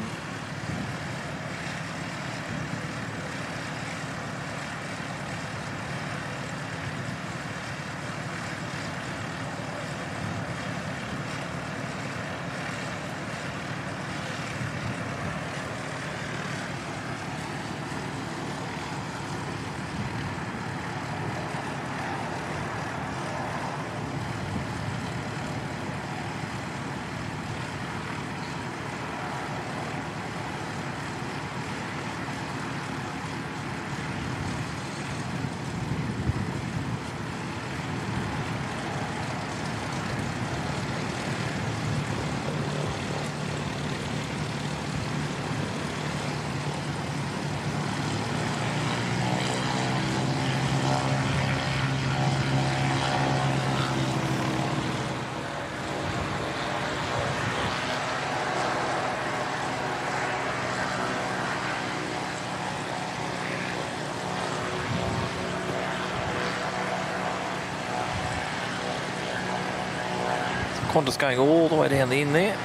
Qantas going all the way down the end there.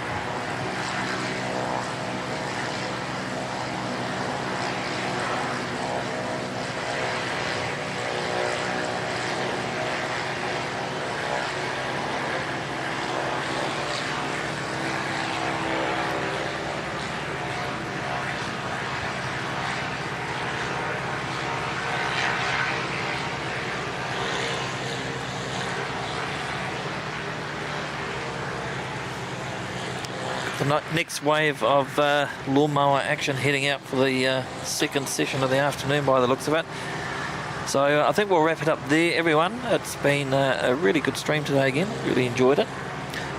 The next wave of lawnmower action heading out for the second session of the afternoon by the looks of it. So I think we'll wrap it up there, everyone. It's been a really good stream today again. Really enjoyed it.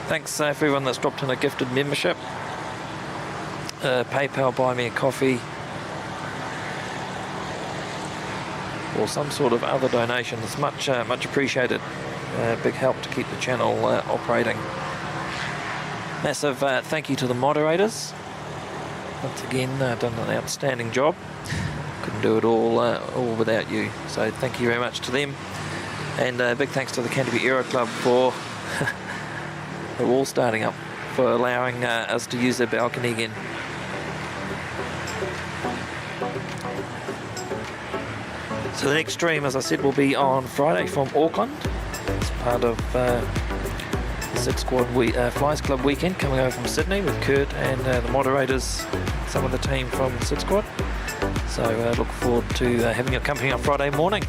Thanks for everyone that's dropped in a gifted membership. PayPal, buy me a coffee, or some sort of other donation. It's much appreciated. Big help to keep the channel operating. Massive thank you to the moderators. once again done an outstanding job. Couldn't do it all without you. So thank you very much to them. And big thanks to the Canterbury Aero Club for the wall starting up, for allowing us to use their balcony again. So the next stream, as I said, will be on Friday from Auckland. It's part of the 6 Squad Flyers Club weekend coming over from Sydney with Kurt and the moderators, some of the team from the 6 Squad. So look forward to having your company on Friday morning.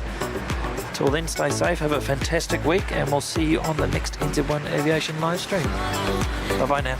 Till then, stay safe, have a fantastic week, and we'll see you on the next NZ1 Aviation live stream. Bye bye now.